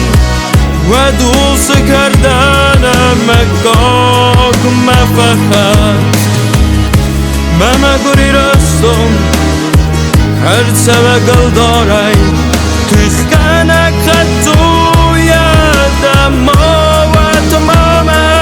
[SPEAKER 13] و دوست کردنم مکاک مفخر ممگوری رستم هرچه و گل دارای تخکنک خطو یادم ما و تمامه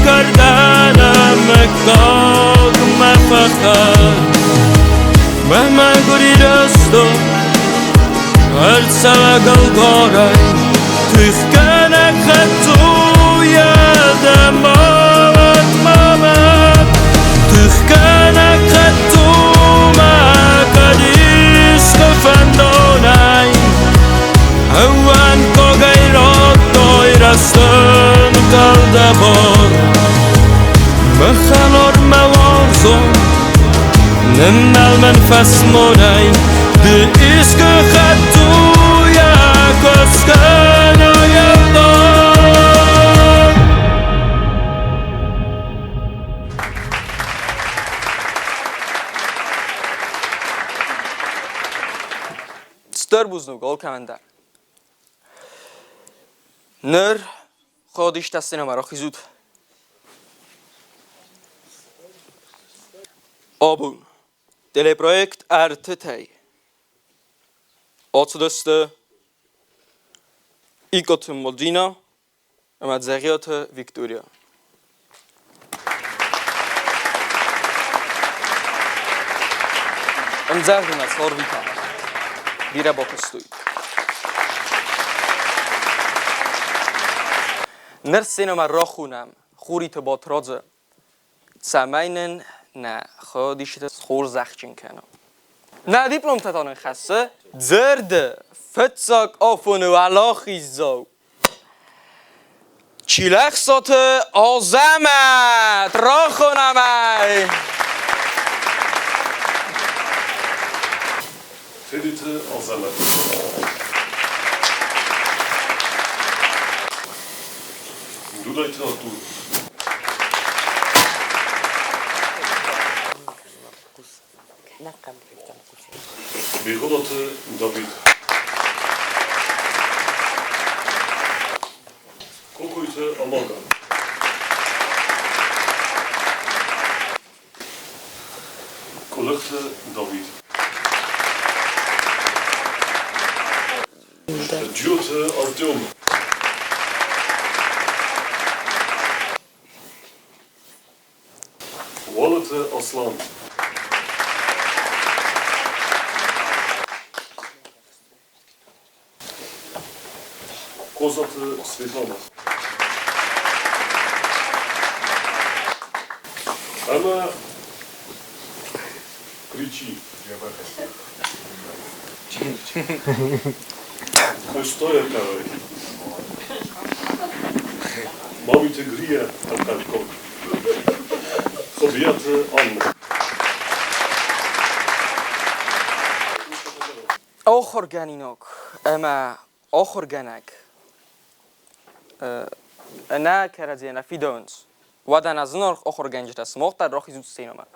[SPEAKER 13] کردنم مکاک مفخر مهما گوری رستم هرچه و گل دارای تخکنک خطو یادم آوت مامد تخکنک خطو مکدیش خفندانای هوان که غیرات دای رستن kalda bor Mekhanor mewazon Nimnal men fasmonay De iske khattu ya koskana yaldon
[SPEAKER 1] Stör buznu gol kamender Nör خودش دستین مرا خیزود آبون دل پرویکت æرtытă آتدسته ایکاتم مولدینا امد زغیات ویکتوریا امزردیم از هارویتا بیره با کستوی نرسینم را خونم خوری تو با ترازه سمینن نه خودیشت خور زخچین کنم نه دیپلم تتانن خسته زرده فتساک آفونه و علاخی زو چیلخ ساته آزمت را خونم ای
[SPEAKER 5] Ærtытă آزمت Dudajte na tu. Vyhodate David. Kokujte Amaga. Kolekte David. Djute Artyom. Ærtытă Aslan. Kozatı Svetlana. Она кричи. Пустое кавай. Мамиты Грийы ГТРК. Kobiety Anny.
[SPEAKER 1] آخرگانینوک اما آخرگانک نه کرده نفیدونز و دن از نرخ آخرگانجت است مختار راهی زود سینما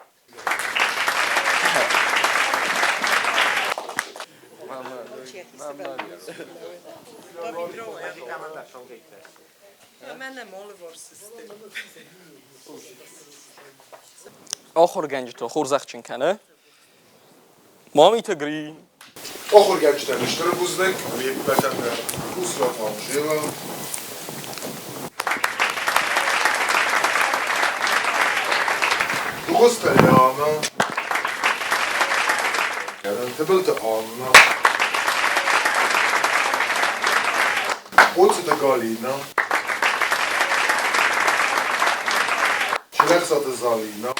[SPEAKER 1] آخرگانجت خورزخچین کنه Mamiты Grийы.
[SPEAKER 4] Oxurgençten işleri buzdak, vətənlər Rusla tanışıyla. Duğuz Talyana. Garantibildi Anna. Oțite Galina. Çilexatı Zalina.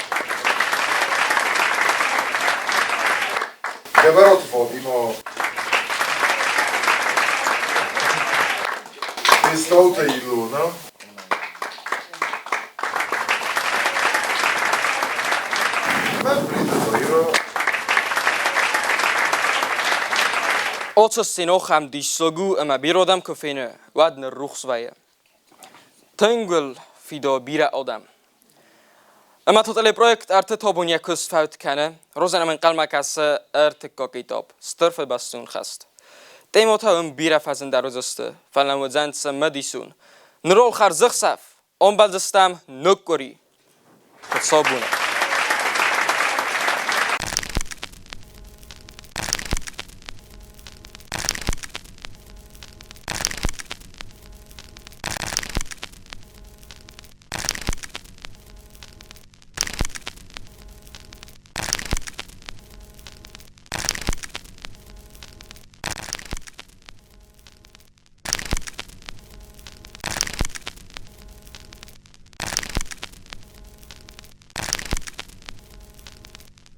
[SPEAKER 4] Geberat Fatima. Bestauты Юлия.
[SPEAKER 1] Otse nog hem die slogu en mijn birodam kofine wat een roegswaaien. Tengel fido bira odam. اما tot proekt æرتытە بون یکوس فوت کنه روزن من قلم کسه æرتытە کتاب سترف بستون خست. دیموتا هم بیره فزن در روزسته فلان و زن سمدیسون نرول خرزخ سف آن بلدستم نکوری. صابونه.